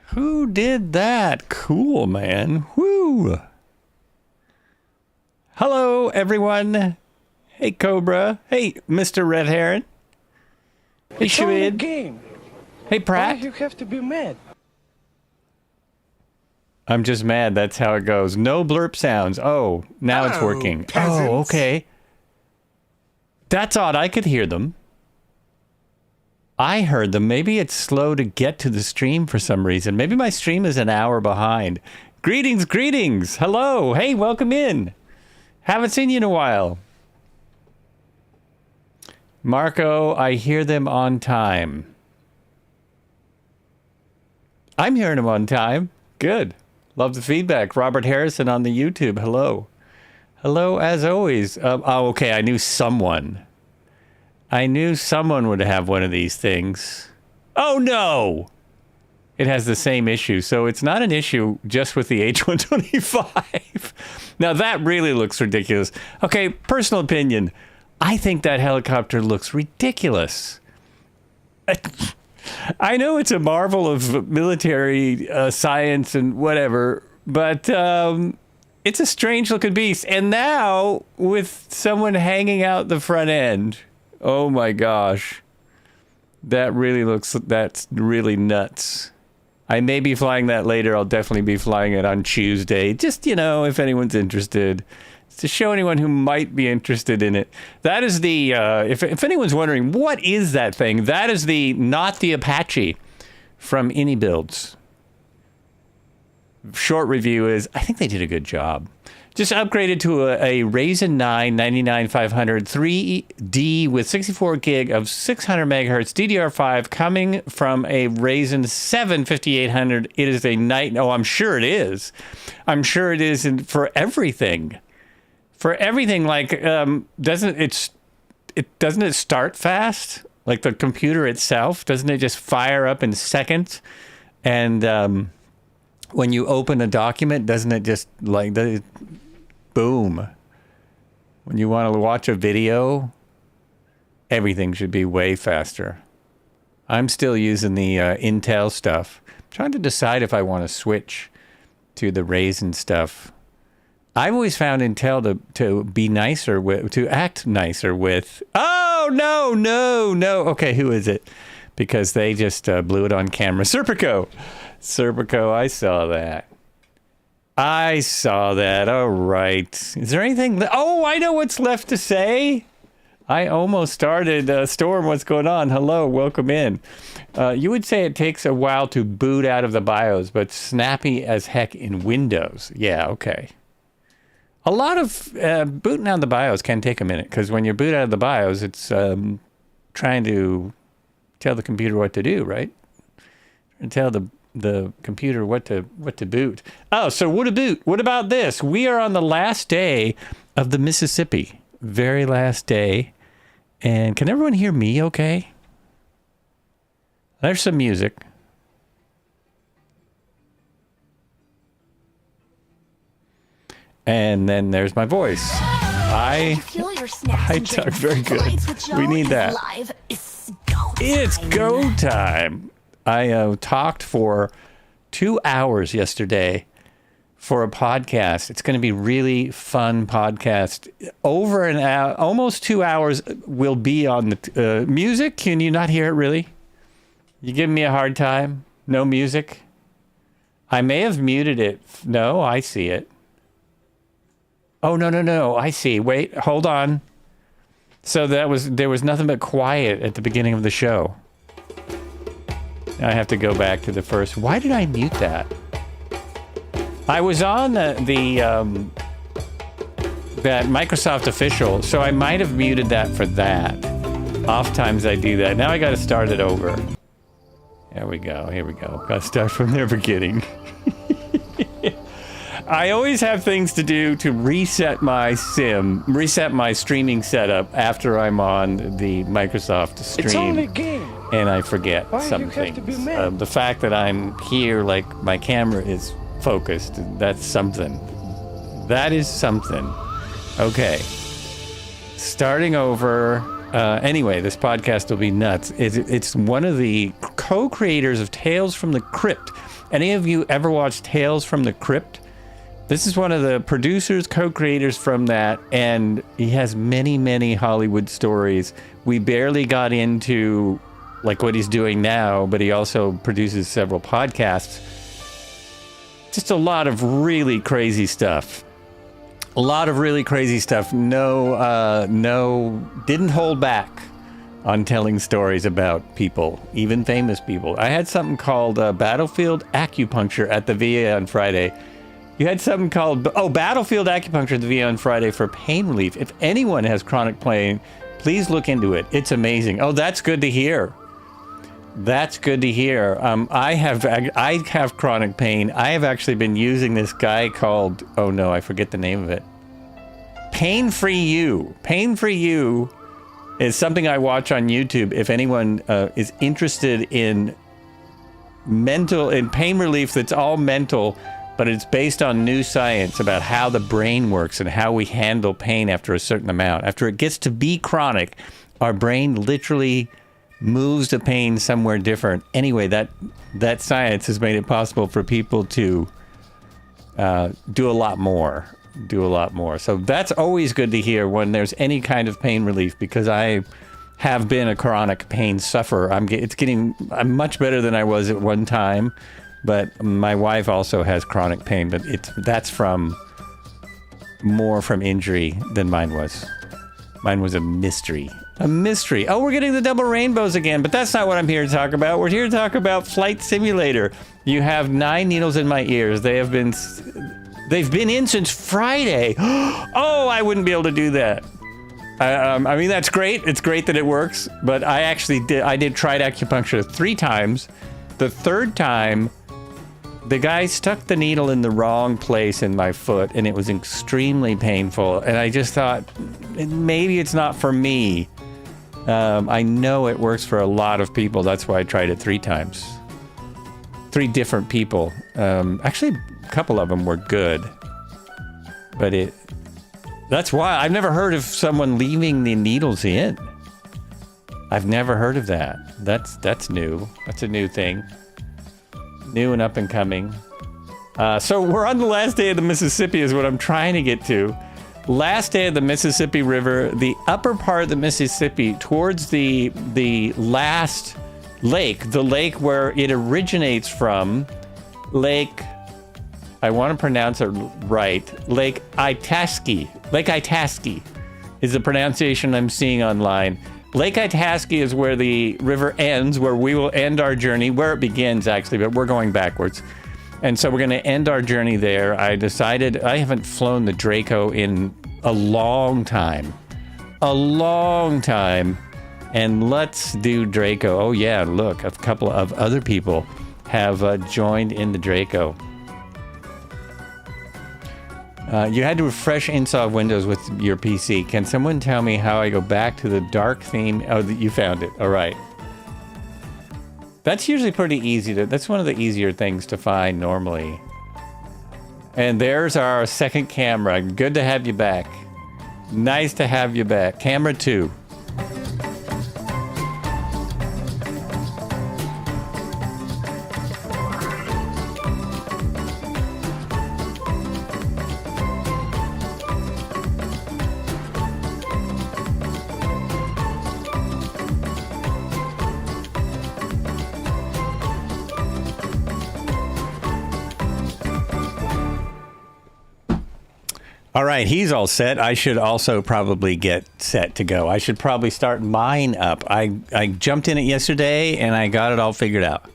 Who did that? Cool, man. Woo! Hello, everyone. Hey, Cobra. Hey, Mr. Red Heron. Hey, Shabid. Hey, Pratt. Why you have to be mad? I'm just mad. That's how it goes. No blurp sounds. Oh, now it's working. Peasants. Oh, okay. That's odd. I could hear them. I heard them. Maybe it's slow to get to the stream for some reason. Maybe my stream is an hour behind. Greetings, greetings. Hello. Hey, welcome in. Haven't seen you in a while. Marco, I hear them on time. I'm hearing them on time. Good. Love the feedback. Robert Harrison on the YouTube. Hello. Hello, as always. Oh, okay. I knew someone. I knew someone would have one of these things. Oh, no. It has the same issue. So it's not an issue just with the H-125. Now, that really looks ridiculous. Okay, personal opinion. I think that helicopter looks ridiculous. I know it's a marvel of military science and whatever, but it's a strange-looking beast. And now, with someone hanging out the front end, oh my gosh, that's really nuts. I may be flying that later. I'll definitely be flying it on Tuesday. Just, you know, if anyone's interested. To show anyone who might be interested in it. That is the, if anyone's wondering, what is that thing? That is not the Apache from AnyBuilds. Short review is, I think they did a good job. Just upgraded to a Ryzen 9 99500 3D with 64 gig of 600 megahertz DDR5 coming from a Ryzen 7 5800. It is a night. Oh, I'm sure it is. I'm sure it is for everything. For everything, like, doesn't it start fast? Like the computer itself, doesn't it just fire up in seconds? And when you open a document, doesn't it just like boom? When you want to watch a video, everything should be way faster. I'm still using the Intel stuff. I'm trying to decide if I want to switch to the Ryzen stuff. I've always found Intel to be nicer with, to act nicer with. Oh, no. Okay, who is it? Because they just blew it on camera. Serpico, I saw that. All right. Is there anything? Oh, I know what's left to say. I almost started. Storm, what's going on? Hello, welcome in. You would say it takes a while to boot out of the BIOS, but snappy as heck in Windows. Yeah, okay. A lot of booting out of the BIOS can take a minute, because when you boot out of the BIOS, it's trying to tell the computer what to do, right? And tell the computer what to boot. Oh, so what a boot. What about this? We are on the last day of the Mississippi. Very last day. And can everyone hear me okay? There's some music. And then there's my voice. I talk very good. We need that. It's go time. I talked for 2 hours yesterday for a podcast. It's going to be really fun podcast. Over an hour, almost 2 hours will be on the music. Can you not hear it really? You giving me a hard time? No music? I may have muted it. No, I see it. Oh, no. I see. Wait, hold on. So there was nothing but quiet at the beginning of the show. I have to go back to the first. Why did I mute that? I was on that Microsoft official, so I might have muted that for that. Oftentimes I do that. Now I got to start it over. There we go. Here we go. Got to start from the beginning. I always have things to do to reset my streaming setup after I'm on the Microsoft stream. It's only a game. And I forget some things. The fact that I'm here, like my camera is focused, that's something. That is something. Okay. Starting over. Anyway, this podcast will be nuts. It's one of the co-creators of Tales from the Crypt. Any of you ever watched Tales from the Crypt? This is one of the producers, co-creators from that, and he has many, many Hollywood stories. We barely got into like what he's doing now, but he also produces several podcasts. Just a lot of really crazy stuff. A lot of really crazy stuff. No, didn't hold back on telling stories about people, even famous people. I had something called Battlefield Acupuncture at the VA on Friday. You had something called, Battlefield Acupuncture at the VA on Friday for pain relief. If anyone has chronic pain, please look into it. It's amazing. Oh, that's good to hear. That's good to hear. I have chronic pain. I have actually been using this guy called, oh no, I forget the name of it. Pain Free You. Pain Free You is something I watch on YouTube. If anyone is interested in pain relief that's all mental, but it's based on new science about how the brain works and how we handle pain after a certain amount. After it gets to be chronic, our brain literally moves the pain somewhere different. Anyway, that science has made it possible for people to do a lot more. So that's always good to hear when there's any kind of pain relief, because I have been a chronic pain sufferer. I'm much better than I was at one time, but my wife also has chronic pain, but that's more from injury than mine was. Mine was a mystery. A mystery. Oh, we're getting the double rainbows again, but that's not what I'm here to talk about. We're here to talk about Flight Simulator. You have 9 needles in my ears. They've been in since Friday. Oh, I wouldn't be able to do that. I mean, that's great. It's great that it works, but I did tried acupuncture 3 times. The 3rd time, the guy stuck the needle in the wrong place in my foot, and it was extremely painful. And I just thought, maybe it's not for me. I know it works for a lot of people. That's why I tried it 3 times. 3 different people. Actually, a couple of them were good. But that's why I've never heard of someone leaving the needles in. I've never heard of that. That's new. That's a new thing. New and up and coming. So we're on the last day of the Mississippi is what I'm trying to get to. Last day of the Mississippi River, the upper part of the Mississippi towards the last lake, the lake where it originates from, I want to pronounce it right, Lake Itasca. Lake Itasca is the pronunciation I'm seeing online. Lake Itasca is where the river ends, where we will end our journey, where it begins actually, but we're going backwards. And so we're going to end our journey there. I decided I haven't flown the Draco in a long time. And let's do Draco. Oh yeah, look, a couple of other people have joined in the Draco. You had to refresh install Windows with your PC. Can someone tell me how I go back to the dark theme? Oh, you found it. All right. That's usually pretty easy that's one of the easier things to find normally. And there's our second camera. Good to have you back. Nice to have you back. Camera 2. All right, he's all set. I should also probably get set to go. I should probably start mine up. I jumped in it yesterday, and I got it all figured out.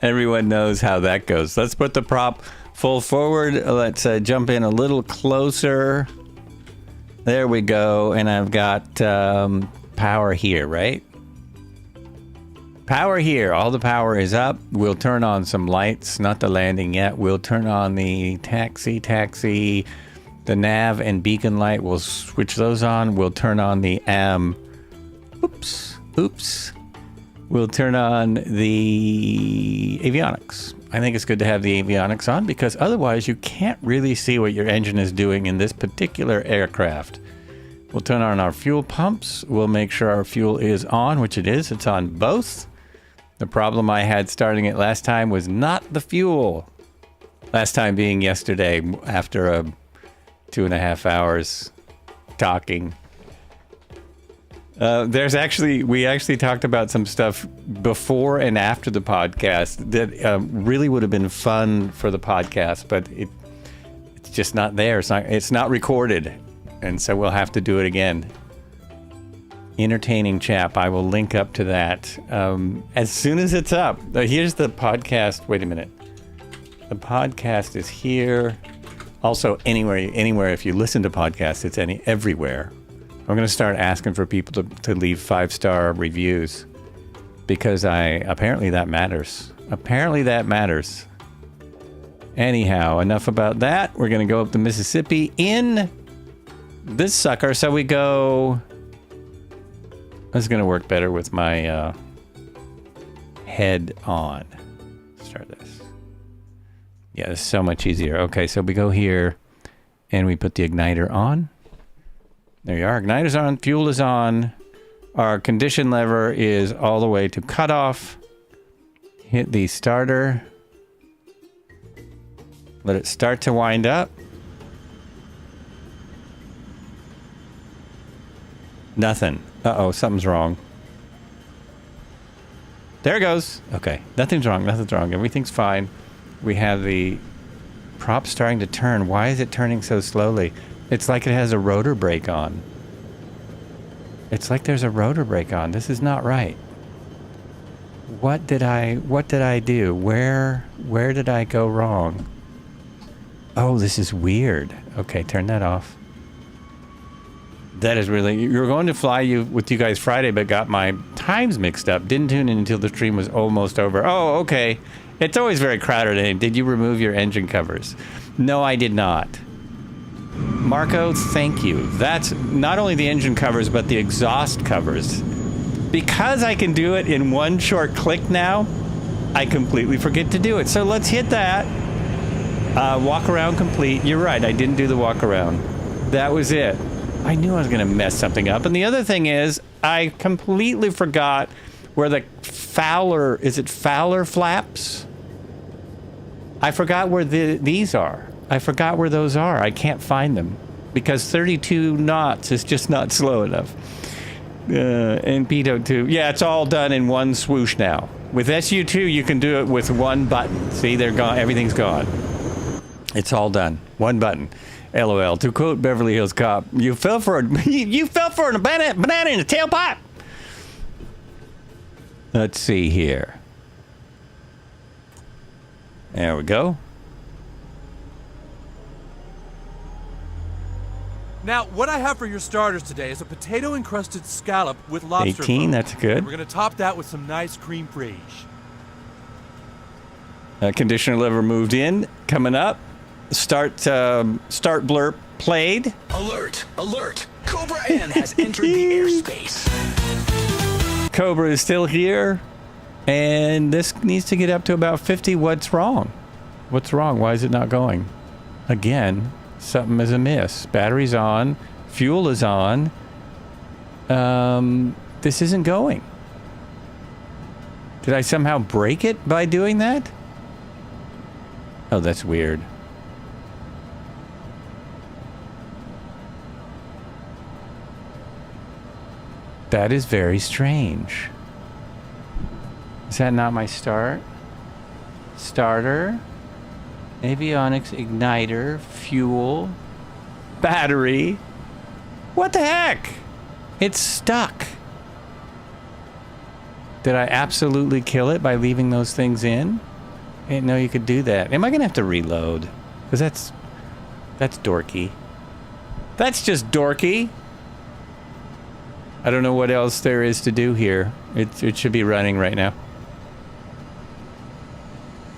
Everyone knows how that goes. Let's put the prop full forward. Let's jump in a little closer. There we go. And I've got power here, right? Power here. All the power is up. We'll turn on some lights. Not the landing yet. We'll turn on the taxi. The nav and beacon light. We'll switch those on. We'll turn on the oops. We'll turn on the avionics. I think it's good to have the avionics on because otherwise you can't really see what your engine is doing in this particular aircraft. We'll turn on our fuel pumps. We'll make sure our fuel is on, which it is. It's on both. The problem I had starting it last time was not the fuel. Last time being yesterday after a 2.5 hours talking. We actually talked about some stuff before and after the podcast that really would have been fun for the podcast, but it's just not there. It's not recorded, and so we'll have to do it again. Entertaining chap. I will link up to that as soon as it's up. Here's the podcast. Wait a minute. The podcast is here. Also, anywhere if you listen to podcasts, it's everywhere. I'm going to start asking for people to leave 5-star reviews because apparently that matters. Apparently that matters. Anyhow, enough about that. We're going to go up the Mississippi in this sucker. So we go. This is going to work better with my head on. Start this. Yeah, it's so much easier. Okay, so we go here and we put the igniter on. There you are. Igniter's on. Fuel is on. Our condition lever is all the way to cutoff. Hit the starter. Let it start to wind up. Nothing. Uh-oh, something's wrong. There it goes. Okay, nothing's wrong. Nothing's wrong. Everything's fine. We have the prop starting to turn. Why is it turning so slowly? It's like it has a rotor brake on. It's like there's a rotor brake on. This is not right. What did I do? Where did I go wrong? Oh, this is weird. Okay, turn that off. That is really... You were going to fly with you guys Friday, but got my times mixed up. Didn't tune in until the stream was almost over. Oh, okay. It's always very crowded. Did you remove your engine covers? No, I did not. Marco, thank you. That's not only the engine covers, but the exhaust covers. Because I can do it in one short click now, I completely forget to do it. So let's hit that. Walk around complete. You're right, I didn't do the walk around. That was it. I knew I was going to mess something up. And the other thing is, I completely forgot where the Fowler... Is it Fowler flaps? I forgot where these are. I forgot where those are. I can't find them because 32 knots is just not slow enough. And Pito 2. Yeah, it's all done in one swoosh now. With SU2, you can do it with one button. See, they're gone. Everything's gone. It's all done. One button. LOL. To quote Beverly Hills Cop, you fell for a banana in the tailpipe. Let's see here. There we go. Now, what I have for your starters today is a potato-encrusted scallop with lobster 18, foam. that's good. And we're going to top that with some nice cream fraiche. Conditioner lever moved in. Coming up. Start blurb played. Alert! Alert! Cobra N has entered the airspace. Cobra is still here. And this needs to get up to about 50. What's wrong? What's wrong? Why is it not going? Again, something is amiss. Battery's on. Fuel is on. This isn't going. Did I somehow break it by doing that? Oh, that's weird. That is very strange. Is that not my start? Starter. Avionics, igniter, fuel, battery. What the heck? It's stuck. Did I absolutely kill it by leaving those things in? I didn't know you could do that. Am I gonna have to reload? Because that's dorky. That's just dorky. I don't know what else there is to do here. It should be running right now.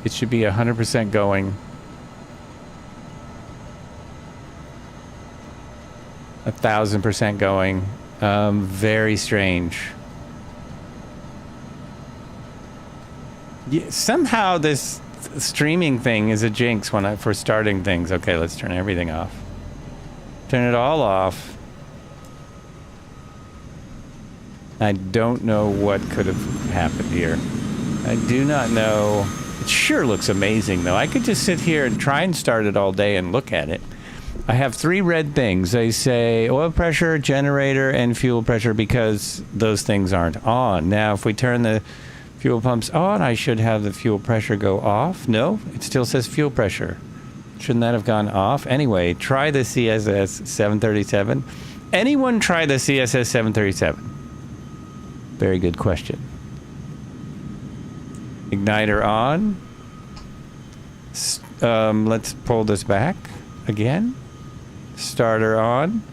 It should be 100% going. 1,000% going. Very strange. Yeah, somehow this streaming thing is a jinx for starting things. Okay, let's turn everything off. Turn it all off. I don't know what could have happened here. I do not know. It sure looks amazing, though. I could just sit here and try and start it all day and look at it. I have 3 red things. They say oil pressure, generator, and fuel pressure because those things aren't on. Now, if we turn the fuel pumps on, I should have the fuel pressure go off. No, it still says fuel pressure. Shouldn't that have gone off? Anyway, try the CSS 737. Anyone try the CSS 737? Very good question. Igniter on. Let's pull this back again. Starter on.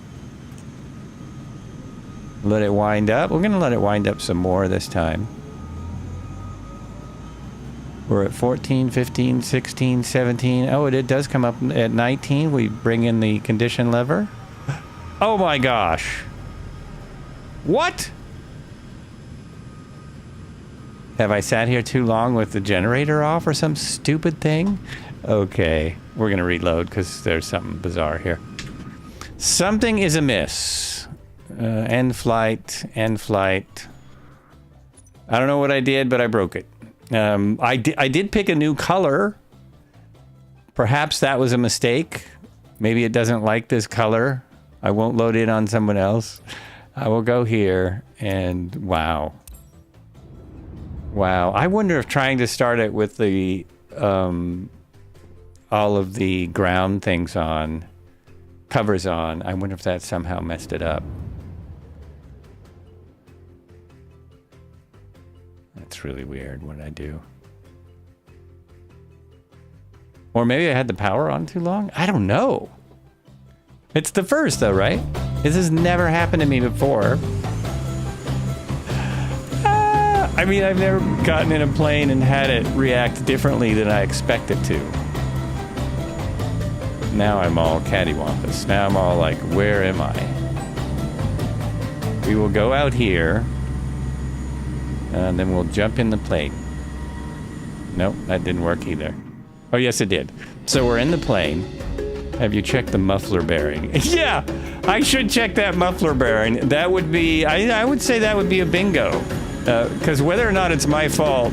Let it wind up. We're going to let it wind up some more this time. We're at 14, 15, 16, 17. Oh, it does come up at 19. We bring in the condition lever. Oh my gosh. What? Have I sat here too long with the generator off or some stupid thing? Okay, we're going to reload because there's something bizarre here. Something is amiss. End flight. I don't know what I did, but I broke it. I did pick a new color. Perhaps that was a mistake. Maybe it doesn't like this color. I won't load it on someone else. I will go here and wow. Wow. I wonder if trying to start it with the all of the ground things on, covers on, I wonder if that somehow messed it up. That's really weird what I do. Or maybe I had the power on too long? I don't know. It's the first though, right? This has never happened to me before. I mean, I've never gotten in a plane and had it react differently than I expect it to. Now I'm all cattywampus. Now I'm all like, where am I? We will go out here. And then we'll jump in the plane. Nope, that didn't work either. Oh, yes, it did. So we're in the plane. Have you checked the muffler bearing? Yeah, I should check that muffler bearing. That would be, I would say that would be a bingo. Because whether or not it's my fault,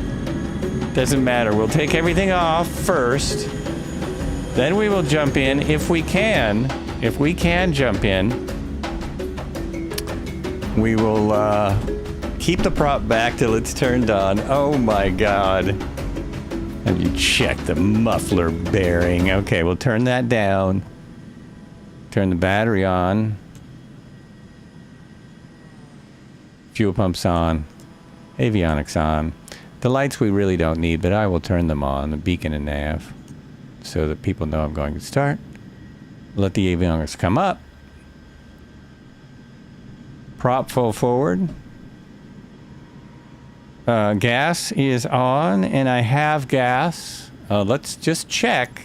doesn't matter. We'll take everything off first. Then we will jump in if we can. If we can jump in, we will keep the prop back till it's turned on. Oh my God. Have you checked the muffler bearing? Okay, we'll turn that down. Turn the battery on. Fuel pumps on. Avionics on. The lights we really don't need, but I will turn them on, the beacon and nav, so that people know I'm going to start. Let the avionics come up. Prop full forward. Gas is on, and I have gas. Let's just check.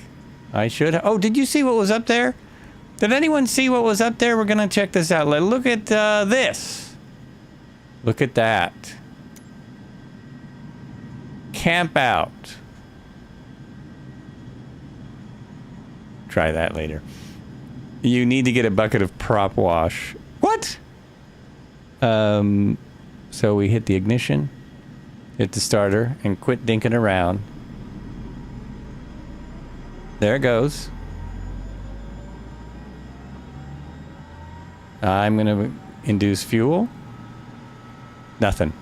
I should. Oh, did you see what was up there? Did anyone see what was up there? We're going to check this out. Look at this. Look at that. Camp out. Try that later. You need to get a bucket of prop wash. What? So we hit the ignition, hit the starter, and quit dinking around. There it goes. I'm going to induce fuel. Nothing.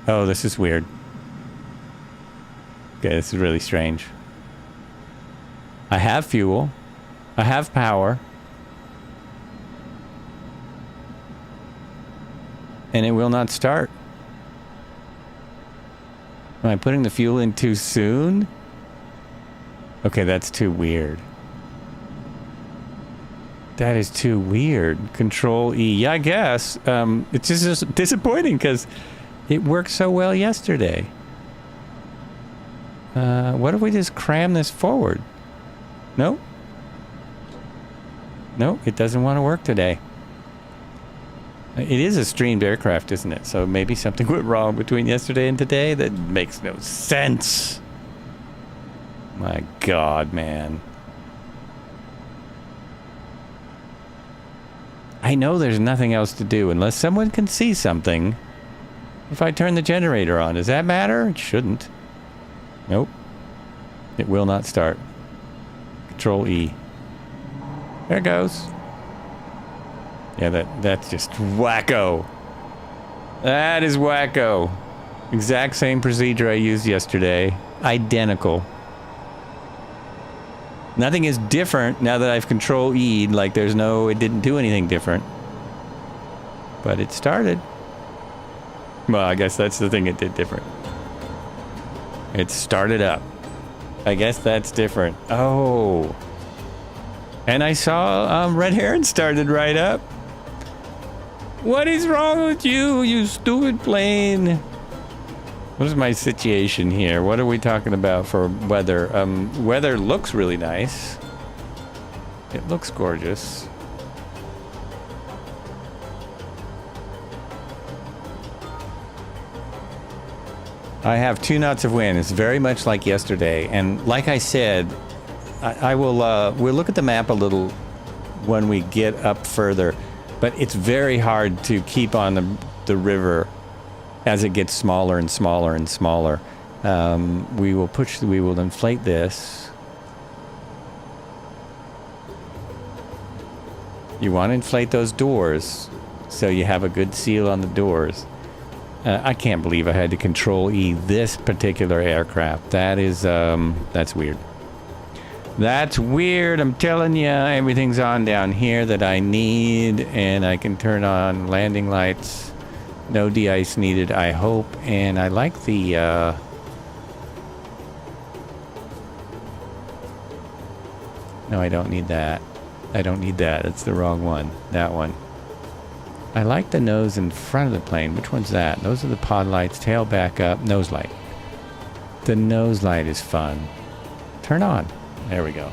Oh, this is weird. Okay, this is really strange. I have fuel. I have power. And it will not start. Am I putting the fuel in too soon? Okay, that's too weird. That is too weird. Control E. Yeah, I guess. It's just disappointing because it worked so well yesterday. What if we just cram this forward? Nope. Nope, it doesn't want to work today. It is a streamed aircraft, isn't it? So maybe something went wrong between yesterday and today? That makes no sense. My God, man. I know there's nothing else to do unless someone can see something. If I turn the generator on, does that matter? It shouldn't. Nope. It will not start. Control E. There it goes. Yeah, that's just wacko. That is wacko. Exact same procedure I used yesterday. Identical. Nothing is different now that I've Control E'd. Like there's no, it didn't do anything different. But it started. Well, I guess that's the thing it did different. It started up. I guess that's different. Oh. And I saw Red Heron started right up. What is wrong with you, you stupid plane? What is my situation here? What are we talking about for weather? Weather looks really nice. It looks gorgeous. I have 2 knots of wind. It's very much like yesterday. And like I said, I will we'll look at the map a little when we get up further. But it's very hard to keep on the river as it gets smaller and smaller and smaller. We will inflate this. You want to inflate those doors so you have a good seal on the doors. I can't believe I had to Control E this particular aircraft. That is, that's weird. That's weird. I'm telling you, everything's on down here that I need, and I can turn on landing lights. No de-ice needed, I hope. And I like the, no, I don't need that. I don't need that. It's the wrong one. That one. I like the nose in front of the plane. Which one's that? Those are the pod lights. Tail back up. Nose light. The nose light is fun. Turn on. There we go.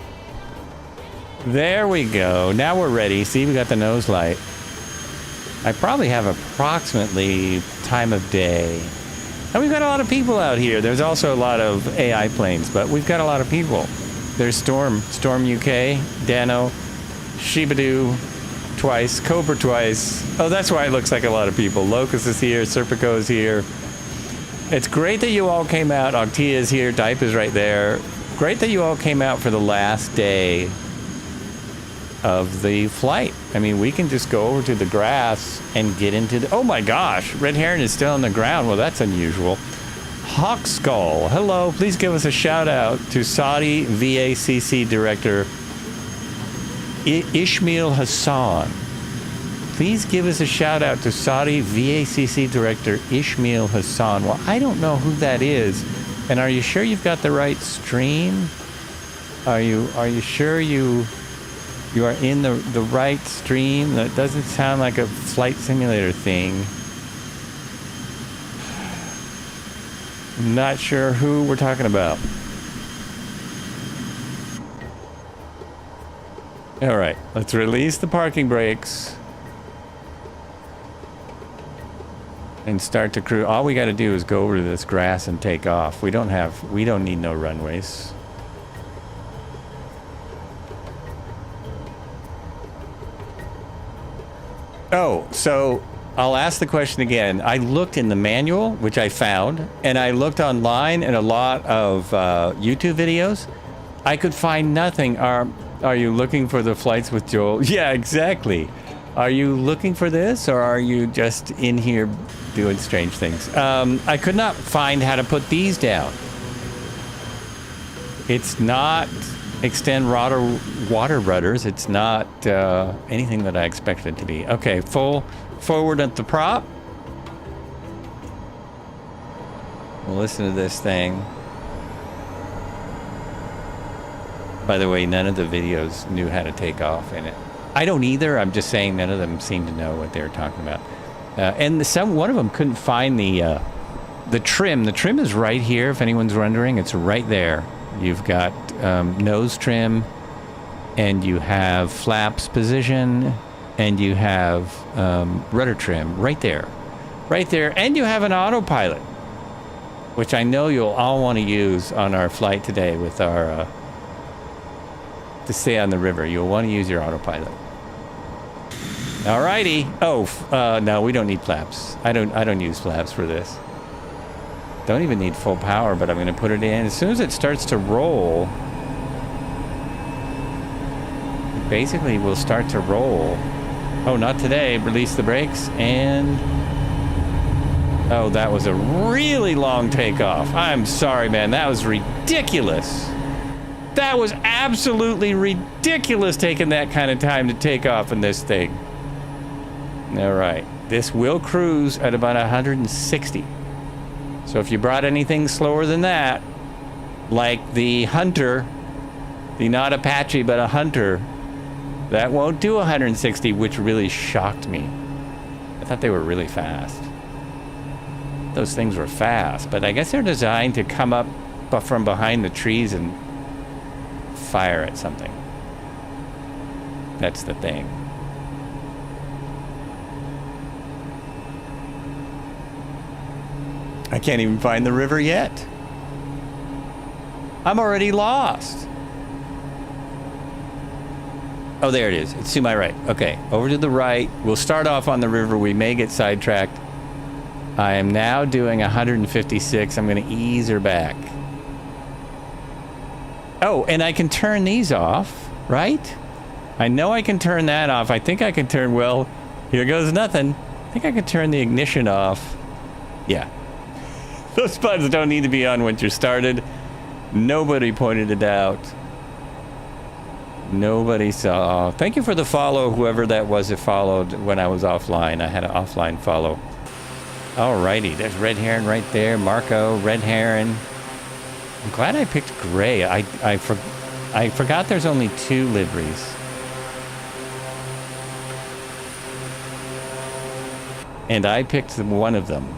There we go. Now we're ready. See, we got the nose light. I probably have approximately time of day. And we've got a lot of people out here. There's also a lot of AI planes, but we've got a lot of people. There's Storm UK, Dano, Shibadoo twice, Cobra twice. Oh, that's why it looks like a lot of people. Locust is here, Serpico is here. It's great that you all came out. Octia is here, Dipe is right there. Great that you all came out for the last day of the flight. I mean, we can just go over to the grass and get into the... Oh my gosh, Red Heron is still on the ground. Well, that's unusual. Hawk Skull, hello. Please give us a shout out to Saudi VACC Director Ishmael Hassan. Please give us a shout out to Saudi VACC Director Ishmael Hassan. Well, I don't know who that is. And are you sure you've got the right stream? Are you sure you are in the right stream? That doesn't sound like a flight simulator thing. I'm not sure who we're talking about. All right, let's release the parking brakes and start to cruise. All we got to do is go over to this grass and take off. We don't need no runways. Oh, so I'll ask the question again. I looked in the manual, which I found, and I looked online in a lot of YouTube videos. I could find nothing. Are you looking for the Flights with Joel? Yeah, exactly. Are you looking for this, or are you just in here doing strange things? I could not find how to put these down. It's not extend water rudders. It's not anything that I expected it to be. Okay, full forward at the prop. We'll listen to this thing. By the way, none of the videos knew how to take off in it. I don't either. I'm just saying none of them seem to know what they were talking about. And one of them couldn't find the trim. The trim is right here, if anyone's wondering. It's right there. You've got nose trim, and you have flaps position, and you have rudder trim right there. Right there. And you have an autopilot, which I know you'll all want to use on our flight today with our... to stay on the river. You'll want to use your autopilot. Alrighty. Oh, no, we don't need flaps. I don't use flaps for this. Don't even need full power, but I'm going to put it in. As soon as it starts to roll, basically we'll start to roll. Oh, not today. Release the brakes and... Oh, that was a really long takeoff. I'm sorry, man. That was ridiculous. That was absolutely ridiculous taking that kind of time to take off in this thing. All right. This will cruise at about 160. So if you brought anything slower than that, like the Hunter, the not Apache, but a Hunter, that won't do 160, which really shocked me. I thought they were really fast. Those things were fast, but I guess they're designed to come up from behind the trees and fire at something. That's the thing. I can't even find the river yet. I'm already lost. Oh, there it is. It's to my right. Okay, over to the right. We'll start off on the river. We may get sidetracked. I am now doing 156. I'm going to ease her back. Oh, and I can turn these off, right? I know I can turn that off. I think I can turn, well, here goes nothing. I think I can turn the ignition off. Yeah. Those buttons don't need to be on once you're started. Nobody pointed it out. Nobody saw. Thank you for the follow, whoever that was that followed when I was offline. I had an offline follow. Alrighty, there's Red Heron right there. Marco, Red Heron. I'm glad I picked gray. I forgot there's only 2 liveries. And I picked one of them.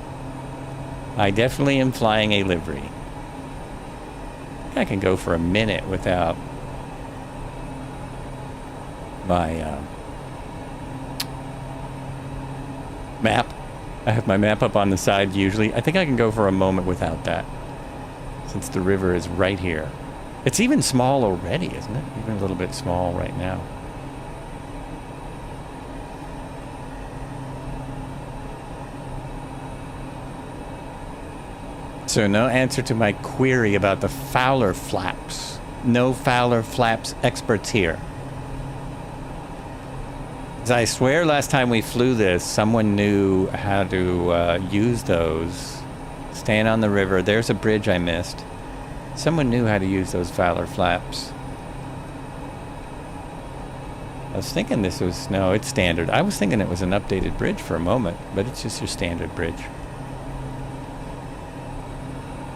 I definitely am flying a livery. I can go for a minute without my map. I have my map up on the side usually. I think I can go for a moment without that, since the river is right here. It's even small already, isn't it? Even a little bit small right now. So no answer to my query about the Fowler flaps. No Fowler flaps experts here. As I swear last time we flew this, someone knew how to use those. Staying on the river. There's a bridge I missed. Someone knew how to use those Fowler flaps. I was thinking this was... No, it's standard. I was thinking it was an updated bridge for a moment, but it's just your standard bridge.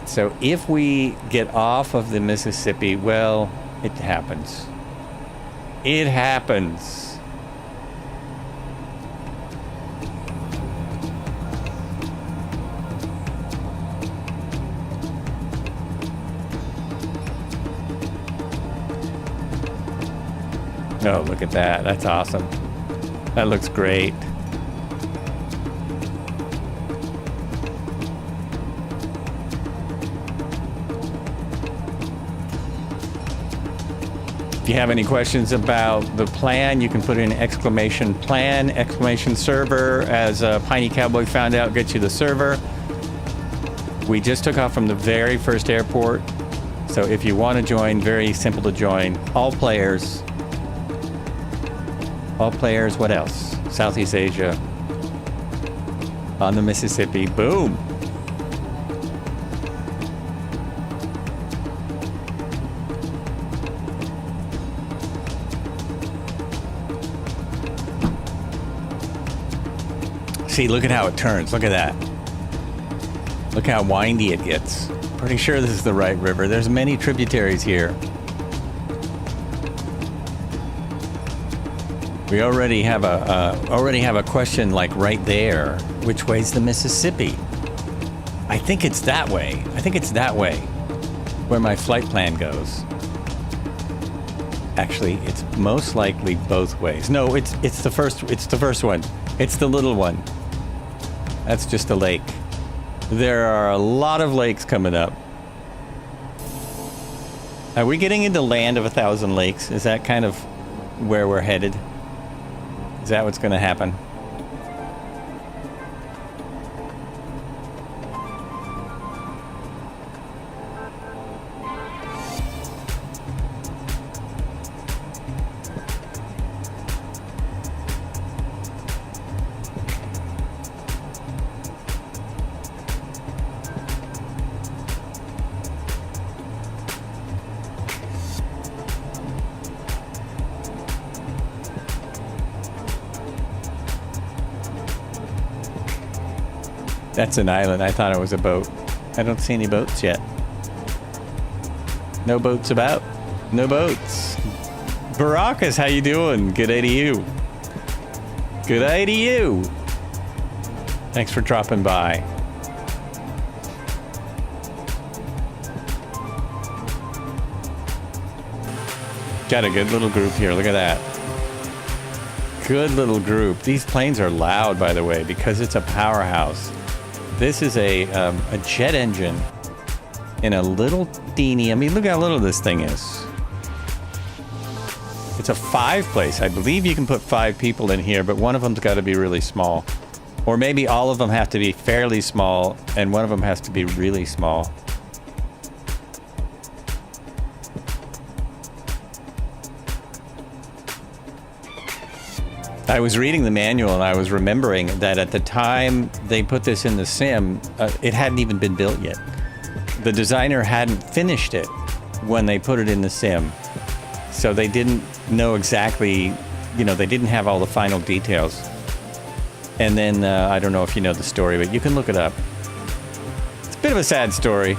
So if we get off of the Mississippi, well, it happens. It happens. Oh, look at that. That's awesome. That looks great. If you have any questions about the plan, you can put in exclamation plan, exclamation server. As Piney Cowboy found out, get you the server. We just took off from the very first airport. So if you want to join, very simple to join. All players. All players, what else? Southeast Asia. On the Mississippi. Boom. See, look at how it turns. Look at that. Look how windy it gets. Pretty sure this is the right river. There's many tributaries here. We already have a question like right there. Which way's the Mississippi? I think it's that way. I think it's that way where my flight plan goes. Actually, it's most likely both ways. No, it's the first one. It's the little one. That's just a lake. There are a lot of lakes coming up. Are we getting into land of 1,000 lakes? Is that kind of where we're headed? Is Is that what's going to happen? That's an island. I thought it was a boat. I don't see any boats yet. No boats about. No boats. Baracus, how you doing? Good day to you. Good day to you. Thanks for dropping by. Got a good little group here. Look at that. Good little group. These planes are loud, by the way, because it's a powerhouse. This is a jet engine in a little teeny. I mean, look how little this thing is. It's a 5-place. I believe you can put 5 people in here, but one of them's got to be really small. Or maybe all of them have to be fairly small, and one of them has to be really small. I was reading the manual and I was remembering that at the time they put this in the sim, it hadn't even been built yet. The designer hadn't finished it when they put it in the sim. So they didn't know exactly, you know, they didn't have all the final details. And then, I don't know if you know the story, but you can look it up. It's a bit of a sad story.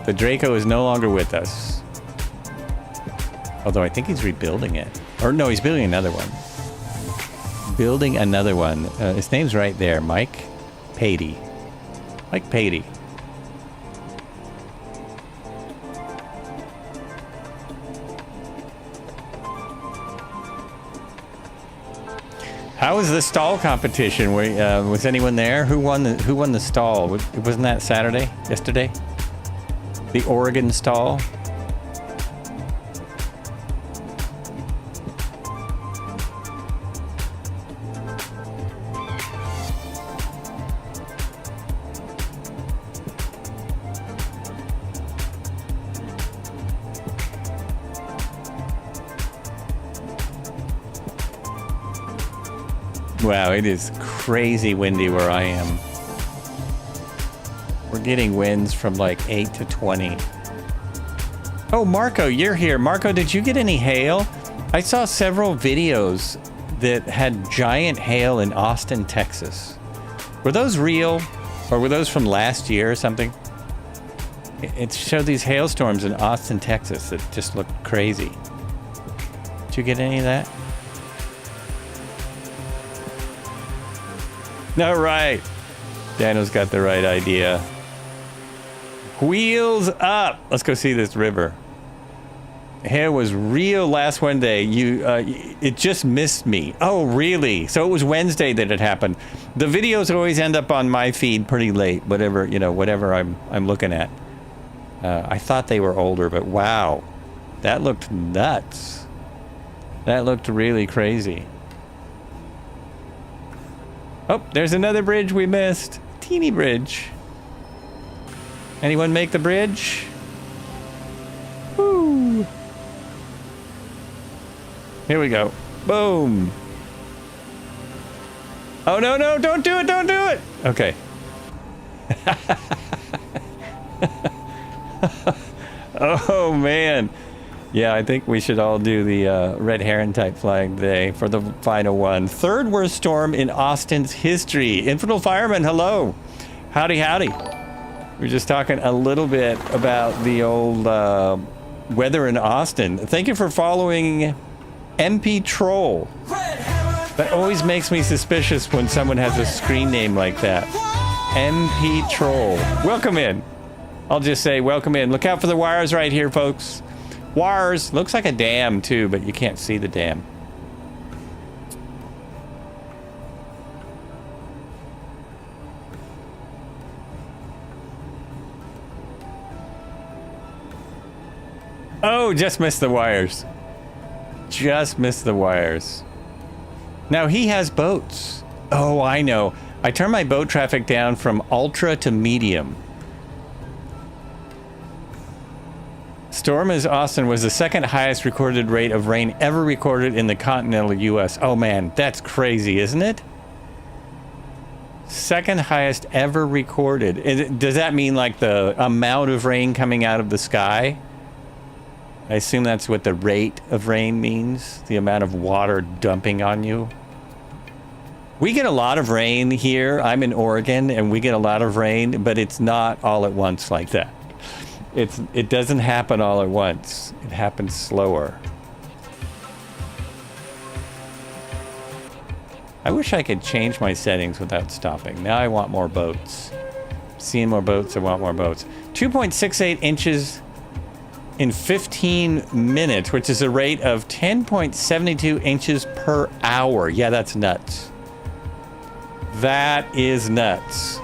The Draco is no longer with us. Although I think he's rebuilding it. Or no, he's building another one. Building another one. His name's right there. Mike Patey. Mike Patey. How was the stall competition? Was anyone there? Who won the stall? Wasn't that Saturday? Yesterday? The Oregon stall? Wow, it is crazy windy where I am. We're getting winds from like 8 to 20. Oh, Marco, you're here. Marco, did you get any hail? I saw several videos that had giant hail in Austin, Texas. Were those real? Or were those from last year or something? It showed these hailstorms in Austin, Texas that just looked crazy. Did you get any of that? All right. Daniel's got the right idea. Wheels up. Let's go see this river. Hail was real last Wednesday. It just missed me. Oh, really? So it was Wednesday that it happened. The videos always end up on my feed pretty late, whatever I'm looking at. I thought they were older, but wow. That looked nuts. That looked really crazy. Oh, there's another bridge we missed. Teeny bridge. Anyone make the bridge? Woo! Here we go. Boom. Oh, no, no, don't do it, don't do it. Okay. Oh, man. Yeah, I think we should all do the red heron type flag today for the final one. Third worst storm in Austin's history. Infernal Fireman, hello. Howdy, howdy. We were just talking a little bit about the old weather in Austin. Thank you for following MP Troll. That always makes me suspicious when someone has a screen name like that. MP Troll. Welcome in. I'll just say welcome in. Look out for the wires right here, folks. Wires. Looks like a dam, too, but you can't see the dam. Oh, just missed the wires. Just missed the wires. Now he has boats. Oh, I know. I turned my boat traffic down from ultra to medium. Storm Austin was the second highest recorded rate of rain ever recorded in the continental U.S. Oh man, that's crazy, isn't it? Second highest ever recorded. Does that mean like the amount of rain coming out of the sky? I assume that's what the rate of rain means. The amount of water dumping on you. We get a lot of rain here. I'm in Oregon and we get a lot of rain, but it's not all at once like that. It doesn't happen all at once. It happens slower. I wish I could change my settings without stopping. Now I want more boats. Seeing more boats, I want more boats. 2.68 inches in 15 minutes, which is a rate of 10.72 inches per hour. Yeah, that's nuts. That is nuts.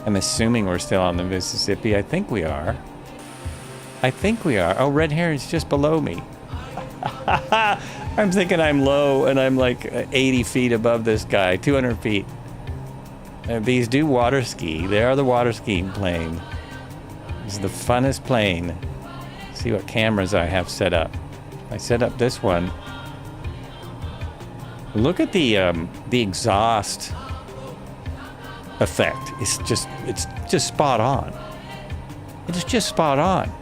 I'm assuming we're still on the Mississippi. I think we are. I think we are. Oh, red heron's just below me. I'm thinking I'm low and I'm like 80 feet above this guy, 200 feet. These do water ski. They are the water skiing plane. This is the funnest plane. See what cameras I have set up. I set up this one. Look at the exhaust effect. It's just spot on. It's just spot on.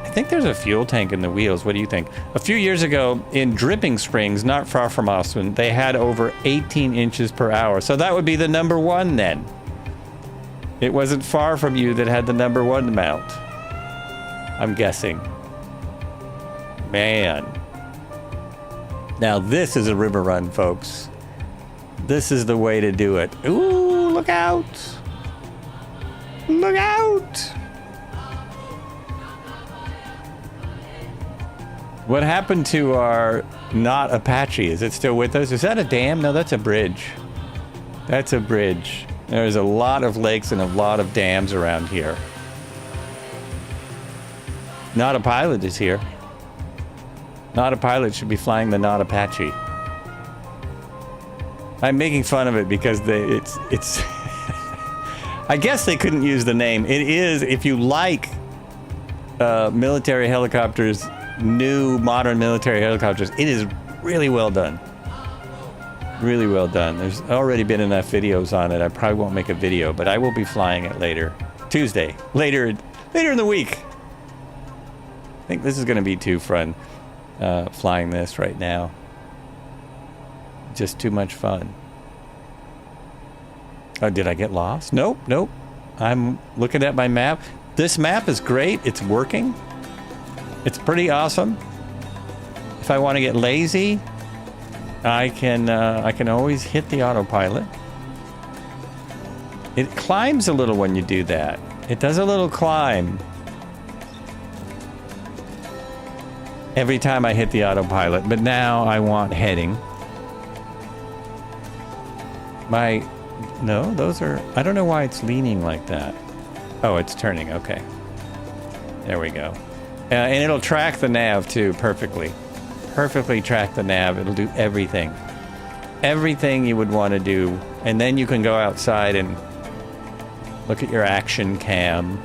I think there's a fuel tank in the wheels. What do you think? A few years ago in Dripping Springs, not far from Austin, they had over 18 inches per hour. So that would be the number one then. It wasn't far from you that had the number one amount. I'm guessing. Man. Now this is a river run, folks. This is the way to do it. Ooh, look out. Look out. What happened to our not Apache? Is it still with us? Is that a dam? No, that's a bridge. That's a bridge. There's a lot of lakes and a lot of dams around here. Not a Pilot is here. Not a Pilot should be flying the not Apache. I'm making fun of it because it's I guess they couldn't use the name. It is, if you like military helicopters, new modern military helicopters, it is really well done. Really well done. There's already been enough videos on it. I probably won't make a video, but I will be flying it later. Tuesday. Later in the week. I think this is going to be too fun flying this right now. Just too much fun. Oh, did I get lost? Nope. I'm looking at my map. This map is great. It's working. It's pretty awesome. If I want to get lazy, I can always hit the autopilot. It climbs a little when you do that. It does a little climb. Every time I hit the autopilot, but now I want heading. No, those are, I don't know why it's leaning like that. Oh, it's turning, okay. There we go. And it'll track the nav too, perfectly. Perfectly track the nav, it'll do everything. Everything you would want to do. And then you can go outside and look at your action cam.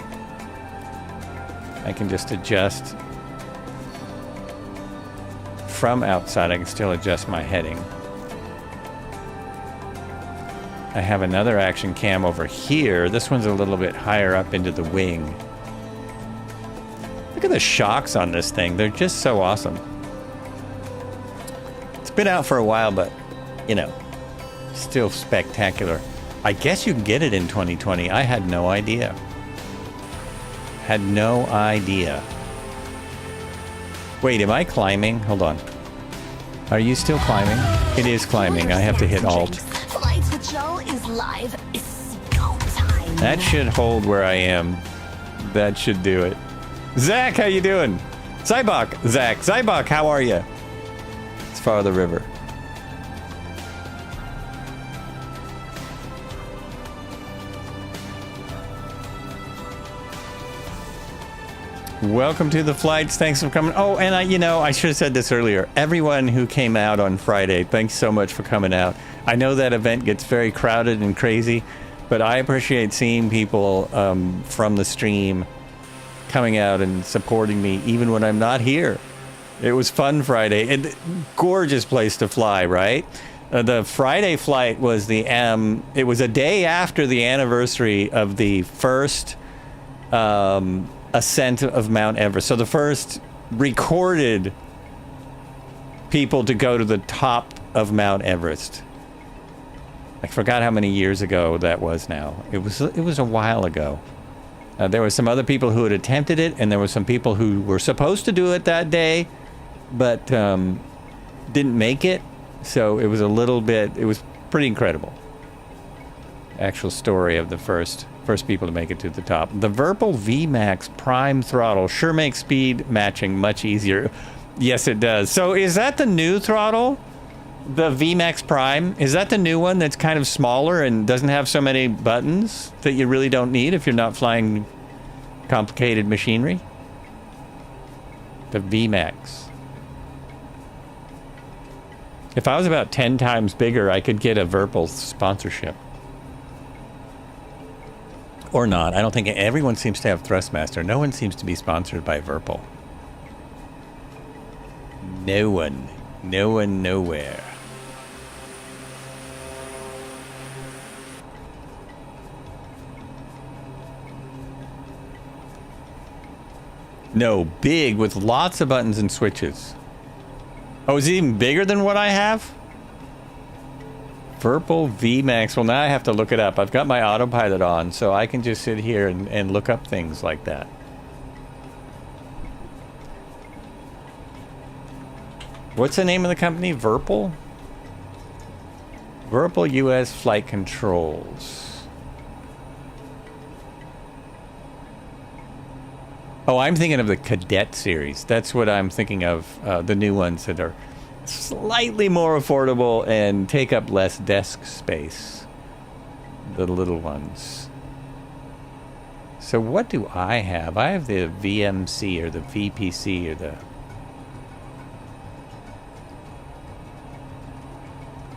I can just adjust. From outside, I can still adjust my heading. I have another action cam over here. This one's a little bit higher up into the wing. Look at the shocks on this thing. They're just so awesome. It's been out for a while, but, you know, still spectacular. I guess you can get it in 2020. I had no idea. Had no idea. Wait, am I climbing? Hold on. Are you still climbing? It is climbing. I have to hit Alt. Flights with Joel is live. It's go time. That should hold where I am. That should do it. Zach, how you doing? Zybok, Zach. Zybok, how are you? It's far the river? Welcome to the flights. Thanks for coming. Oh, and I should have said this earlier. Everyone who came out on Friday, thanks so much for coming out. I know that event gets very crowded and crazy, but I appreciate seeing people from the stream coming out and supporting me even when I'm not here. It was fun Friday. And gorgeous place to fly, right? The Friday flight was it was a day after the anniversary of the first ascent of Mount Everest. So the first recorded people to go to the top of Mount Everest. I forgot how many years ago that was now. It was a while ago. There were some other people who had attempted it, and there were some people who were supposed to do it that day, but didn't make it. So it was it was pretty incredible. Actual story of the first people to make it to the top. The Virpil VMAX Prime throttle sure makes speed matching much easier. Yes, it does. So is that the new throttle? The VMAX Prime? Is that the new one that's kind of smaller and doesn't have so many buttons that you really don't need if you're not flying complicated machinery? The VMAX. If I was about 10 times bigger, I could get a Virpil sponsorship. Or not. I don't think everyone seems to have Thrustmaster. No one seems to be sponsored by Virpil. No one. No one nowhere. No, big with lots of buttons and switches. Oh, is it even bigger than what I have? Virpil VMAX. Well, now I have to look it up. I've got my autopilot on, so I can just sit here and look up things like that. What's the name of the company? Virpil? Virpil US Flight Controls. Oh, I'm thinking of the Cadet series. That's what I'm thinking of. The new ones that are slightly more affordable and take up less desk space. The little ones. So what do I have? I have the VMC or the VPC or the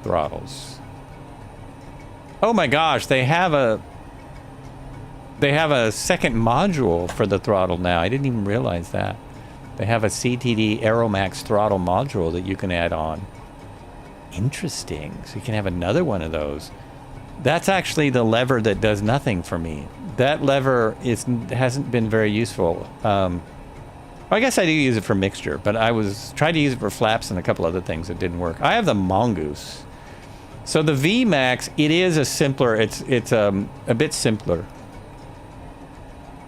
throttles. Oh my gosh, they have a second module for the throttle now. I didn't even realize that. They have a CTD Aeromax throttle module that you can add on. Interesting. So you can have another one of those. That's actually the lever that does nothing for me. That lever hasn't been very useful. I guess I do use it for mixture, but I was trying to use it for flaps and a couple other things that didn't work. I have the MongoosT. So the VMAX, it is a simpler. It's a bit simpler.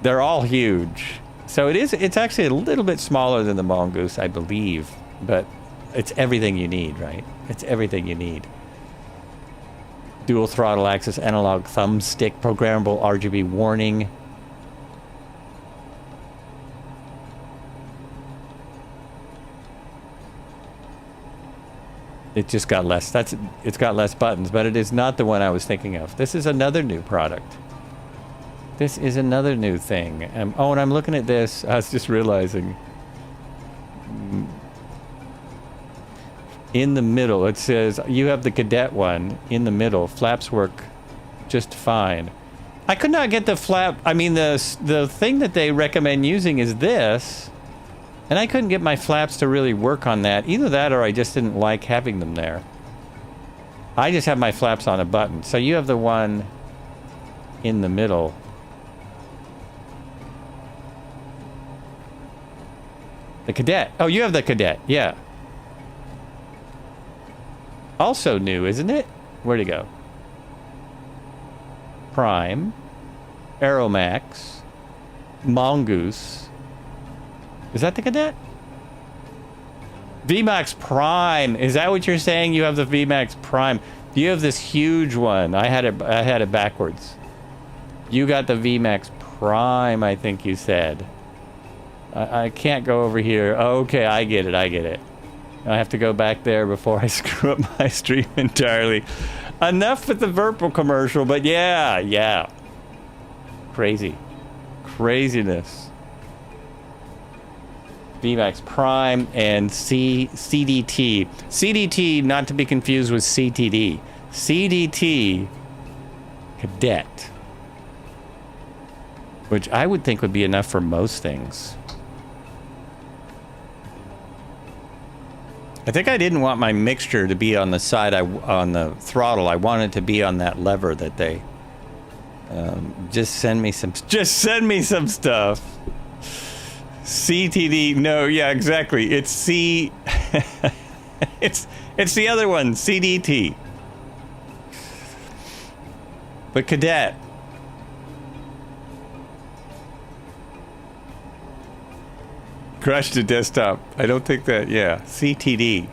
They're all huge. So it's actually a little bit smaller than the MongoosT, I believe, but it's everything you need, right? It's everything you need. Dual throttle axis, analog thumbstick, programmable RGB warning. It just got less. It's got less buttons, but it is not the one I was thinking of. This is another new product. This is another new thing. Oh, and I'm looking at this. I was just realizing. In the middle, it says you have the Cadet one in the middle. Flaps work just fine. I could not get the flap. I mean, the thing that they recommend using is this, and I couldn't get my flaps to really work on that. Either that, or I just didn't like having them there. I just have my flaps on a button. So you have the one in the middle. The Cadet. Oh, you have the Cadet. Yeah. Also new, isn't it? Where'd it go? Prime. Aeromax. MongoosT. Is that the Cadet? VMAX Prime. Is that what you're saying? You have the VMAX Prime. You have this huge one. I had it backwards. You got the VMAX Prime, I think you said. I can't go over here. Okay, I get it. I have to go back there before I screw up my stream entirely. Enough with the Virpil commercial, but yeah. Crazy. Craziness. VMAX Prime and CDT. CDT, not to be confused with CTD. CDT Cadet. Which I would think would be enough for most things. I think I didn't want my mixture to be on the side, on the throttle. I wanted to be on that lever that they... just send me some stuff. CTD, no, yeah, exactly. It's C... it's the other one, CDT. But Cadet. Crashed a desktop. I don't think that, yeah. CTD.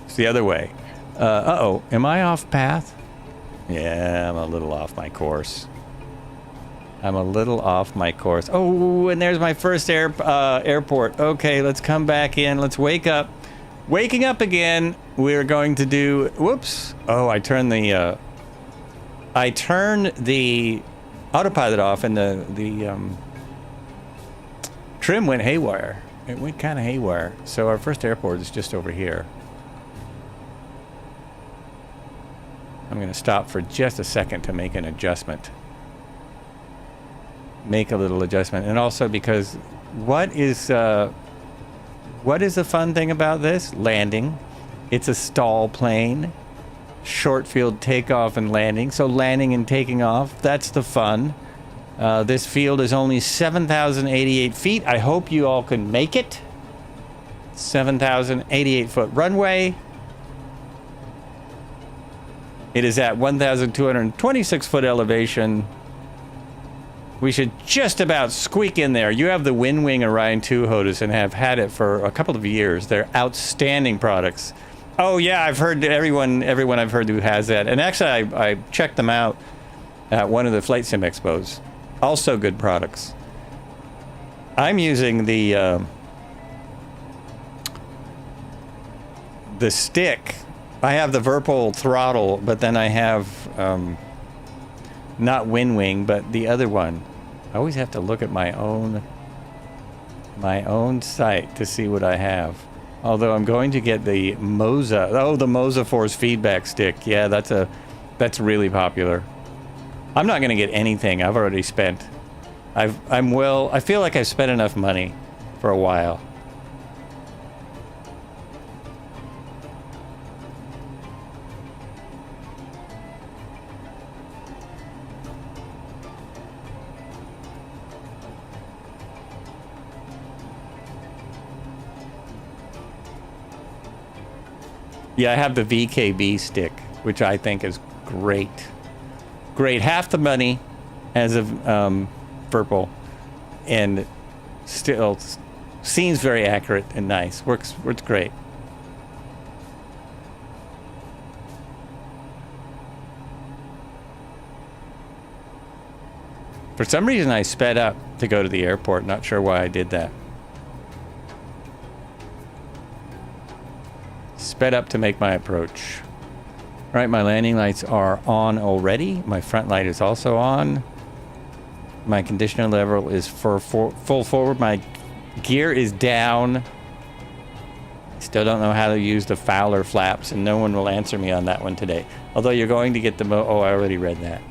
It's the other way. Uh-oh. Am I off path? Yeah, I'm a little off my course. Oh, and there's my first airport. Okay, let's come back in. Let's wake up. Waking up again. We're going to do... Whoops. Oh, I turned the autopilot off and the trim went haywire. It went kind of haywire. So our first airport is just over here. I'm going to stop for just a second to make an adjustment. Make a little adjustment. And also because what is the fun thing about this? Landing. It's a stall plane. Short field takeoff and landing. So landing and taking off, that's the fun. This field is only 7,088 feet. I hope you all can make it. 7,088 foot runway. It is at 1,226 foot elevation. We should just about squeak in there. You have the Wind Wing Orion 2 HOTAS and have had it for a couple of years. They're outstanding products. Oh yeah, I've heard everyone I've heard who has that. And actually I checked them out at one of the Flight Sim Expos. Also good products. I'm using the stick. I have the Virpil throttle, but then I have not Wind Wing, but the other one. I always have to look at my own site to see what I have. Although I'm going to get the Moza. Oh, the Moza Force feedback stick. Yeah, that's really popular. I'm not going to get anything. I've already spent. I feel like I've spent enough money for a while. Yeah, I have the VKB stick, which I think is great. Great, half the money as of Virpil, and still seems very accurate and nice. Works great. For some reason, I sped up to go to the airport. Not sure why I did that. Sped up to make my approach. All right, my landing lights are on already. My front light is also on. My conditioner level is for full forward. My gear is down. Still don't know how to use the Fowler flaps, and no one will answer me on that one today. Although you're going to get the oh, I already read that.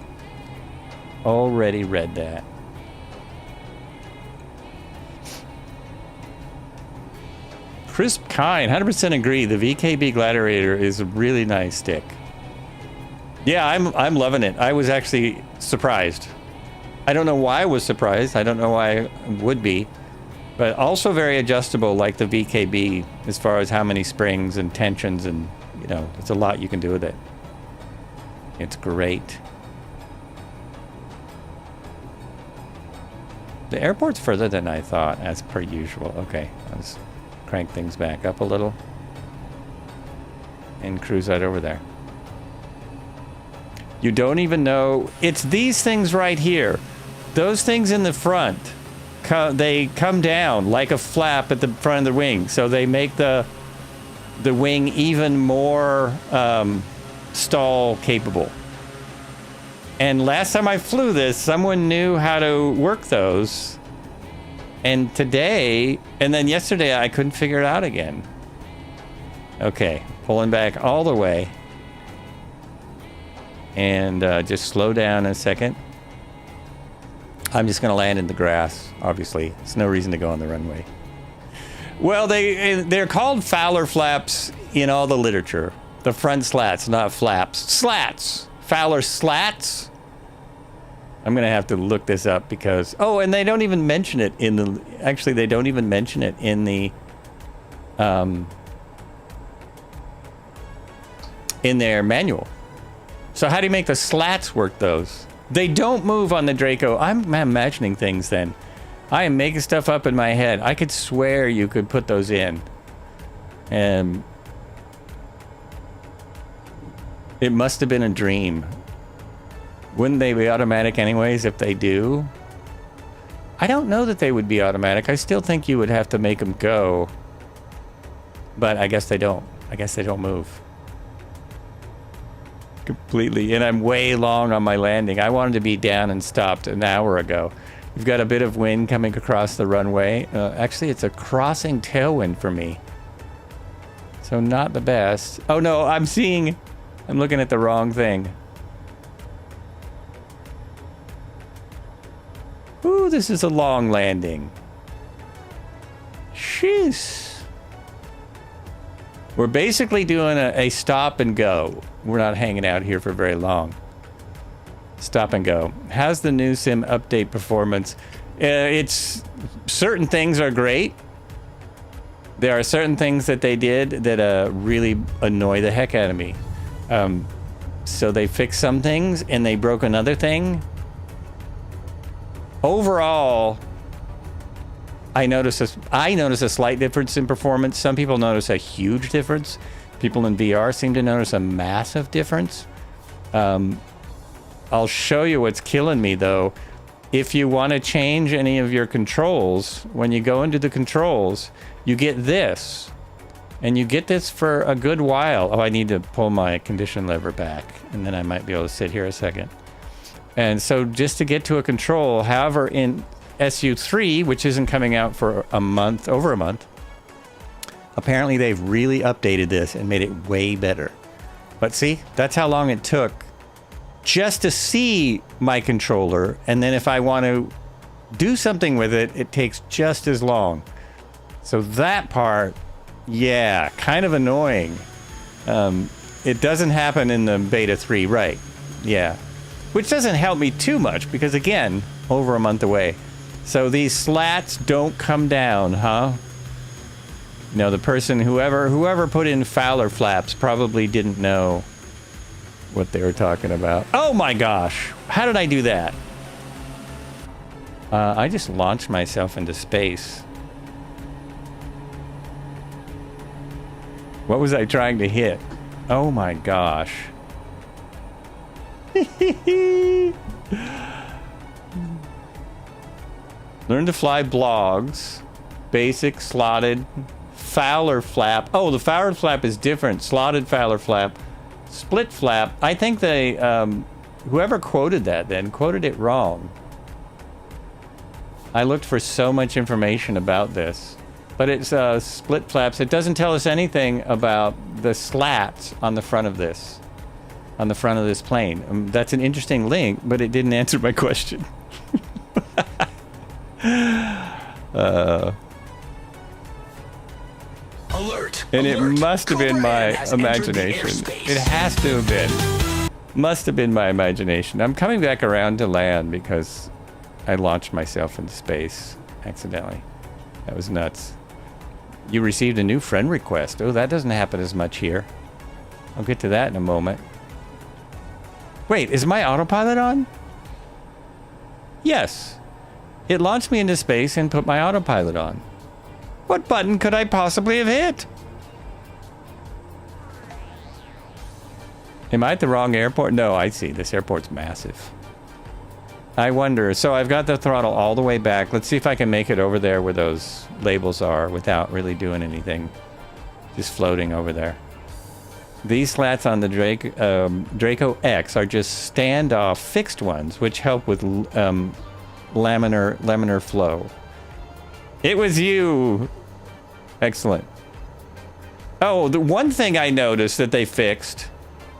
Already read that. Crisp Kind, 100% agree. The VKB Gladiator is a really nice stick. Yeah, I'm loving it. I was actually surprised. I don't know why I was surprised. I don't know why I would be. But also very adjustable like the VKB as far as how many springs and tensions and, you know, there's a lot you can do with it. It's great. The airport's further than I thought, as per usual. Okay, let's crank things back up a little and cruise right over there. You don't even know. It's these things right here. Those things in the front they come down like a flap at the front of the wing. So they make the wing even more stall capable. And last time I flew this, someone knew how to work those. And today, and then yesterday, I couldn't figure it out again. Okay, pulling back all the way. And just slow down a second. I'm just going to land in the grass, obviously. There's no reason to go on the runway. Well, they're called Fowler flaps in all the literature. The front slats, not flaps. Slats! Fowler slats? I'm going to have to look this up because... Oh, and they don't even mention it in the... Actually, they don't even mention it in the... in their manual. So how do you make the slats work those? They don't move on the Draco. I'm imagining things then. I am making stuff up in my head. I could swear you could put those in. And it must have been a dream. Wouldn't they be automatic anyways if they do? I don't know that they would be automatic. I still think you would have to make them go. But I guess they don't. I guess they don't move. Completely. And I'm way long on my landing. I wanted to be down and stopped an hour ago. We've got a bit of wind coming across the runway. Actually, it's a crossing tailwind for me. So not the best. Oh no, I'm looking at the wrong thing. Ooh, this is a long landing. Jeez. We're basically doing a stop and go. We're not hanging out here for very long. Stop and go. How's the new sim update performance? It's certain things are great. There are certain things that they did that really annoy the heck out of me. So they fixed some things and they broke another thing. Overall, I notice a slight difference in performance. Some people notice a huge difference. People in VR seem to notice a massive difference. I'll show you what's killing me though. If you want to change any of your controls, when you go into the controls, you get this. And you get this for a good while. Oh, I need to pull my condition lever back, and then I might be able to sit here a second. And so just to get to a control, however, in SU3, which isn't coming out for a month, over a month, apparently they've really updated this and made it way better. But see, that's how long it took just to see my controller. And then if I want to do something with it, it takes just as long. So that part, yeah, kind of annoying. It doesn't happen in the beta 3, right? Yeah. Which doesn't help me too much because, again, over a month away. So these slats don't come down, huh? You know, the person, whoever put in Fowler flaps probably didn't know what they were talking about. Oh my gosh! How did I do that? I just launched myself into space. What was I trying to hit? Oh my gosh. Learn to fly blogs. Basic, slotted, Fowler flap. Oh, the Fowler flap is different. Slotted Fowler flap. Split flap. I think they, whoever quoted that then quoted it wrong. I looked for so much information about this. But it's split flaps. It doesn't tell us anything about the slats on the front of this. On the front of this plane. That's an interesting link, but it didn't answer my question. Alert! And Alert. it must have been Cobra my N has entered the imagination. airspace. It has to have been. Must have been my imagination. I'm coming back around to land because I launched myself into space accidentally. That was nuts. You received a new friend request. Oh, that doesn't happen as much here. I'll get to that in a moment. Wait, is my autopilot on? Yes. It launched me into space and put my autopilot on. What button could I possibly have hit? Am I at the wrong airport? No, I see. This airport's massive. I wonder. So I've got the throttle all the way back. Let's see if I can make it over there where those labels are without really doing anything. Just floating over there. These slats on the Draco X are just standoff fixed ones, which help with laminar flow. It was you. Excellent. Oh, the one thing I noticed that they fixed,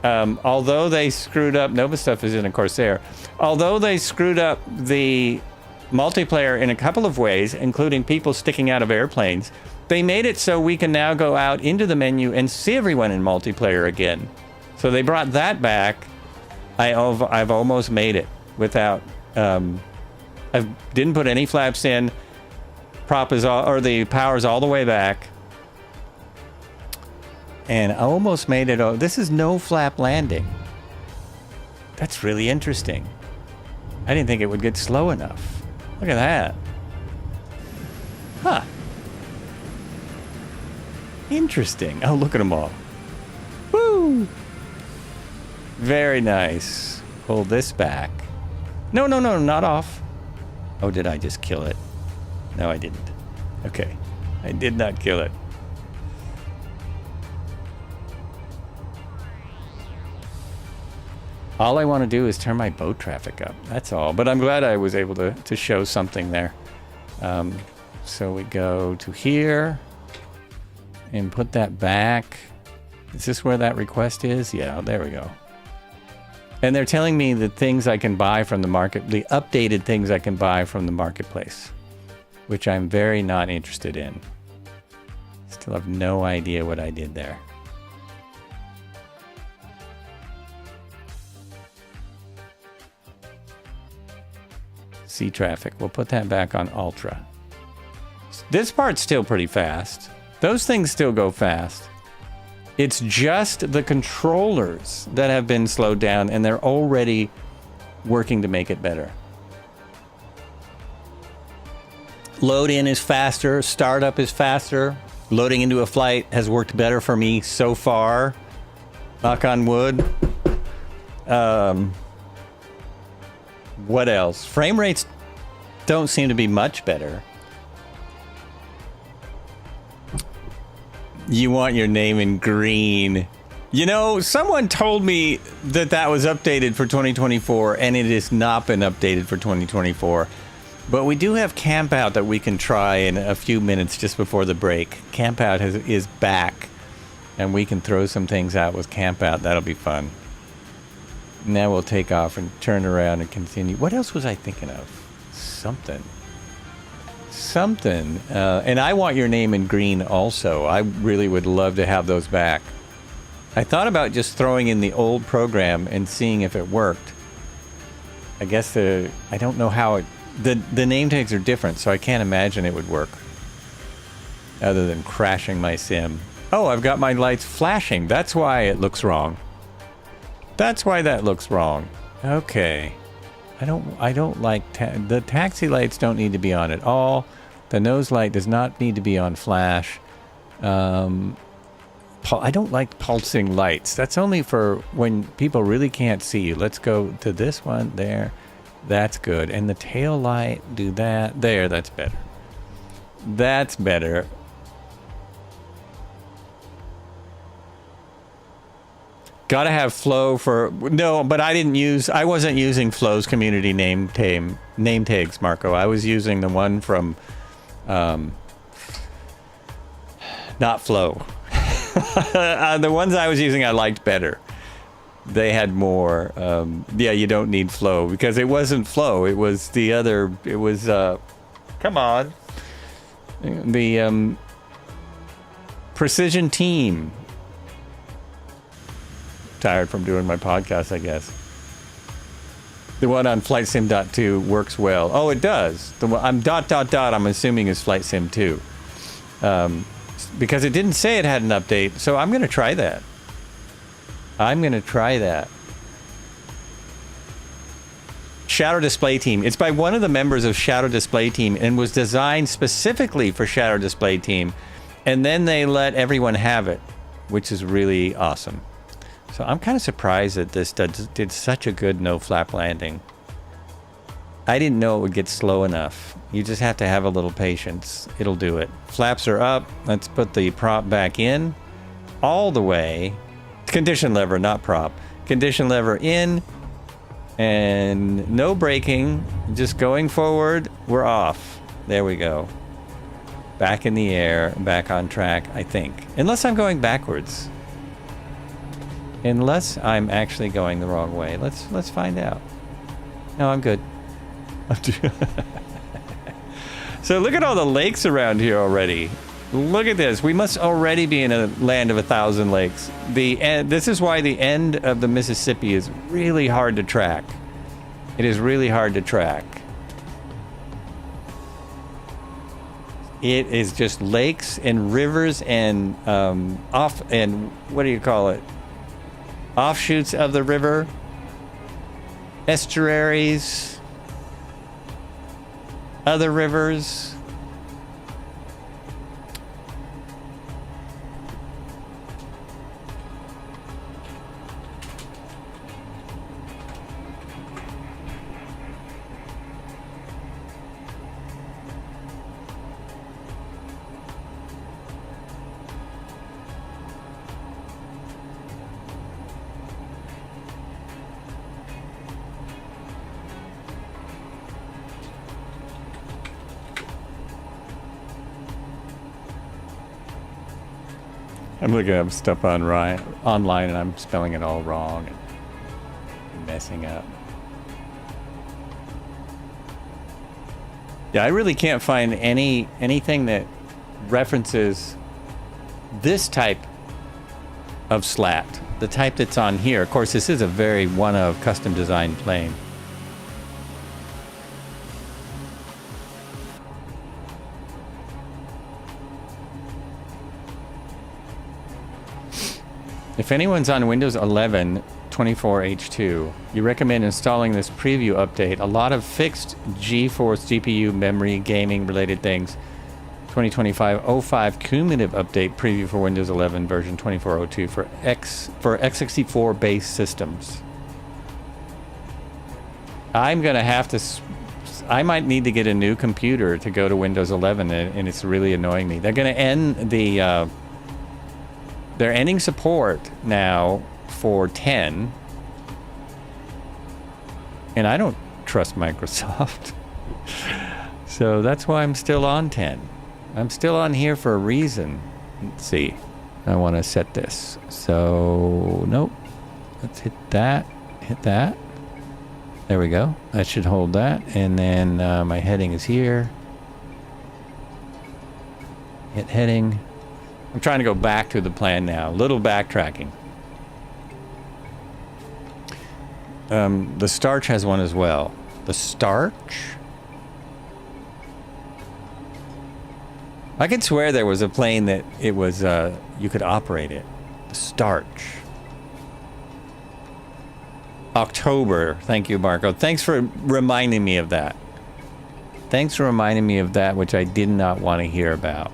although they screwed up, Nova Stuff is in a Corsair, although they screwed up the multiplayer in a couple of ways, including people sticking out of airplanes, they made it so we can now go out into the menu and see everyone in multiplayer again. So they brought that back. I've almost made it without, I didn't put any flaps in. Prop is all, or the power's all the way back. And I almost made it. Oh, this is no flap landing. That's really interesting. I didn't think it would get slow enough. Look at that. Huh. Interesting. Oh, look at them all. Woo! Very nice. Pull this back. No, not off. Oh, did I just kill it? No, I didn't. Okay. I did not kill it. All I want to do is turn my boat traffic up. That's all. But I'm glad I was able to show something there. So we go to here and put that back. Is this where that request is? Yeah, there we go. And they're telling me the things I can buy from the market, the updated things I can buy from the marketplace, which I'm very not interested in. Still have no idea what I did there. Sea traffic. We'll put that back on ultra. This part's still pretty fast. Those things still go fast. It's just the controllers that have been slowed down, and they're already working to make it better. Load in is faster. Startup is faster. Loading into a flight has worked better for me so far. Knock on wood. What else? Frame rates don't seem to be much better. You want your name in green. You know, someone told me that that was updated for 2024, and it has not been updated for 2024. But we do have Camp Out that we can try in a few minutes just before the break. Camp Out is back, and we can throw some things out with Camp Out. That'll be fun. Now we'll take off and turn around and continue. What else was I thinking of? Something. And I want your name in green also. I really would love to have those back. I thought about just throwing in the old program and seeing if it worked. I guess I don't know how it... The name tags are different, so I can't imagine it would work. Other than crashing my sim. Oh, I've got my lights flashing. That's why it looks wrong. That's why that looks wrong. Okay. I don't like... the taxi lights don't need to be on at all. The nose light does not need to be on flash. I don't like pulsing lights. That's only for when people really can't see you. Let's go to this one there. That's good. And the tail light, do that. There, that's better. That's better. Gotta have Flow for... No, but I wasn't using Flow's community name tags, Marco. I was using the one from... not Flow. The ones I was using I liked better. They had more... yeah, you don't need Flow, because it wasn't Flow. It was the other... It was... come on. The... Precision Team. Tired from doing my podcast, I guess. The one on Flight Sim 2 works well. Oh, it does. The one I'm ... I'm assuming is Flight Sim 2. Because it didn't say it had an update, so I'm going to try that. Shadow Display Team. It's by one of the members of Shadow Display Team and was designed specifically for Shadow Display Team. And then they let everyone have it, which is really awesome. So I'm kind of surprised that this did such a good no flap landing. I didn't know it would get slow enough. You just have to have a little patience. It'll do it. Flaps are up. Let's put the prop back in all the way. Condition lever, not prop. Condition lever in, and no braking, just going forward. We're off. There we go. Back in the air, back on track, I think. Unless I'm going backwards. Unless I'm actually going the wrong way. Let's find out. No, I'm good. So look at all the lakes around here already. Look at this. We must already be in a land of 1,000 lakes. This is why the end of the Mississippi is really hard to track. It is really hard to track. It is just lakes and rivers and what do you call it? Offshoots of the river, estuaries, other rivers. I'm looking up stuff online and I'm spelling it all wrong and messing up. Yeah, I really can't find anything that references this type of slat, the type that's on here. Of course, this is a very one-of custom designed plane. If anyone's on Windows 11 24H2, you recommend installing this preview update. A lot of fixed GeForce GPU memory gaming related things. 2025-05 cumulative update preview for Windows 11 version 2402 for x64 based systems. I'm gonna have to. I might need to get a new computer to go to Windows 11, and it's really annoying me. They're gonna end the. They're ending support now for 10. And I don't trust Microsoft. So that's why I'm still on 10. I'm still on here for a reason. Let's see. I want to set this. So, nope. Let's hit that. Hit that. There we go. That should hold that. And then my heading is here. Hit heading. I'm trying to go back to the plan now. Little backtracking. The starch has one as well. The starch? I could swear there was a plane that it was, you could operate it. The starch. October. Thank you, Marco. Thanks for reminding me of that. Thanks for reminding me of that, which I did not want to hear about.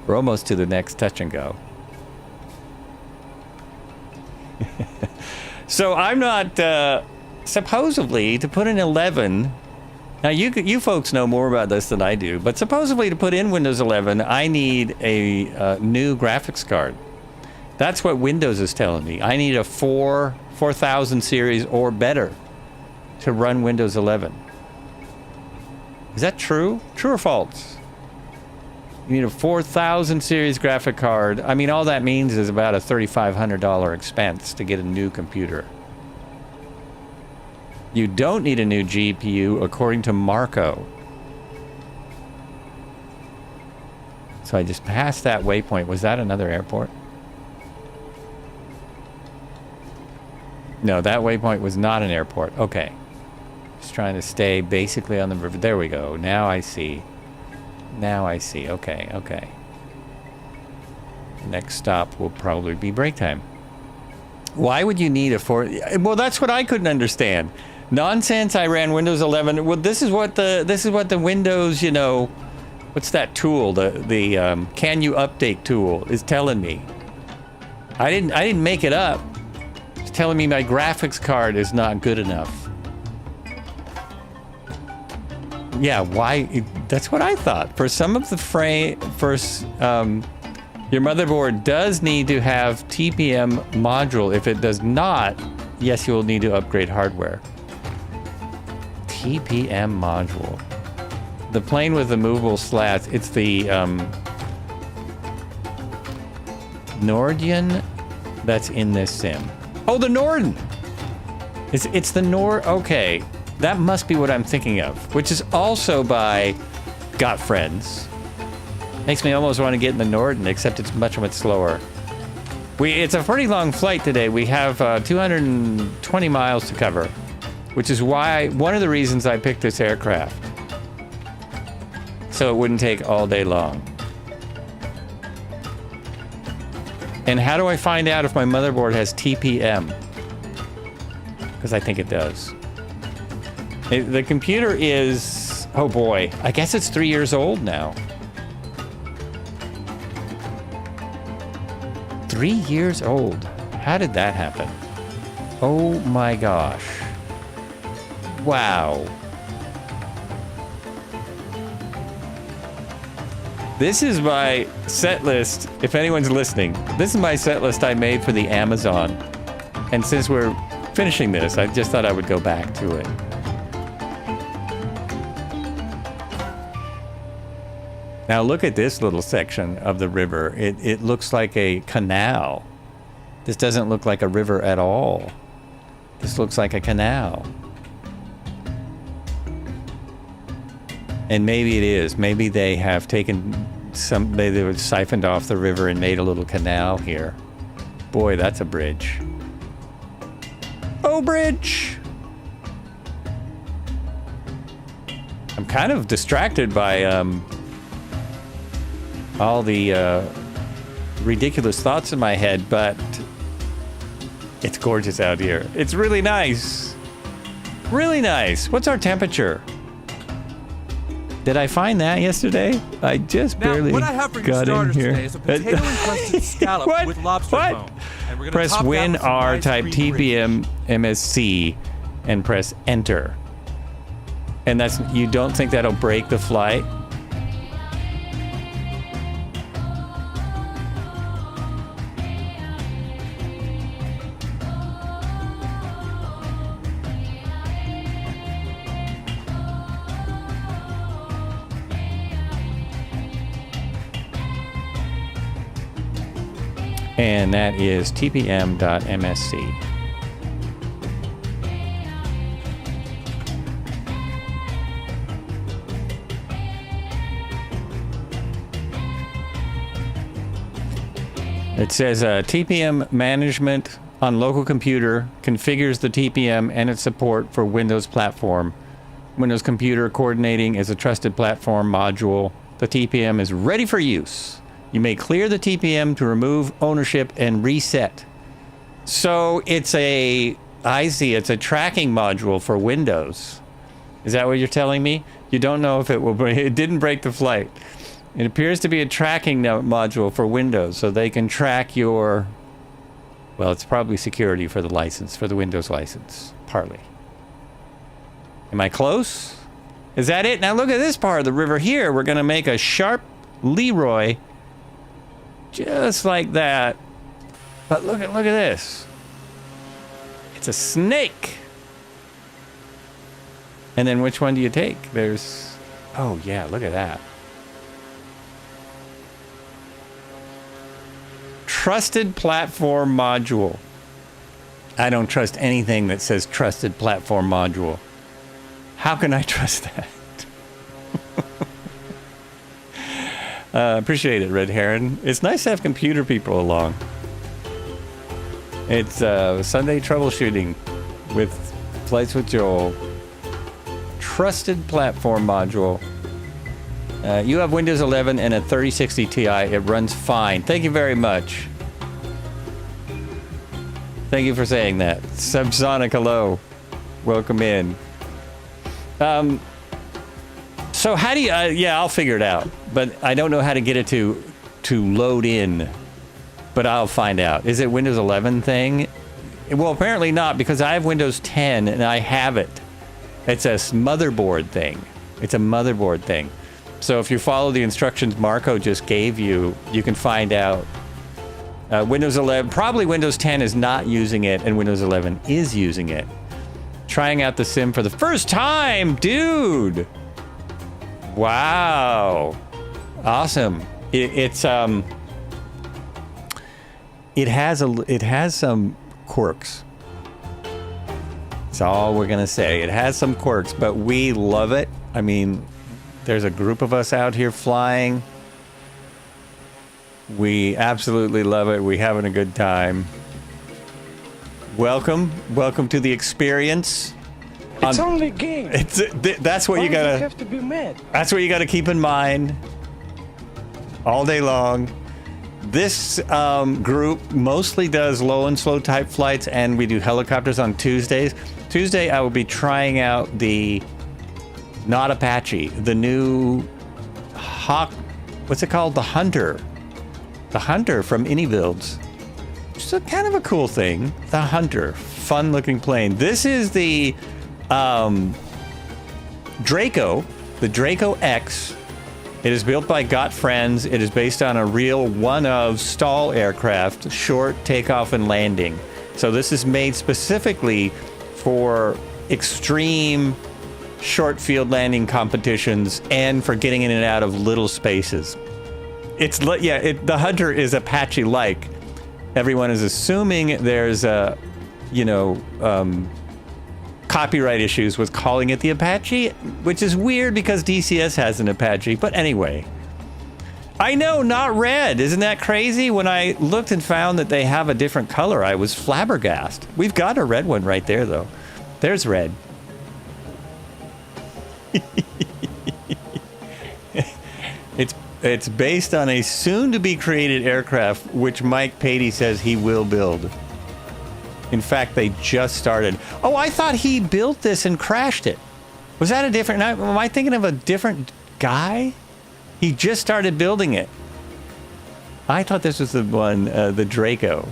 We're almost to the next touch and go. So I'm not supposedly to put in 11. Now you folks know more about this than I do, but supposedly to put in Windows 11, I need a new graphics card. That's what Windows is telling me. I need a 4000 series or better to run Windows 11. Is that true? True or false? You need a 4000 series graphic card. I mean, all that means is about a $3,500 expense to get a new computer. You don't need a new GPU, according to Marco. So I just passed that waypoint. Was that another airport? No, that waypoint was not an airport. Okay. Just trying to stay basically on the river. There we go. Now I see. Now I see. Okay, okay. Next stop will probably be break time. Why would you need a Well, that's what I couldn't understand. Nonsense. I ran Windows 11. Well, this is what the Windows, you know, what's that tool? The can you update tool is telling me. I didn't make it up. It's telling me my graphics card is not good enough. Yeah, why? That's what I thought. For some of the your motherboard does need to have TPM module. If it does not, yes, you will need to upgrade hardware. TPM module. The plane with the movable slats, it's the Nordian that's in this sim. Oh, the Norden! It's the okay. That must be what I'm thinking of, which is also by Got Friends. Makes me almost want to get in the Norden, except it's much slower. It's a pretty long flight today. We have 220 miles to cover, which is why one of the reasons I picked this aircraft. So it wouldn't take all day long. And how do I find out if my motherboard has TPM? Because I think it does. The computer is, oh boy, I guess it's 3 years old now. 3 years old. How did that happen? Oh my gosh. Wow. This is my set list, if anyone's listening. This is my set list I made for the Amazon. And since we're finishing this, I just thought I would go back to it. Now look at this little section of the river. It looks like a canal. This doesn't look like a river at all. This looks like a canal. And maybe it is. Maybe they have taken they were siphoned off the river and made a little canal here. Boy, that's a bridge. Oh, bridge! I'm kind of distracted by all the ridiculous thoughts in my head, but it's gorgeous out here. It's really nice. Really nice. What's our temperature? Did I find that yesterday? I just barely what I have for your got in starters here. today is a potato-encrusted scallop What? with lobster What? bone. And we're gonna Press top that Win with some R, nice type green gravy. TPM MSC, and press Enter. And that's, you don't think that'll break the flight? And that is tpm.msc. It says TPM management on local computer configures the TPM and its support for Windows platform. Windows computer coordinating as a trusted platform module. The TPM is ready for use. You may clear the TPM to remove ownership and reset. So it's I see, it's a tracking module for Windows. Is that what you're telling me? You don't know if it will break, it didn't break the flight. It appears to be a tracking module for Windows, so they can track your, well, it's probably security for the license, for the Windows license, partly. Am I close? Is that it? Now look at this part of the river here. We're gonna make a sharp Leroy, just like that. But look at this. It's a snake. And then which one do you take? There's, oh yeah, look at that. Trusted platform module. I don't trust anything that says trusted platform module. How can I trust that? Appreciate it, Red Heron. It's nice to have computer people along. It's Sunday troubleshooting with Flights with Joel. Trusted platform module. You have Windows 11 and a 3060 Ti. It runs fine. Thank you very much. Thank you for saying that. Subsonic, hello. Welcome in. So how do you, yeah, I'll figure it out, but I don't know how to get it to load in, but I'll find out. Is it Windows 11 thing? Well, apparently not, because I have Windows 10 and I have it. It's a motherboard thing. It's a motherboard thing. So if you follow the instructions Marco just gave you, you can find out. Windows 11, probably Windows 10 is not using it, and Windows 11 is using it. Trying out the sim for the first time, dude. Wow, awesome. It has some quirks. That's all we're gonna say. It has some quirks, but we love it. I mean, there's a group of us out here flying. We absolutely love it. We're having a good time. Welcome to the experience. It's only a game. That's what you gotta. Have to be mad. That's what you gotta keep in mind. All day long. This group mostly does low and slow type flights, and we do helicopters on Tuesdays. Tuesday, I will be trying out the not Apache, the new Hawk. What's it called? The Hunter. The Hunter from Anybuilds. Which is kind of a cool thing. The Hunter. Fun looking plane. This is the Draco. The Draco X. It is built by Got Friends. It is based on a real one-of stall aircraft, short takeoff and landing. So this is made specifically for extreme short field landing competitions and for getting in and out of little spaces. The Hunter is Apache-like. Everyone is assuming there's copyright issues with calling it the Apache, which is weird because DCS has an Apache. But anyway, I know, not red. Isn't that crazy? When I looked and found that they have a different color, I was flabbergasted. We've got a red one right there, though. There's red. It's based on a soon-to-be-created aircraft, which Mike Patey says he will build. In fact, they just started. Oh, I thought he built this and crashed it. Was that a different... Am I thinking of a different guy? He just started building it. I thought this was the one, the Draco.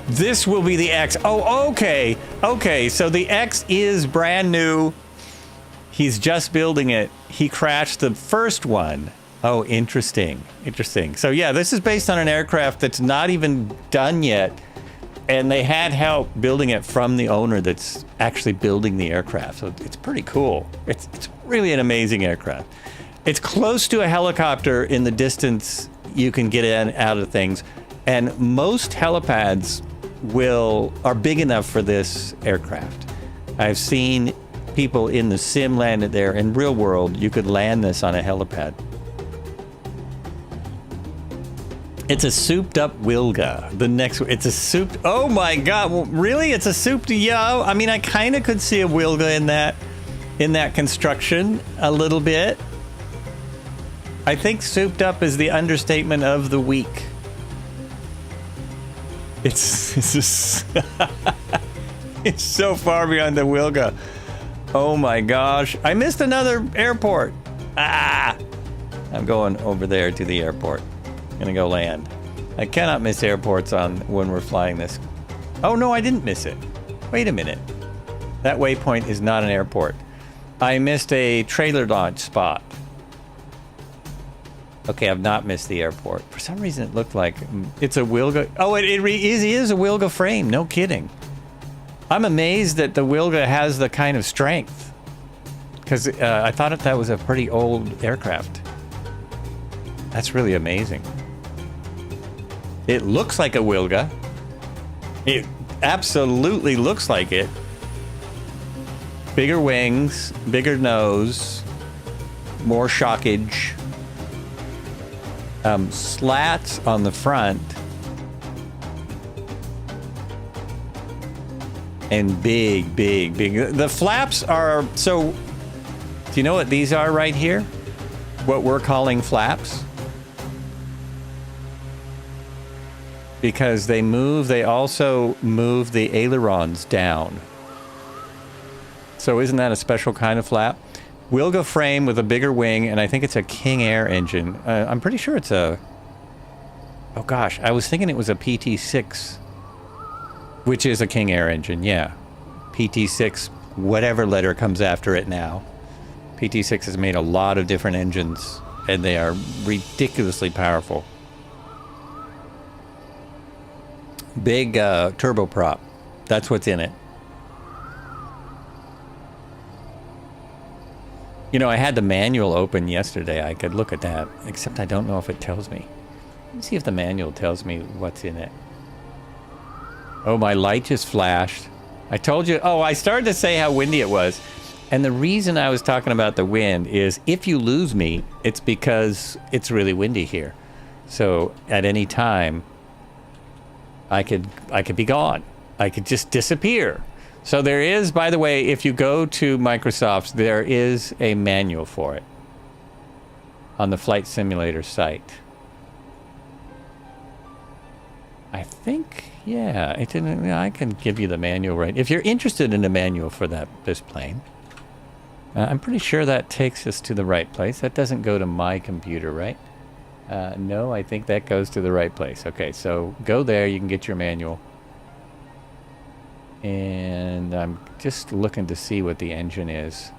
This will be the X. Oh, okay. Okay, so the X is brand new. He's just building it. He crashed the first one. Oh, interesting. Interesting. So yeah, this is based on an aircraft that's not even done yet. And they had help building it from the owner that's actually building the aircraft. So it's pretty cool. It's really an amazing aircraft. It's close to a helicopter in the distance you can get in out of things. And most helipads are big enough for this aircraft. I've seen people in the sim land it there. In real world, you could land this on a helipad. It's a souped up Wilga. It's a souped, oh my God, well, really? It's a souped, yeah. I mean, I kind of could see a Wilga in that construction a little bit. I think souped up is the understatement of the week. It's just it's so far beyond the Wilga. Oh my gosh. I missed another airport. I'm going over there to the airport. I'm gonna go land. I cannot miss airports when we're flying this. Oh no, I didn't miss it. Wait a minute. That waypoint is not an airport. I missed a trailer launch spot. Okay, I've not missed the airport. For some reason, it looked like it's a Wilga. Oh, it is a Wilga frame. No kidding. I'm amazed that the Wilga has the kind of strength. Because I thought that was a pretty old aircraft. That's really amazing. It looks like a Wilga. It absolutely looks like it. Bigger wings, bigger nose, more shockage. Slats on the front. And big. The flaps are, so, do you know what these are right here? What we're calling flaps? Because they also move the ailerons down. So isn't that a special kind of flap? Wilga frame with a bigger wing, and I think it's a King Air engine. I'm pretty sure it's a... Oh gosh, I was thinking it was a PT6, which is a King Air engine, yeah. PT6, whatever letter comes after it now. PT6 has made a lot of different engines, and they are ridiculously powerful. Big turboprop. That's what's in it. You know, I had the manual open yesterday. I could look at that, except I don't know if it tells me. Let me see if the manual tells me what's in it. Oh, my light just flashed. I told you. Oh, I started to say how windy it was. And the reason I was talking about the wind is if you lose me, it's because it's really windy here. So at any time, I could be gone. I could just disappear. So there is, by the way, if you go to Microsoft's, there is a manual for it on the Flight Simulator site. I think, yeah, it didn't. I can give you the manual right. If you're interested in a manual for this plane, I'm pretty sure that takes us to the right place. That doesn't go to my computer, right? No, I think that goes to the right place. Okay, so go there. You can get your manual. And I'm just looking to see what the engine is.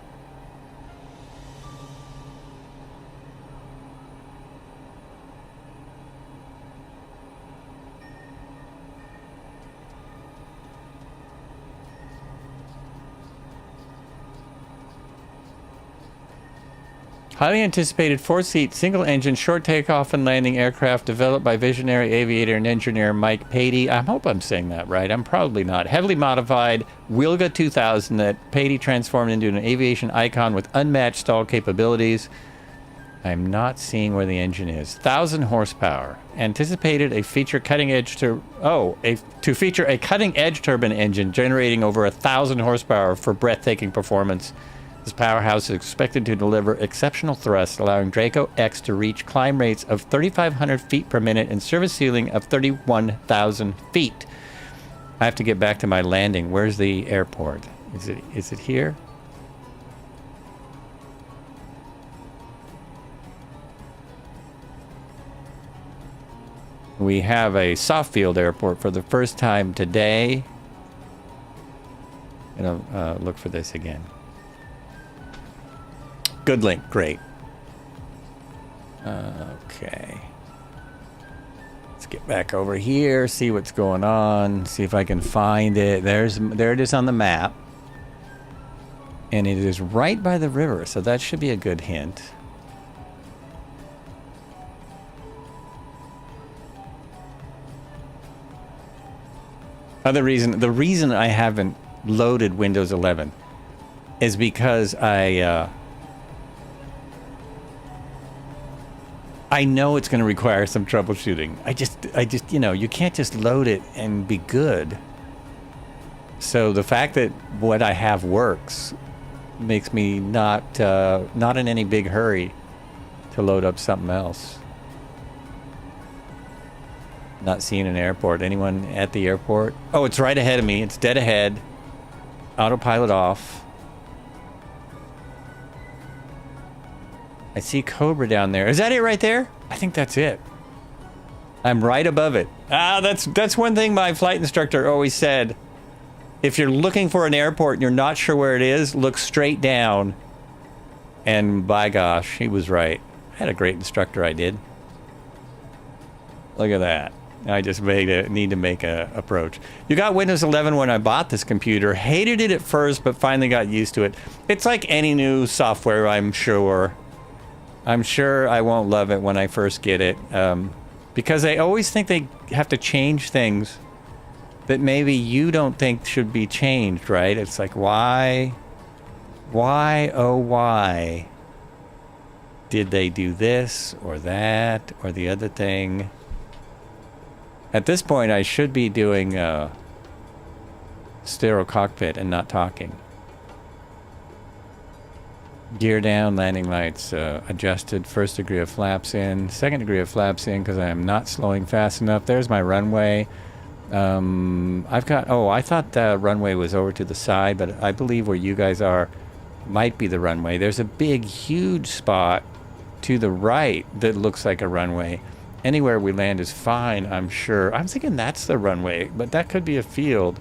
Highly anticipated 4-seat, single-engine, short takeoff and landing aircraft developed by visionary aviator and engineer Mike Patey. I hope I'm saying that right. I'm probably not. Heavily modified Wilga 2000 that Patey transformed into an aviation icon with unmatched stall capabilities. I'm not seeing where the engine is. 1,000 horsepower. Anticipated a feature cutting-edge to feature a cutting-edge turbine engine generating over 1,000 horsepower for breathtaking performance. This powerhouse is expected to deliver exceptional thrust, allowing Draco X to reach climb rates of 3,500 feet per minute and service ceiling of 31,000 feet. I have to get back to my landing. Where's the airport? Is it here? We have a soft field airport for the first time today. And I'll look for this again. Good link, great. Okay. Let's get back over here, see what's going on, see if I can find it. There it is on the map. And it is right by the river, so that should be a good hint. The reason I haven't loaded Windows 11 is because I know it's going to require some troubleshooting. I just, you know, you can't just load it and be good. So the fact that what I have works makes me not in any big hurry to load up something else. Not seeing an airport. Anyone at the airport? Oh, it's right ahead of me. It's dead ahead. Autopilot off. I see Cobra down there. Is that it right there? I think that's it. I'm right above it. That's one thing my flight instructor always said. If you're looking for an airport and you're not sure where it is, look straight down. And by gosh, he was right. I had a great instructor, I did. Look at that. I just need to make a approach. You got Windows 11 when I bought this computer. Hated it at first, but finally got used to it. It's like any new software, I'm sure. I'm sure I won't love it when I first get it. Because I always think they have to change things that maybe you don't think should be changed, right? It's like, why did they do this or that or the other thing? At this point, I should be doing stereo cockpit and not talking. Gear down, landing lights adjusted, first degree of flaps in, second degree of flaps in because I am not slowing fast enough. There's my runway. I thought the runway was over to the side, but I believe where you guys are might be the runway. There's a big, huge spot to the right that looks like a runway. Anywhere we land is fine, I'm sure. I'm thinking that's the runway, but that could be a field.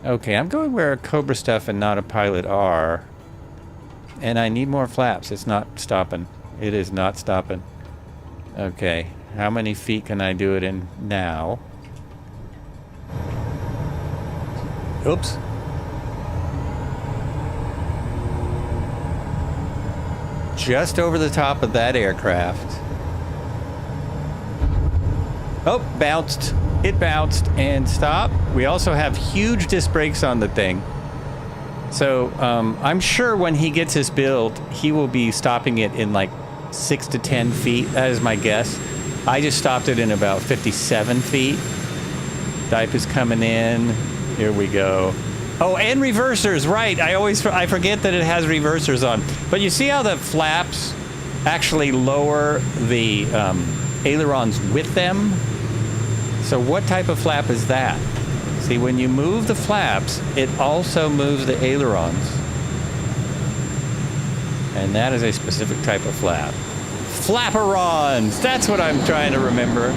Okay, I'm going where Cobra stuff and not a pilot are. And I need more flaps. It's not stopping. It is not stopping. Okay, how many feet can I do it in now? Oops. Just over the top of that aircraft. Oh, bounced. It bounced and stopped. We also have huge disc brakes on the thing. So I'm sure when he gets his build, he will be stopping it in like 6 to 10 feet. That is my guess. I just stopped it in about 57 feet. Dipe is coming in. Here we go. Oh, and reversers, right. I forget that it has reversers on. But you see how the flaps actually lower the ailerons with them? So what type of flap is that? See, when you move the flaps, it also moves the ailerons. And that is a specific type of flap. Flapperons! That's what I'm trying to remember.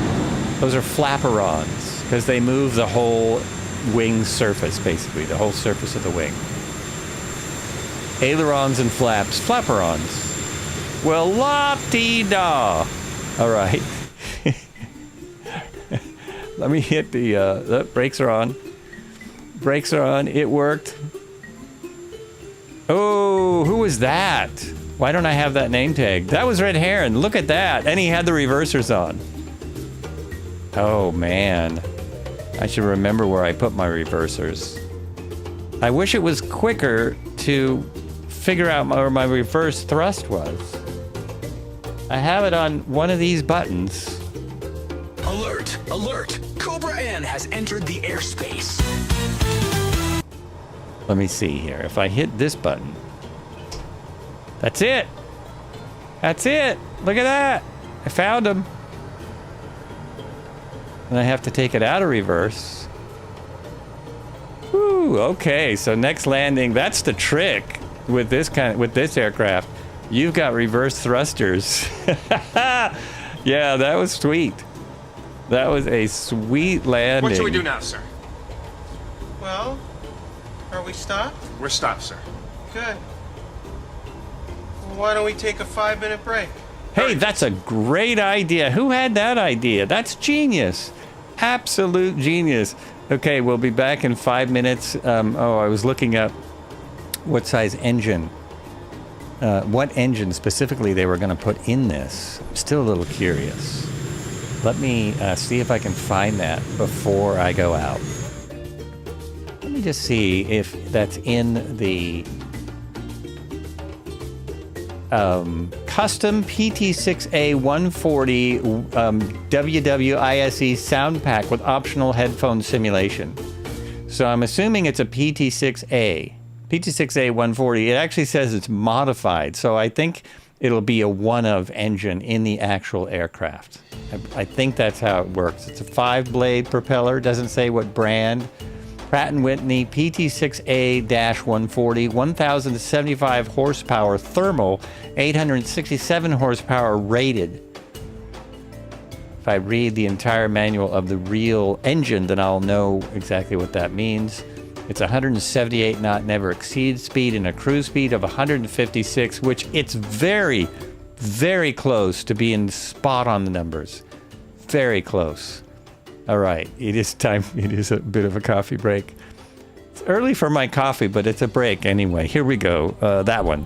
Those are flapperons, because they move the whole wing surface, basically, the whole surface of the wing. Ailerons and flaps, flapperons. Well, la-dee-da. All right. Let me hit the brakes are on. Brakes are on. It worked. Oh, who was that? Why don't I have that name tag? That was Red Heron. Look at that. And he had the reversers on. Oh, man. I should remember where I put my reversers. I wish it was quicker to figure out where my reverse thrust was. I have it on one of these buttons. Alert! Alert! Cobra N has entered the airspace. Let me see here. If I hit this button. That's it. That's it. Look at that. I found him. And I have to take it out of reverse. Woo, okay. So next landing, that's the trick with this aircraft. You've got reverse thrusters. Yeah, that was sweet. That was a sweet landing. What should we do now, sir? Well, are we stopped? We're stopped, sir. Good. Well, why don't we take a 5-minute break? Hey, that's a great idea. Who had that idea? That's genius. Absolute genius. Okay, we'll be back in 5 minutes. I was looking up what size engine, what engine specifically they were going to put in this. I'm still a little curious. Let me see if I can find that before I go out. Let me just see if that's in the custom PT6A 140 WWISE sound pack with optional headphone simulation. So I'm assuming it's a PT6A 140. It actually says it's modified, so I think it'll be a one-of engine in the actual aircraft. I think that's how it works. It's a 5-blade propeller. Doesn't say what brand. Pratt & Whitney PT6A-140, 1,075 horsepower thermal, 867 horsepower rated. If I read the entire manual of the real engine, then I'll know exactly what that means. It's 178 knot never exceed speed and a cruise speed of 156, which it's very, very close to being spot on the numbers. Very close. All right, it is time. It is a bit of a coffee break. It's early for my coffee, but it's a break anyway. Here we go. That one.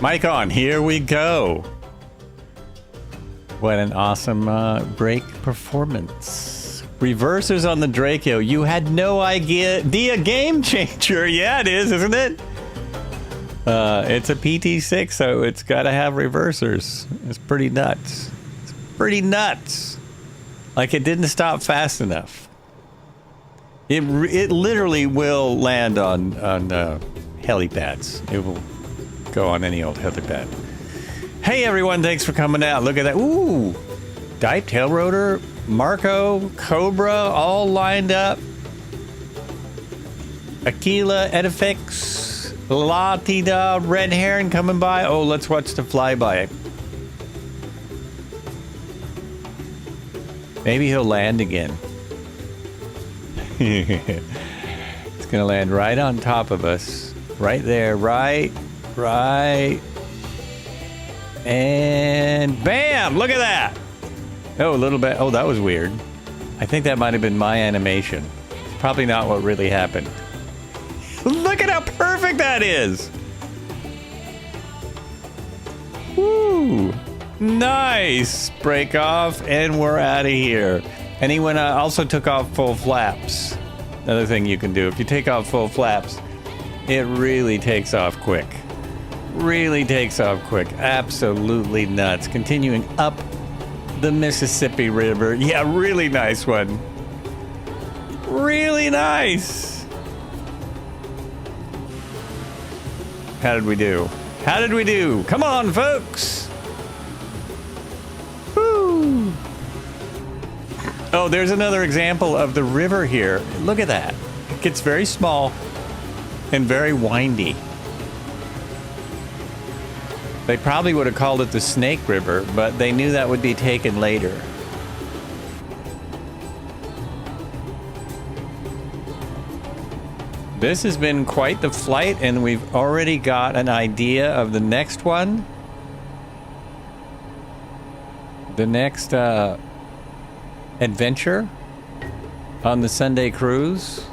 Mic on, here we go. What an awesome brake performance. Reversers on the Draco. You had no idea. Game changer. Yeah, it is, isn't it? It's a PT6, so it's got to have reversers. It's pretty nuts. It's pretty nuts. Like, it didn't stop fast enough. It literally will land on helipads. It will go on any old helipad. Hey everyone, thanks for coming out. Look at that. Ooh, Dive tail rotor, Marco, Cobra, all lined up. Aquila, Edifix, Latida, Red Heron coming by. Oh, let's watch the flyby. Maybe he'll land again. It's gonna land right on top of us. Right there, right. And bam! Look at that! Oh, a little bit. Oh, that was weird. I think that might have been my animation. It's probably not what really happened. Look at how perfect that is! Woo! Nice! Break off, and we're out of here. And he also took off full flaps. Another thing you can do. If you take off full flaps, it really takes off quick. Really takes off quick. Absolutely nuts. Continuing up the Mississippi River. Yeah, really nice one. Really nice. How did we do? How did we do? Come on, folks. Woo. Oh, there's another example of the river here. Look at that. It gets very small and very windy. They probably would have called it the Snake River, but they knew that would be taken later. This has been quite the flight, and we've already got an idea of the next one. The next adventure on the Sunday cruise.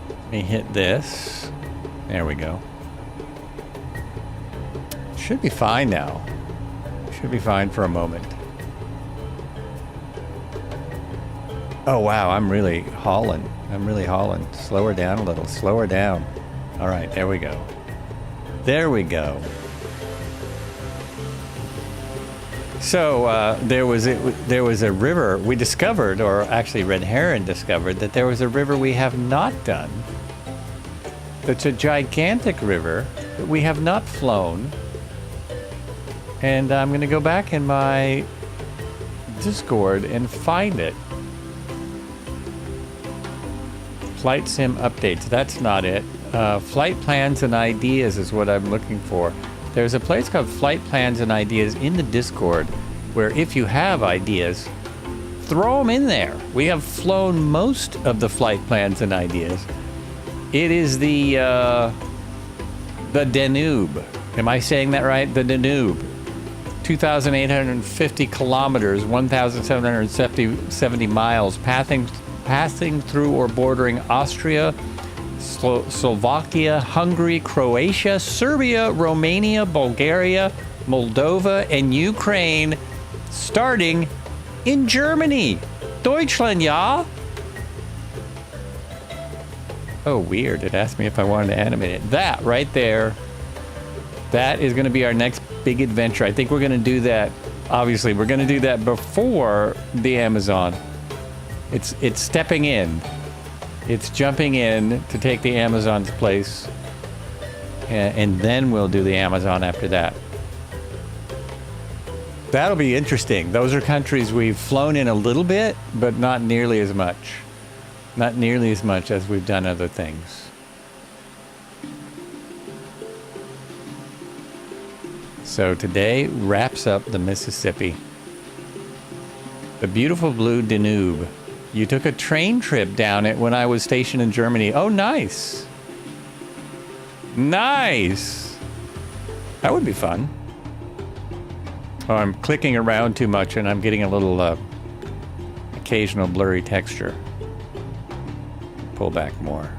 Let me hit this. There we go. Should be fine now. Should be fine for a moment. Oh wow, I'm really hauling. Slow her down a little. Slow her down. All right, there we go. There we go. So there was a river we discovered, or actually Red Heron discovered, that there was a river we have not done. It's a gigantic river that we have not flown. And I'm going to go back in my Discord and find it. Flight sim updates. That's not it. Flight plans and ideas is what I'm looking for. There's a place called Flight Plans and Ideas in the Discord where if you have ideas, throw them in there. We have flown most of the flight plans and ideas. It is the Danube. Am I saying that right? The Danube. 2,850 kilometers, 1,770 miles, passing through or bordering Austria, Slovakia, Hungary, Croatia, Serbia, Romania, Bulgaria, Moldova, and Ukraine, starting in Germany. Deutschland, ja? Oh, weird. It asked me if I wanted to animate it. That right there, that is going to be our next big adventure. I think we're going to do that. Obviously, we're going to do that before the Amazon. It's stepping in. It's jumping in to take the Amazon's place. And then we'll do the Amazon after that. That'll be interesting. Those are countries we've flown in a little bit, but not nearly as much. Not nearly as much as we've done other things. So today wraps up the Mississippi. The beautiful blue Danube. You took a train trip down it when I was stationed in Germany. Oh, nice. Nice. That would be fun. Oh, I'm clicking around too much and I'm getting a little occasional blurry texture. Pull back more.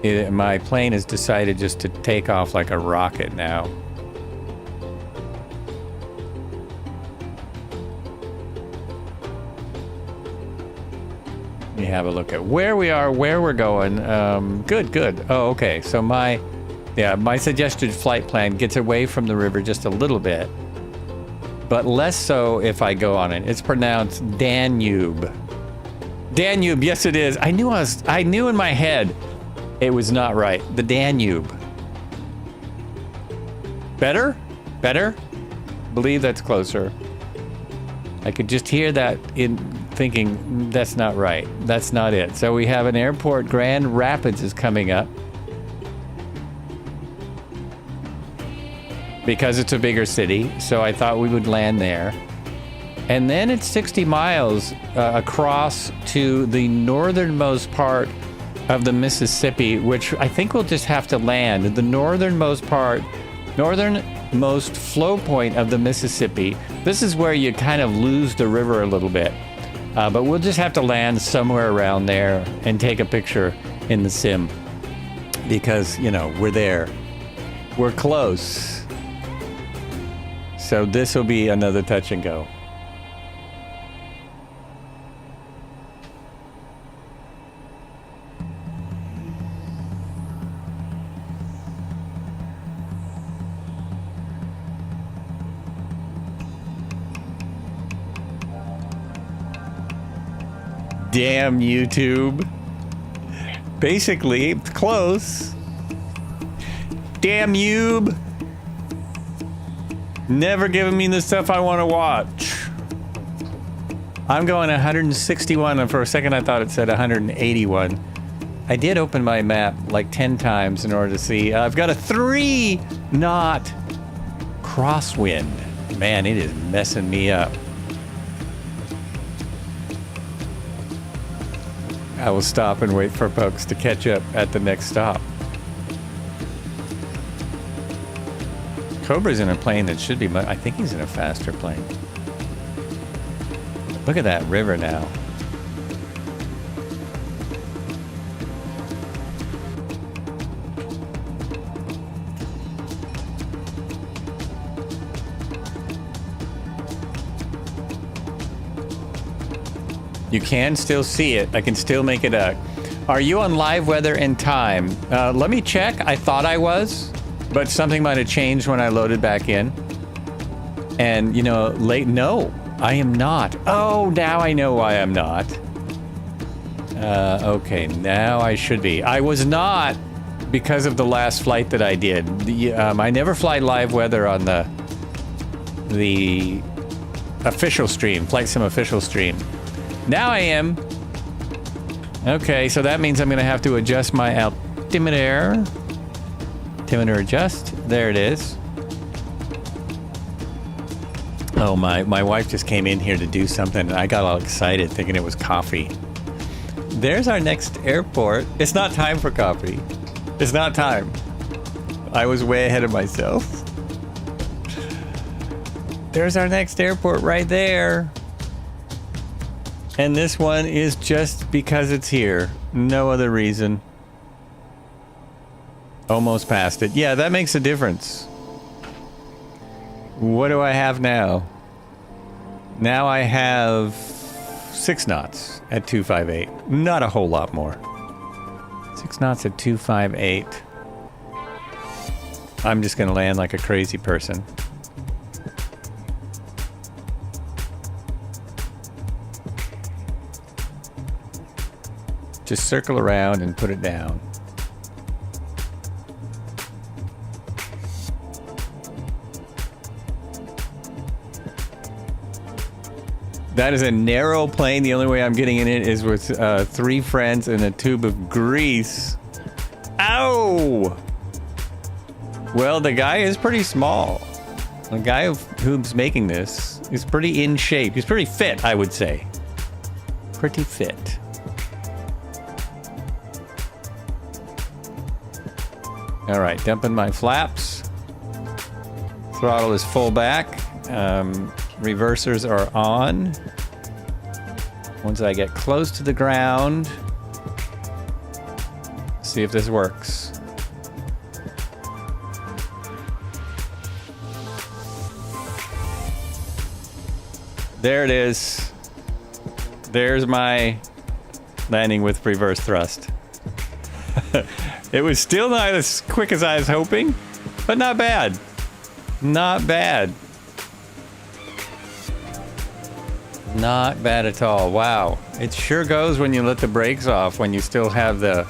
My plane has decided just to take off like a rocket now. Let me have a look at where we are, where we're going. Good. Oh, okay. So my suggested flight plan gets away from the river just a little bit, but less so if I go on it. It's pronounced Danube. Danube, yes it is. I knew in my head it was not right. The Danube. Better? Believe that's closer. I could just hear that in thinking that's not right. That's not it. So we have an airport. Grand Rapids is coming up. Because it's a bigger city, so I thought we would land there. And then it's 60 miles across to the northernmost part of the Mississippi, which I think we'll just have to land. The northernmost flow point of the Mississippi. This is where you kind of lose the river a little bit. But we'll just have to land somewhere around there and take a picture in the sim. Because, we're there. We're close. So this will be another touch and go. Damn YouTube. Basically, it's close. Damn YouTube. Never giving me the stuff I want to watch. I'm going 161, and for a second I thought it said 181. I did open my map like 10 times in order to see. I've got a 3-knot crosswind. Man, it is messing me up. I will stop and wait for folks to catch up at the next stop. Cobra's in a plane that should be, I think he's in a faster plane. Look at that river now. You can still see it. I can still make it out. Are you on live weather and time? Let me check. I thought I was, but something might have changed when I loaded back in. And, no, I am not. Oh, now I know why I'm not. Okay, now I should be. I was not because of the last flight that I did. I never fly live weather on the official stream, Flight Sim official stream. Now I am. Okay, so that means I'm going to have to adjust my altimeter. Altimeter adjust. There it is. Oh, my wife just came in here to do something, and I got all excited thinking it was coffee. There's our next airport. It's not time for coffee. It's not time. I was way ahead of myself. There's our next airport right there. And this one is just because it's here. No other reason. Almost passed it. Yeah, that makes a difference. What do I have now? Now I have 6 knots at 258. Not a whole lot more. 6 knots at 258. I'm just going to land like a crazy person. Just circle around and put it down. That is a narrow plane. The only way I'm getting in it is with 3 friends and a tube of grease. Ow! Well, the guy is pretty small. The guy who's making this is pretty in shape. He's pretty fit, I would say. Pretty fit. All right, dumping my flaps. Throttle is full back. Reversers are on. Once I get close to the ground, See if this works. There it is. There's my landing with reverse thrust. It was still not as quick as I was hoping, but not bad. Not bad. Not bad at all. Wow. It sure goes when you let the brakes off, when you still have the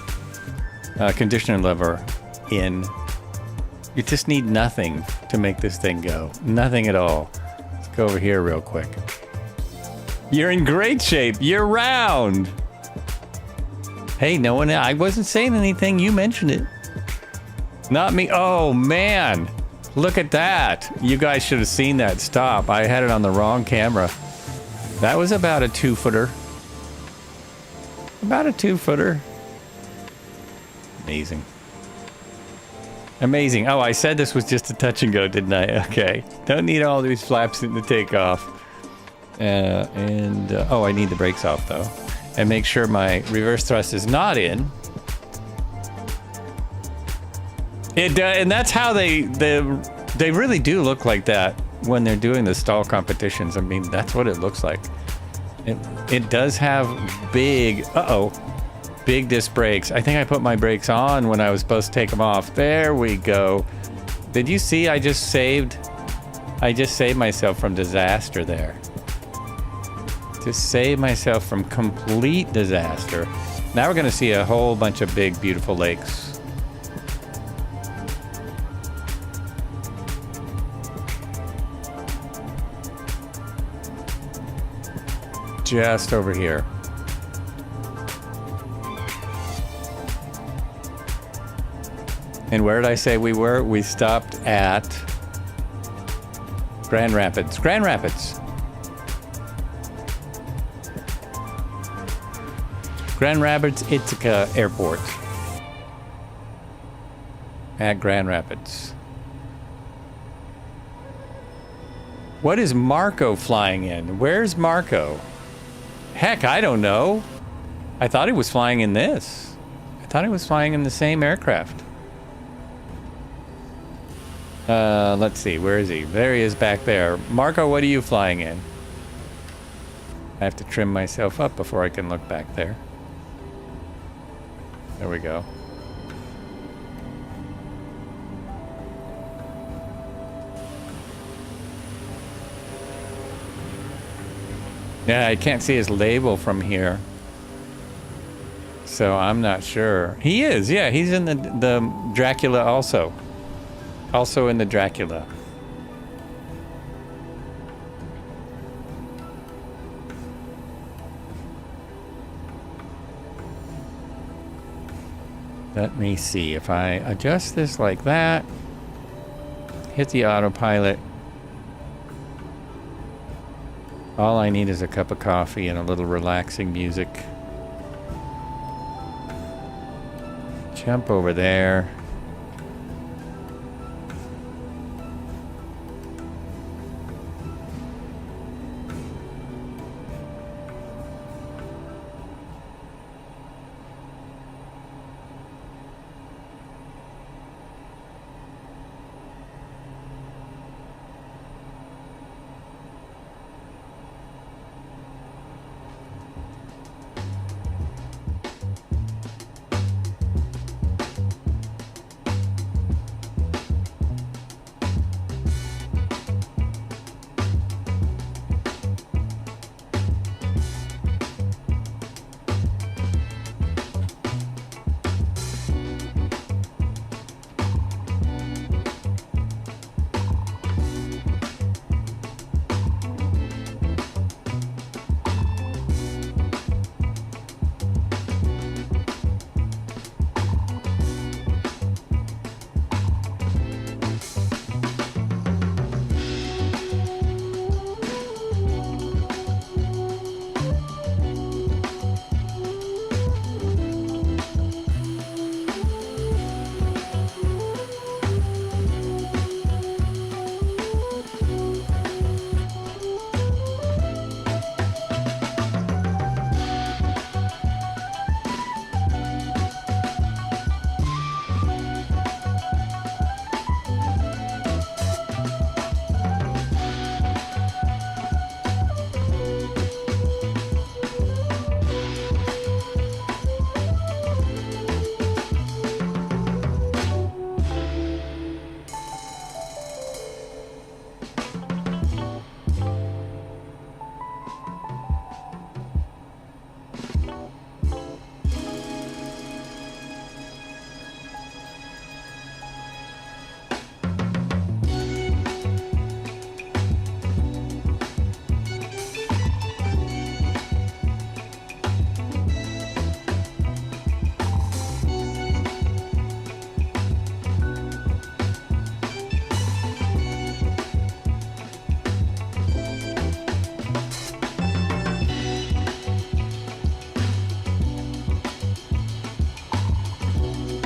conditioner lever in. You just need nothing to make this thing go. Nothing at all. Let's go over here real quick. You're in great shape. You're round. Hey, no one, I wasn't saying anything. You mentioned it. Not me. Oh, man. Look at that. You guys should have seen that stop. I had it on the wrong camera. That was about a 2-footer. About a 2-footer. Amazing. Amazing. Oh, I said this was just a touch and go, didn't I? Okay. Don't need all these flaps in the takeoff. Oh, I need the brakes off though. And make sure my reverse thrust is not in. And that's how they really do look like that when they're doing the stall competitions. I mean, that's what it looks like. It does have big, big disc brakes. I think I put my brakes on when I was supposed to take them off. There we go. Did you see I just saved myself from disaster there. Just save myself from complete disaster. Now we're gonna see a whole bunch of big, beautiful lakes. Just over here. And where did I say we were? We stopped at Grand Rapids. Grand Rapids. Grand Rapids Ithaca Airport. At Grand Rapids. What is Marco flying in? Where's Marco? Heck, I don't know. I thought he was flying in this. I thought he was flying in the same aircraft. Let's see, where is he? There he is back there. Marco, what are you flying in? I have to trim myself up before I can look back there. There we go. Yeah, I can't see his label from here. So I'm not sure. He is, yeah, he's in the Dracula also. Also in the Dracula. Let me see if I adjust this like that, hit the autopilot. All I need is a cup of coffee and a little relaxing music. Jump over there.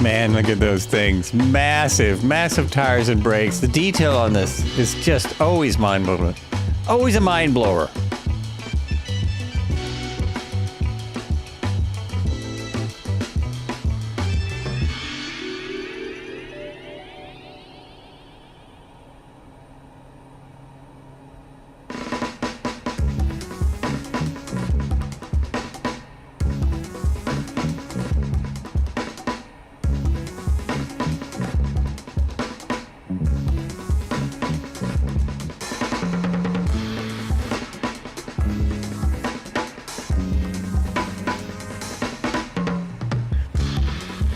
Man, look at those things. Massive, massive tires and brakes. The detail on this is just always mind-blowing. Always a mind blower.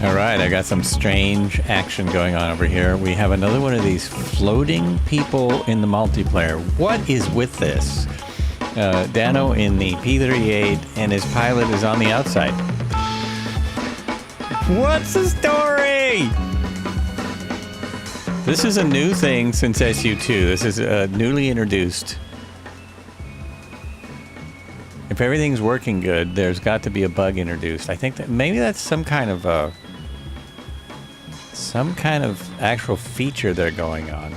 Alright, I got some strange action going on over here. We have another one of these floating people in the multiplayer. What is with this? Dano in the P-38 and his pilot is on the outside. What's the story? This is a new thing since SU2. This is newly introduced. If everything's working good, there's got to be a bug introduced. I think that maybe that's some kind of actual feature they're going on.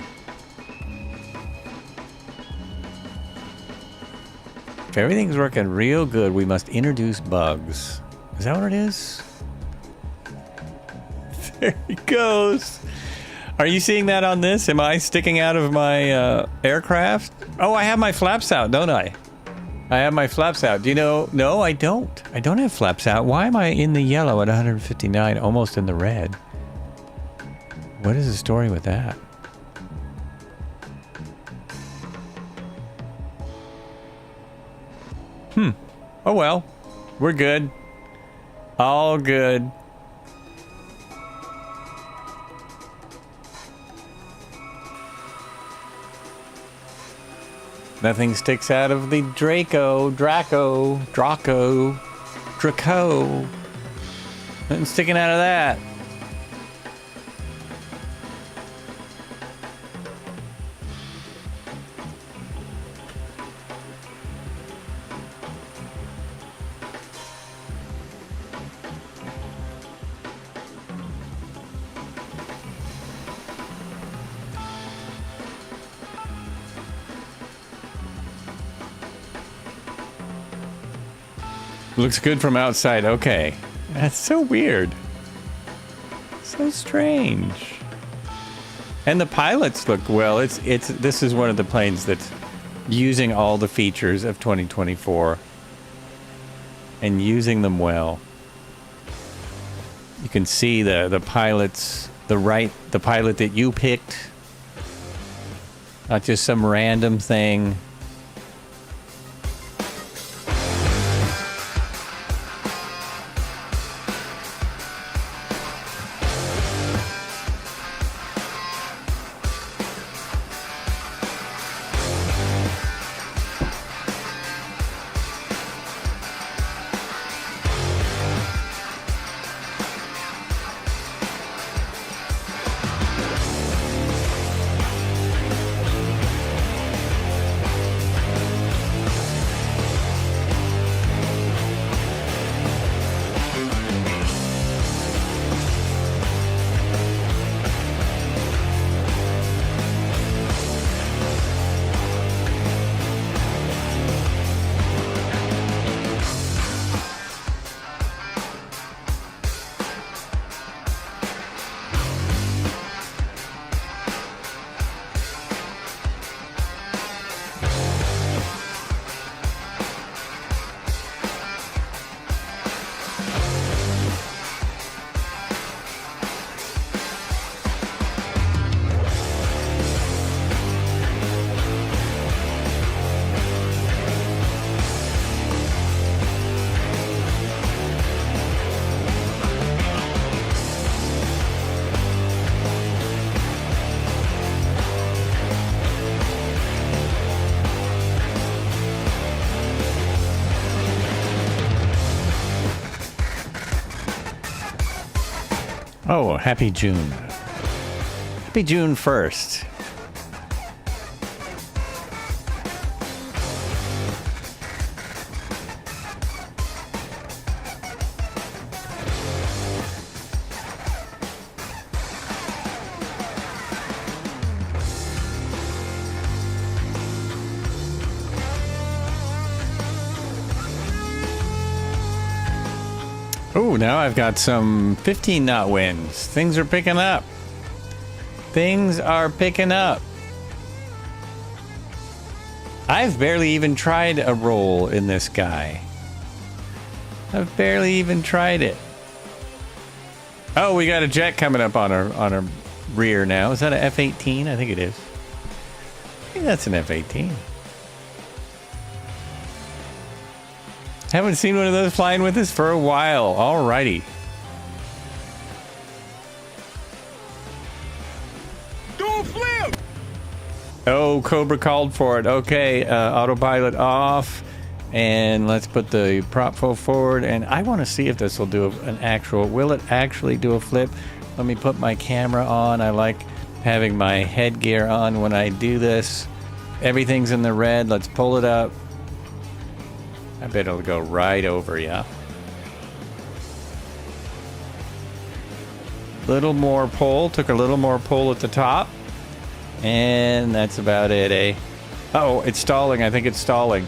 If everything's working real good, we must introduce bugs. Is that what it is? There he goes. Are you seeing that on this? Am I sticking out of my aircraft? Oh, I have my flaps out, don't I? I have my flaps out. Do you know? No, I don't. I don't have flaps out. Why am I in the yellow at 159, almost in the red? What is the story with that? Oh well. We're good. All good. Nothing sticks out of the Draco. Nothing sticking out of that. Looks good from outside. Okay. That's so weird. So strange. And the pilots look well. This is one of the planes that's using all the features of 2024 and using them well. You can see the pilots, the pilot that you picked. Not just some random thing. Oh, happy June. Happy June 1st. now I've got some 15 knot winds. Things are picking up. Things are picking up. I've barely even tried a roll in this guy. I've barely even tried it. Oh, we got a jet coming up on our rear now. Is that an F-18? I think it is. I think that's an F-18. Haven't seen one of those flying with us for a while. Alrighty. Don't flip! Oh, Cobra called for it. Okay, autopilot off. And let's put the prop forward. And I want to see if this will do an actual... Will it actually do a flip? Let me put my camera on. I like having my headgear on when I do this. Everything's in the red. Let's pull it up. I bet it'll go right over you. Little more pull. Took a little more pull at the top. And that's about it, eh? Uh-oh, it's stalling. I think it's stalling.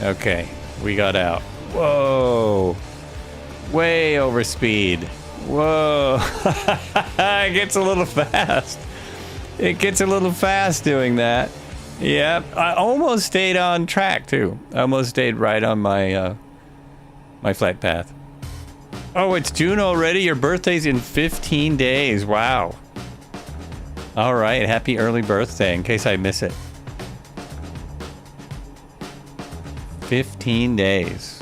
Okay, we got out. Whoa. Way over speed. Whoa. It gets a little fast. It gets a little fast doing that. Yep, I almost stayed on track too. Almost stayed right on my my flight path. Oh, it's June already? Your birthday's in 15 days. Wow. All right, happy early birthday in case I miss it. 15 days.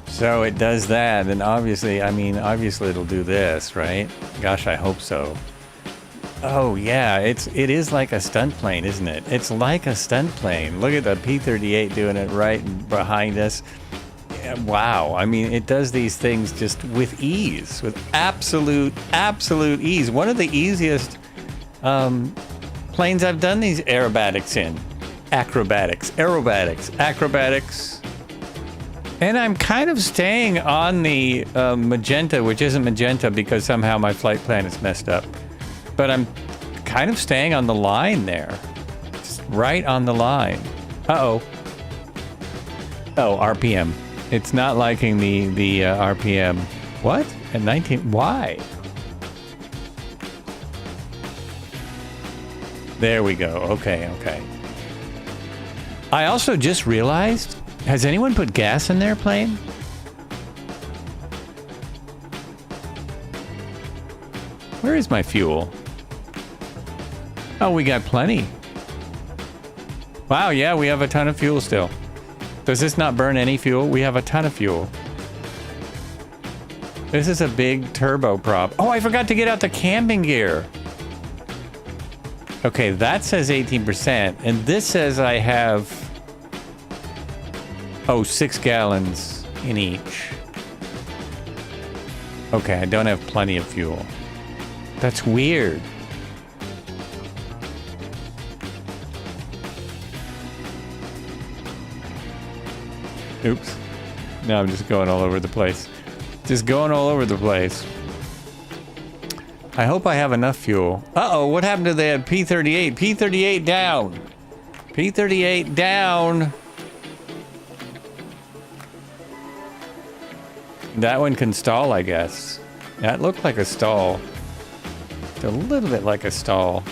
So it does that, and obviously it'll do this, right? Gosh, I hope so. Oh yeah, it is like a stunt plane, isn't it? It's like a stunt plane. Look at the P-38 doing it right behind us. Yeah, wow, I mean, it does these things just with ease, with absolute ease. One of the easiest planes I've done these aerobatics in. Acrobatics. And I'm kind of staying on the magenta, which isn't magenta because somehow my flight plan is messed up. But I'm kind of staying on the line there. Just right on the line. Uh-oh. Oh, RPM. It's not liking the RPM. What? At 19? Why? There we go. Okay. I also just realized... Has anyone put gas in their plane? Where is my fuel? Oh, we got plenty. Wow, yeah, we have a ton of fuel still. Does this not burn any fuel? We have a ton of fuel. This is a big turboprop. Oh, I forgot to get out the camping gear. Okay, that says 18%, and this says I have... Oh, 6 gallons in each. Okay, I don't have plenty of fuel. That's weird. Oops. No, I'm just going all over the place. I hope I have enough fuel. Uh-oh, what happened to that P-38? P-38 down. P-38 down. That one can stall, I guess. That looked like a stall. It's a little bit like a stall.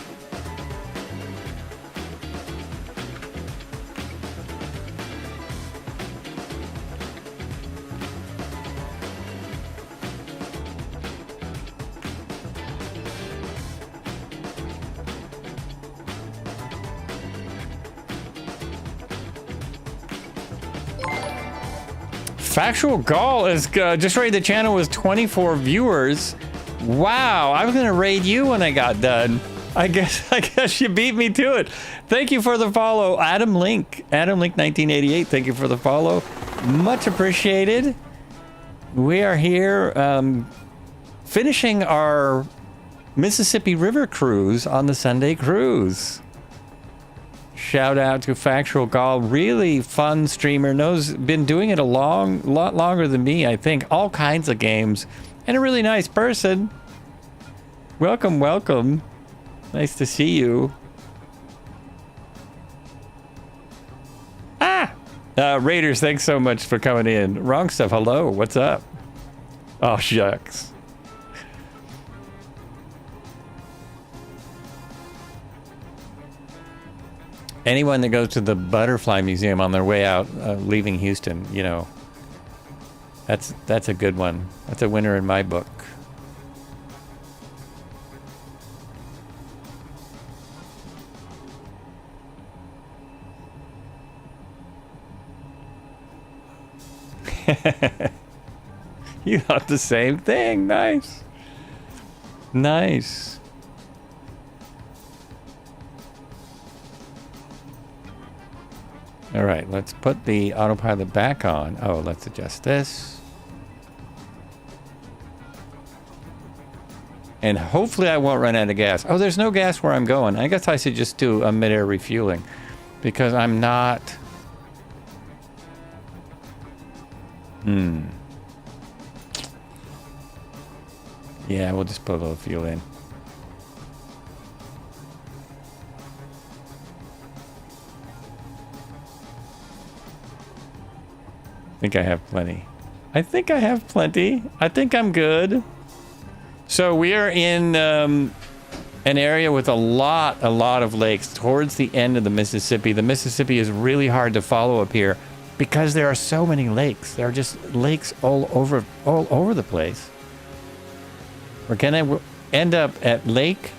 Factual Gall is just raided the channel with 24 viewers. Wow, I was gonna raid you when I got done. I guess you beat me to it. Thank you for the follow, Adam Link 1988. Thank you for the follow, much appreciated. We are here finishing our Mississippi River cruise on the Sunday cruise. Shout out to Factual Gall, really fun streamer, been doing it a lot longer than me, I think. All kinds of games, and a really nice person. Welcome. Nice to see you. Raiders, thanks so much for coming in. Wrong stuff. Hello, what's up? Oh, shucks. Anyone that goes to the Butterfly Museum on their way out, leaving Houston, you know, that's a good one. That's a winner in my book. You thought the same thing. Nice. Nice. All right, let's put the autopilot back on. Oh, let's adjust this. And hopefully I won't run out of gas. Oh, there's no gas where I'm going. I guess I should just do a mid-air refueling because I'm not... Yeah, we'll just put a little fuel in. I think I have plenty. I think I have plenty. I think I'm good. So we are in an area with a lot of lakes towards the end of the Mississippi. The Mississippi is really hard to follow up here because there are so many lakes. There are just lakes all over the place. We're gonna end up at Lake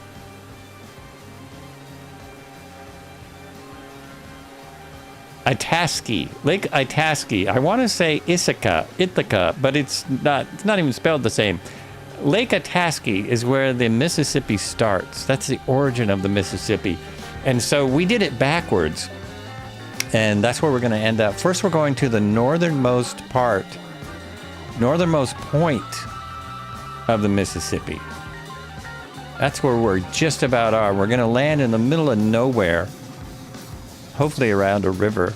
Itasca. Lake Itasca. I want to say Ithaca, but it's not even spelled the same. Lake Itasca is where the Mississippi starts. That's the origin of the Mississippi. And so we did it backwards. And that's where we're going to end up. First, we're going to the northernmost point of the Mississippi. That's where we're just about are. We're going to land in the middle of nowhere, hopefully around a river.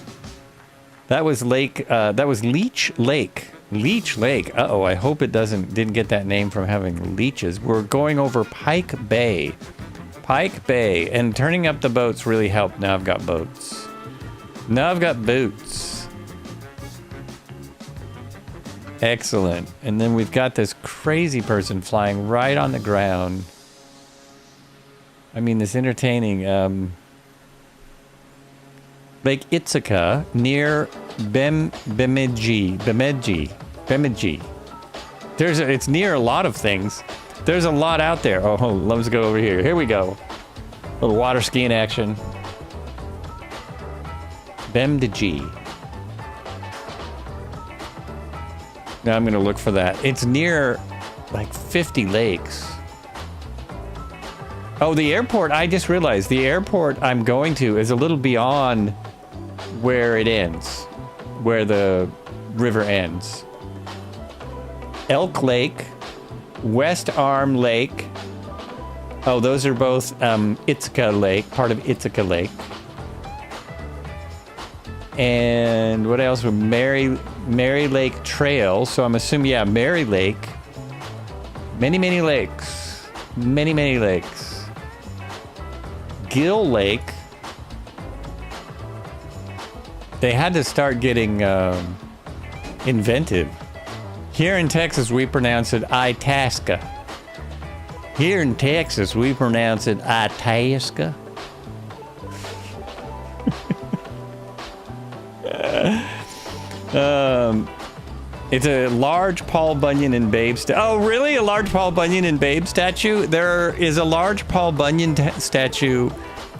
That was Leech Lake. Leech Lake. Uh-oh, I hope it didn't get that name from having leeches. We're going over Pike Bay. Pike Bay. And turning up the boats really helped. Now I've got boats. Now I've got boots. Excellent. And then we've got this crazy person flying right on the ground. I mean, this entertaining Lake Ithaca near Bemidji. It's near a lot of things. There's a lot out there. Oh, let's go over here. Here we go. A little water skiing action. Bemidji. Now I'm going to look for that. It's near like 50 lakes. Oh, the airport. I just realized the airport I'm going to is a little beyond where it ends, where the river ends. Elk Lake, West Arm Lake. Oh, those are both Ithaca Lake, part of Ithaca Lake. And what else? Mary Lake Trail. So I'm assuming, yeah, Mary Lake. Many lakes. Many lakes. Gill Lake. They had to start getting inventive. Here in Texas, we pronounce it Itasca. Here in Texas, we pronounce it Itasca. It's a large Paul Bunyan and Babe statue. Oh, really? A large Paul Bunyan and Babe statue? There is a large Paul Bunyan statue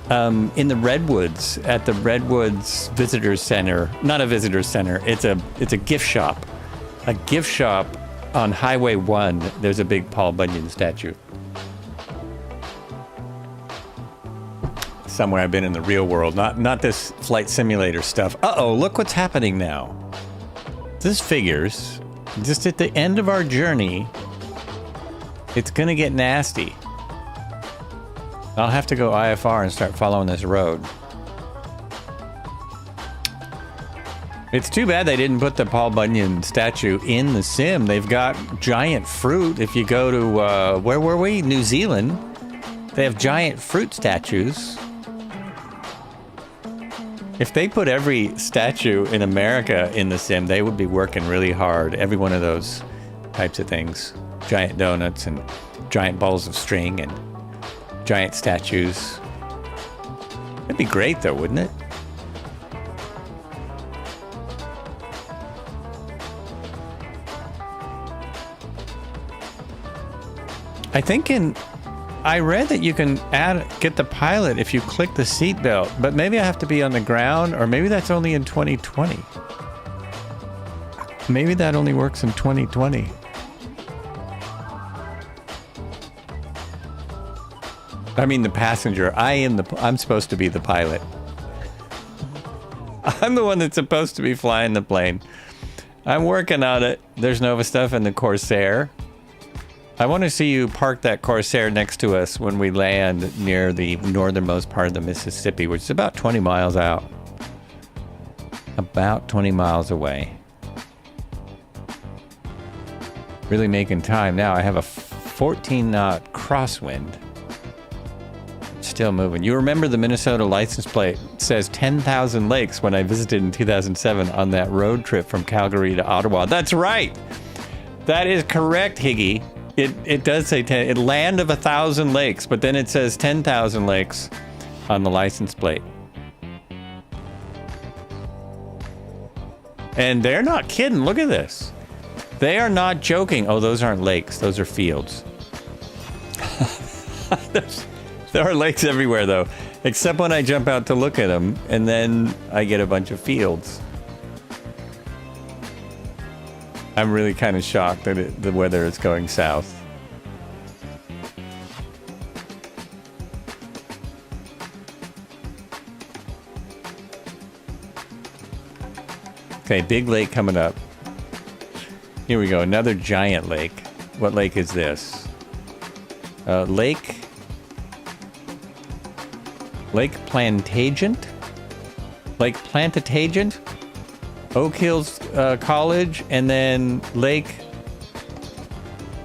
in the Redwoods, at the Redwoods Visitors Center. Not a visitors center. It's a gift shop. A gift shop on Highway 1. There's a big Paul Bunyan statue. Somewhere I've been in the real world, not this flight simulator stuff. Uh-oh, look what's happening now. This figures, just at the end of our journey, it's gonna get nasty. I'll have to go IFR and start following this road. It's too bad they didn't put the Paul Bunyan statue in the sim. They've got giant fruit. If you go to, where were we? New Zealand. They have giant fruit statues. If they put every statue in America in the sim, they would be working really hard. Every one of those types of things. Giant donuts and giant balls of string and giant statues. It'd be great though, wouldn't it? I read that you can get the pilot if you click the seatbelt, but maybe I have to be on the ground, or maybe that's only in 2020. Maybe that only works in 2020. I mean the passenger. I'm supposed to be the pilot. I'm the one that's supposed to be flying the plane. I'm working on it. There's Nova stuff in the Corsair. I want to see you park that Corsair next to us when we land near the northernmost part of the Mississippi, which is about 20 miles out. About 20 miles away. Really making time now. I have a 14-knot crosswind. Still moving. You remember the Minnesota license plate says 10,000 lakes when I visited in 2007 on that road trip from Calgary to Ottawa. That's right. That is correct, Higgy. It does say land of 1,000 lakes, but then it says 10,000 lakes on the license plate. And they're not kidding. Look at this. They are not joking. Oh, those aren't lakes. Those are fields. There are lakes everywhere, though, except when I jump out to look at them, and then I get a bunch of fields. I'm really kind of shocked that the weather is going south. Okay, big lake coming up. Here we go, another giant lake. What lake is this? Lake Plantagenet? Lake Plantagenet? Oak Hills College, and then Lake.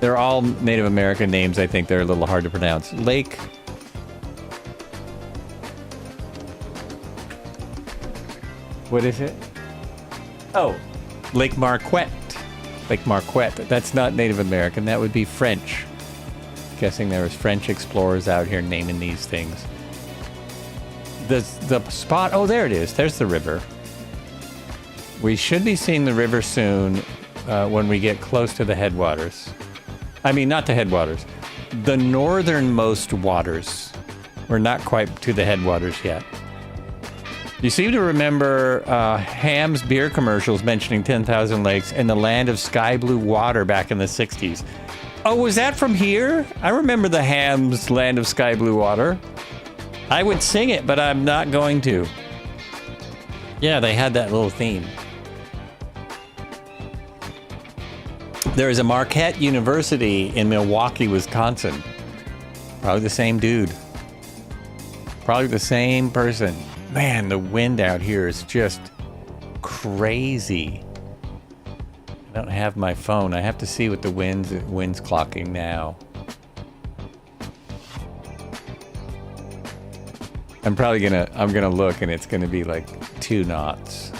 They're all Native American names. I think they're a little hard to pronounce. Lake. What is it? Oh, Lake Marquette. Lake Marquette. That's not Native American. That would be French. Guessing there was French explorers out here naming these things. The spot. Oh, there it is. There's the river. We should be seeing the river soon when we get close to the headwaters. I mean, not the headwaters. The northernmost waters. We're not quite to the headwaters yet. You seem to remember Ham's beer commercials mentioning 10,000 lakes and the land of sky blue water back in the 60s. Oh, was that from here? I remember the Ham's land of sky blue water. I would sing it, but I'm not going to. Yeah, they had that little theme. There is a Marquette University in Milwaukee, Wisconsin. Probably the same dude. Probably the same person. Man, the wind out here is just crazy. I don't have my phone. I have to see what the wind's clocking now. I'm gonna look and it's gonna be like 2 knots.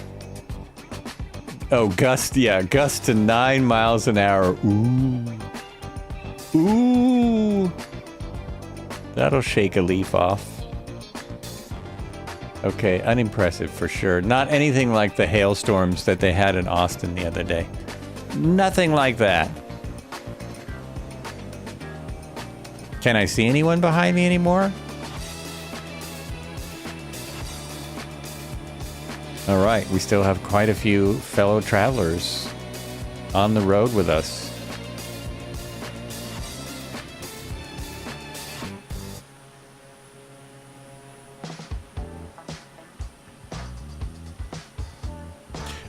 Oh, gust to 9 miles an hour. Ooh. That'll shake a leaf off. Okay, unimpressive for sure. Not anything like the hailstorms that they had in Austin the other day. Nothing like that. Can I see anyone behind me anymore? All right, we still have quite a few fellow travelers on the road with us.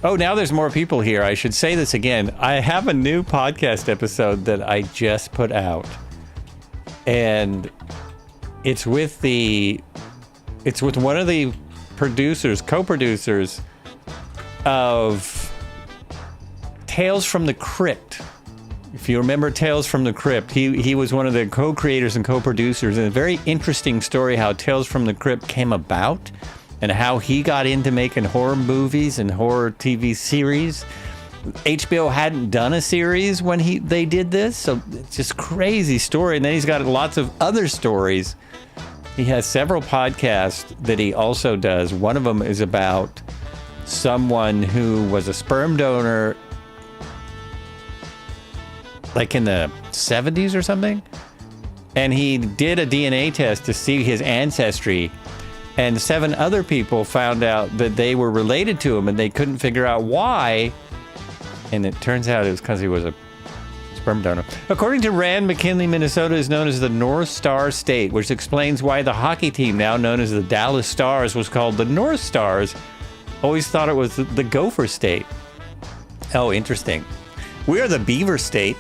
Oh, now there's more people here. I should say this again. I have a new podcast episode that I just put out. And it's with one of the co-producers of Tales from the Crypt. If you remember Tales from the Crypt, he was one of the co-creators and co-producers, and a very interesting story how Tales from the Crypt came about. and how he got into making horror movies and horror TV series. HBO hadn't done a series when they did this, so it's just crazy story. And then he's got lots of other stories. He has several podcasts that he also does. One of them is about someone who was a sperm donor like in the 70s or something. And he did a DNA test to see his ancestry. And 7 other people found out that they were related to him and they couldn't figure out why. And it turns out it was because he was a sperm donor. According to Rand, McKinley, Minnesota is known as the North Star State, which explains why the hockey team, now known as the Dallas Stars, was called the North Stars. Always thought it was the Gopher State. Oh, interesting. We are the Beaver State,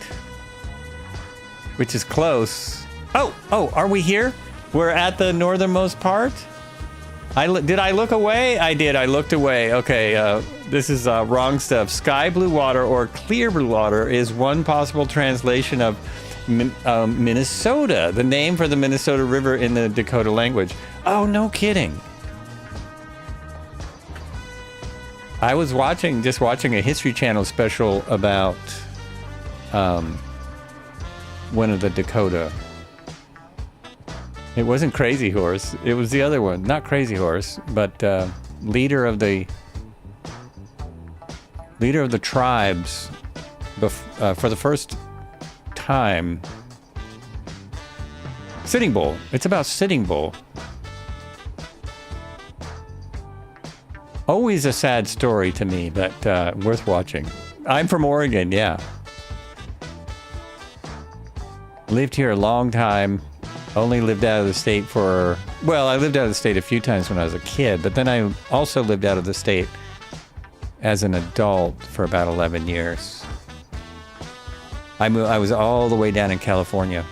which is close. Oh, are we here? We're at the northernmost part? Did I look away? I did. I looked away. Okay, this is wrong stuff. Sky blue water or clear blue water is one possible translation of Minnesota, the name for the Minnesota River in the Dakota language. Oh, no kidding. I was watching a History Channel special about one of the Dakota. It wasn't Crazy Horse. It was the other one. Not Crazy Horse, but leader of the tribes for the first time. Sitting Bull. It's about Sitting Bull. Always a sad story to me, but worth watching. I'm from Oregon, yeah. Lived here a long time. Only lived out of the state I lived out of the state a few times when I was a kid, but then I also lived out of the state as an adult for about 11 years. I was all the way down in California.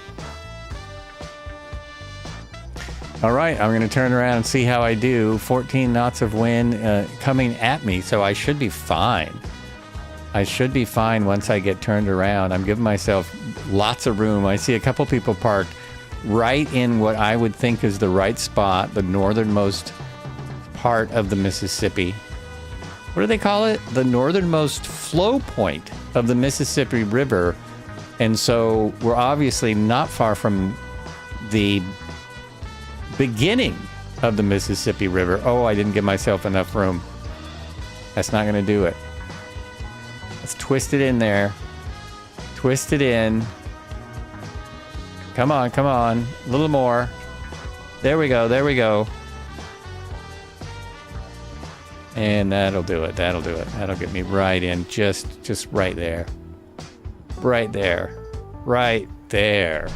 All right, I'm going to turn around and see how I do. 14 knots of wind coming at me, so I should be fine. I should be fine once I get turned around. I'm giving myself lots of room. I see a couple people parked right in what I would think is the right spot, the northernmost part of the Mississippi. What do they call it? The northernmost flow point of the Mississippi River. And so we're obviously not far from the beginning of the Mississippi River. Oh, I didn't give myself enough room. That's not going to do it. Let's twist it in there. Twist it in. Come on, come on. A little more. There we go, there we go. And that'll do it, that'll do it. That'll get me right in, just right there. Right there. Right there.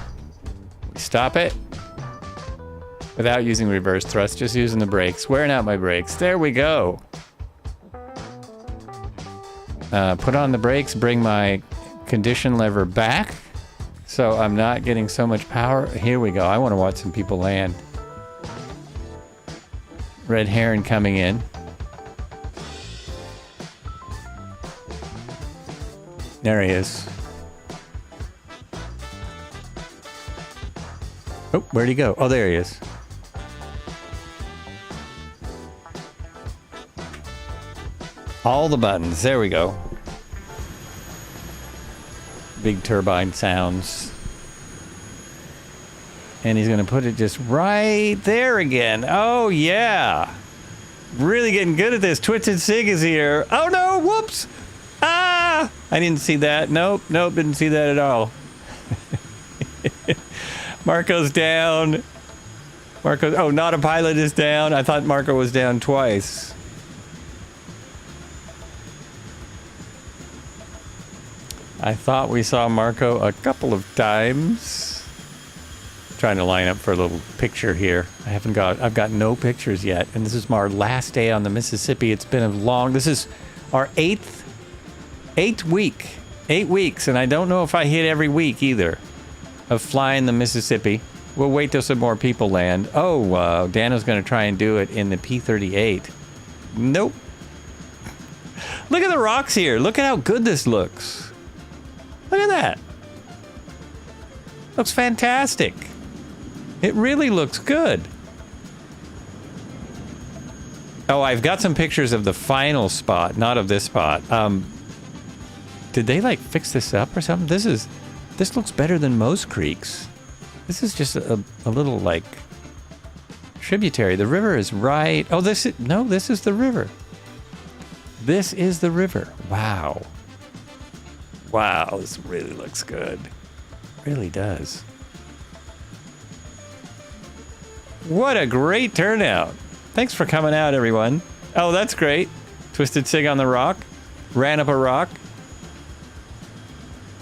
Stop it. Without using reverse thrust, just using the brakes. Wearing out my brakes. There we go. Put on the brakes, bring my condition lever back. So I'm not getting so much power. Here we go. I want to watch some people land. Red Heron coming in. There he is. Oh, where'd he go? Oh, there he is. All the buttons. There we go. Big turbine sounds. And he's going to put it just right there again. Oh, yeah. Really getting good at this. Twisted Sig is here. Oh, no. Whoops. Ah. I didn't see that. Nope. Didn't see that at all. Marco's down. Oh, Not a Pilot is down. I thought Marco was down twice. I thought we saw Marco a couple of times. Trying to line up for a little picture here. I've got no pictures yet. And this is our last day on the Mississippi. It's been this is our eighth week. 8 weeks. And I don't know if I hit every week either of flying the Mississippi. We'll wait till some more people land. Oh, Dano's going to try and do it in the P-38. Nope. Look at the rocks here. Look at how good this looks. Look at that. Looks fantastic. It really looks good. Oh, I've got some pictures of the final spot, not of this spot. Did they like fix this up or something? This looks better than most creeks. This is just a little like tributary. The river is right. Oh, this is the river. This is the river. Wow. Wow, this really looks good. Really does. What a great turnout. Thanks for coming out, everyone. Oh, that's great. Twisted Sig on the rock. Ran up a rock.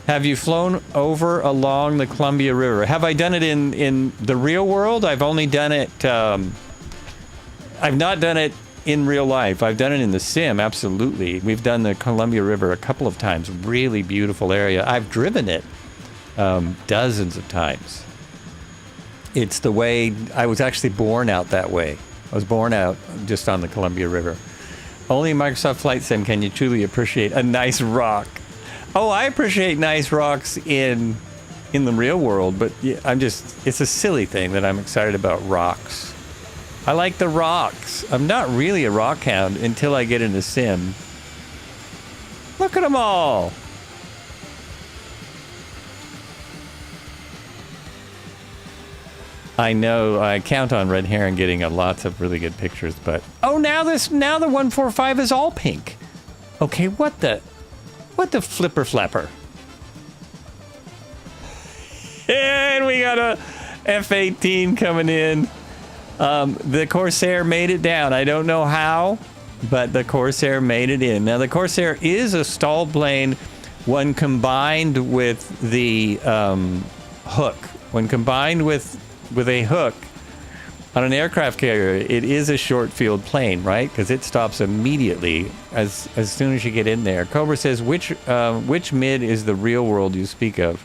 Have you flown over along the Columbia River? Have I done it in the real world? I've only done it... I've not done it in real life. I've done it in the sim, absolutely. We've done the Columbia River a couple of times. Really beautiful area. I've driven it dozens of times. It's the way... I was actually born out that way. I was born out just on the Columbia River. Only in Microsoft Flight Sim can you truly appreciate a nice rock. Oh, I appreciate nice rocks in the real world, but yeah, it's a silly thing that I'm excited about rocks. I like the rocks. I'm not really a rock hound until I get into sim. Look at them all. I know I count on Red Heron getting lots of really good pictures, but oh, now the 145 is all pink. Okay, what the flipper flapper? And we got a F-18 coming in. The Corsair made it down. I don't know how, but the Corsair made it in. Now the Corsair is a stalled plane when combined with the hook. When combined with a hook on an aircraft carrier, it is a short field plane, right? Because it stops immediately as soon as you get in there. Cobra says, which mid is the real world you speak of?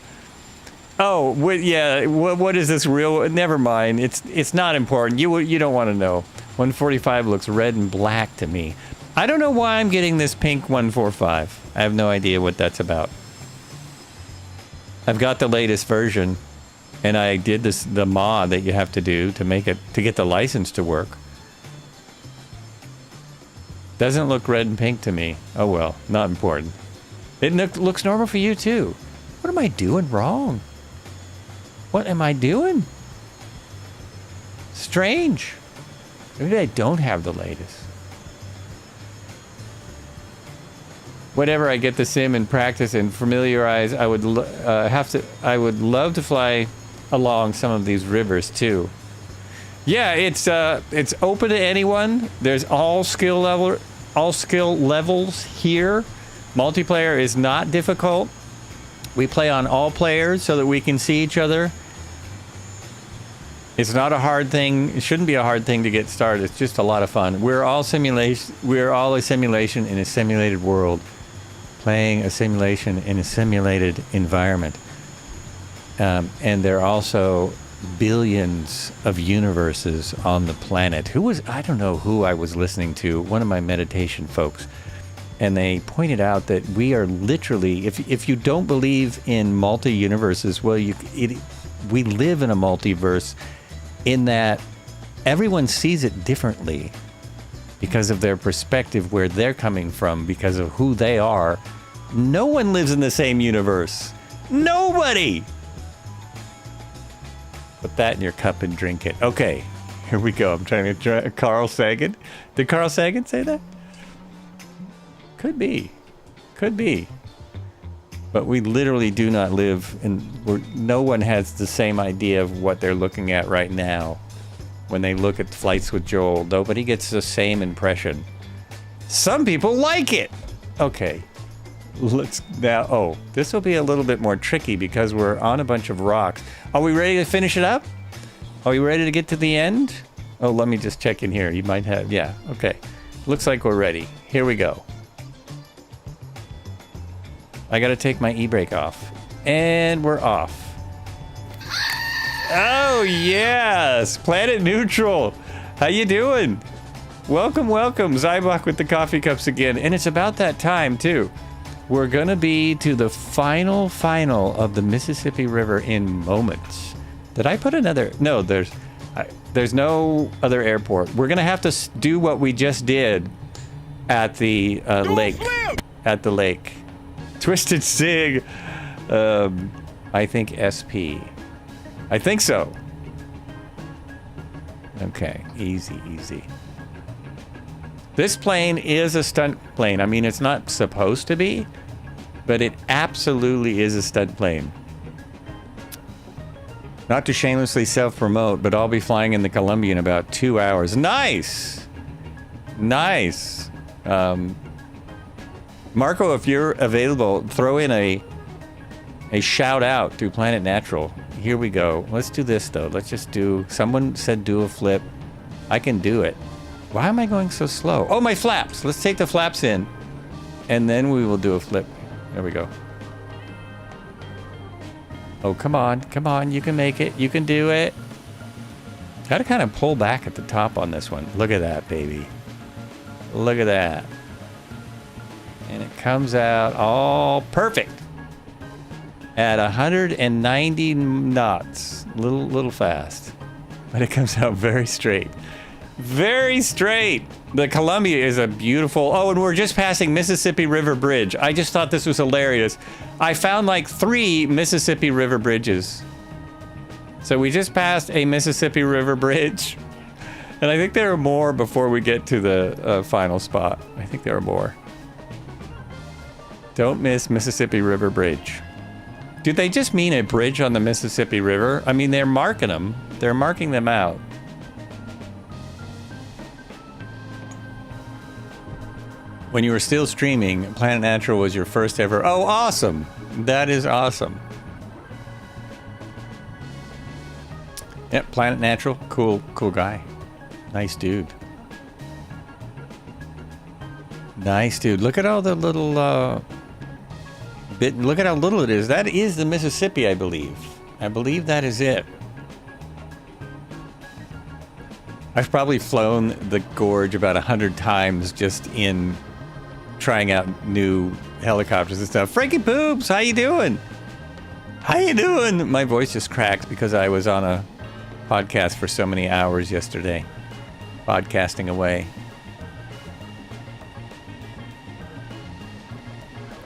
Oh, what is this real? Never mind. It's not important. You don't want to know. 145 looks red and black to me. I don't know why I'm getting this pink 145. I have no idea what that's about. I've got the latest version. And I did the mod that you have to do to get the license to work. Doesn't look red and pink to me. Oh well, not important. It looks normal for you too. What am I doing wrong? What am I doing? Strange. Maybe I don't have the latest. Whenever I get the sim and practice and familiarize, I would love to fly along some of these rivers too. Yeah, it's open to anyone. There's all skill levels here. Multiplayer is not difficult. We play on all players so that we can see each other. It's not a hard thing. It shouldn't be a hard thing to get started. It's just a lot of fun. We're all a simulation in a simulated world. Playing a simulation in a simulated environment. And there are also billions of universes on the planet. I don't know who I was listening to, one of my meditation folks, and they pointed out that we are literally, if you don't believe in multi-universes, well, we live in a multiverse in that everyone sees it differently because of their perspective, where they're coming from, because of who they are. No one lives in the same universe. Nobody! Put that in your cup and drink it. Okay, here we go. I'm trying to Carl Sagan. Did Carl Sagan say that? Could be. But we literally do not live no one has the same idea of what they're looking at right now. When they look at Flights with Joel, nobody gets the same impression. Some people like it. Okay. This will be a little bit more tricky because we're on a bunch of rocks. Are we ready to finish it up? Are we ready to get to the end? Oh, let me just check in here. You might have, yeah, okay. Looks like we're ready. Here we go. I gotta take my e-brake off. And we're off. Oh, yes! Planet Neutral! How you doing? Welcome. Zybok with the coffee cups again. And it's about that time, too. We're going to be to the final of the Mississippi River in moments. Did I put another? No, There's no other airport. We're going to have to do what we just did at the lake. At the lake. Twisted Sig. I think SP. I think so. Okay, easy, easy. This plane is a stunt plane. I mean, it's not supposed to be, but it absolutely is a stunt plane. Not to shamelessly self-promote, but I'll be flying in the Columbia in about 2 hours. Nice! Nice. Marco, if you're available, throw in a shout out to Planet Natural. Here we go. Let's do this, though. Let's just do... Someone said do a flip. I can do it. Why am I going so slow? Oh, my flaps. Let's take the flaps in. And then we will do a flip. There we go. Oh, come on. Come on. You can make it. You can do it. Got to kind of pull back at the top on this one. Look at that, baby. Look at that. And it comes out all perfect. At 190 knots. Little fast. But it comes out very straight. Very straight. The Columbia is a beautiful... Oh, and we're just passing Mississippi River Bridge. I just thought this was hilarious. I found like 3 Mississippi River bridges. So we just passed a Mississippi River Bridge. And I think there are more before we get to the final spot. I think there are more. Don't miss Mississippi River Bridge. Do they just mean a bridge on the Mississippi River? I mean, they're marking them. They're marking them out. When you were still streaming, Planet Natural was your first ever... Oh, awesome! That is awesome. Yep, Planet Natural. Cool guy. Nice dude. Nice dude. Look at all the little... Look at how little it is. That is the Mississippi, I believe. I believe that is it. I've probably flown the gorge about 100 times just in trying out new helicopters and stuff. Frankie Poops, how you doing? How you doing? My voice just cracked because I was on a podcast for so many hours yesterday. Podcasting away.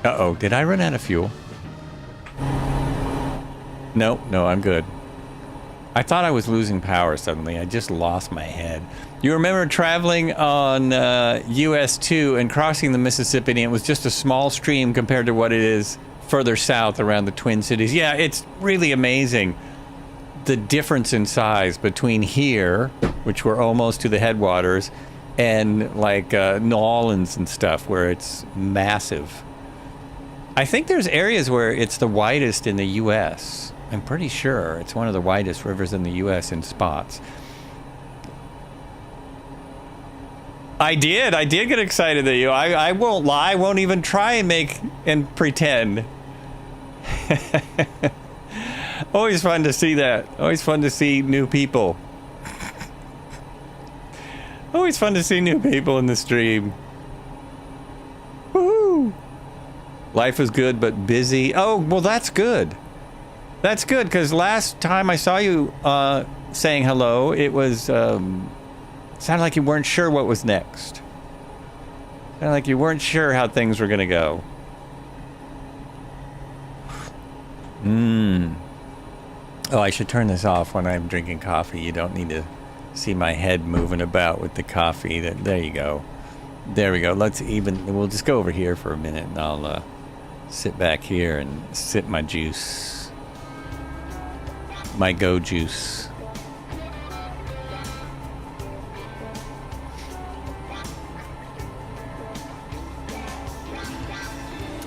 Uh-oh, did I run out of fuel? No, I'm good. I thought I was losing power suddenly. I just lost my head. You remember traveling on US 2 and crossing the Mississippi, and it was just a small stream compared to what it is further south around the Twin Cities. Yeah, it's really amazing the difference in size between here, which we're almost to the headwaters, and like New Orleans and stuff, where it's massive. I think there's areas where it's the widest in the U.S. I'm pretty sure it's one of the widest rivers in the U.S. in spots. I did get excited that I won't lie. I won't even try and make and pretend. Always fun to see that. Always fun to see new people. Always fun to see new people in the stream. Woohoo! Life is good but busy. Oh, well, that's good. That's good, because last time I saw you saying hello, it was sounded like you weren't sure what was next. Sounded like you weren't sure how things were going to go. Oh, I should turn this off when I'm drinking coffee. You don't need to see my head moving about with the coffee. There you go. There we go. We'll just go over here for a minute, and I'll sit back here and sip my juice. My go juice.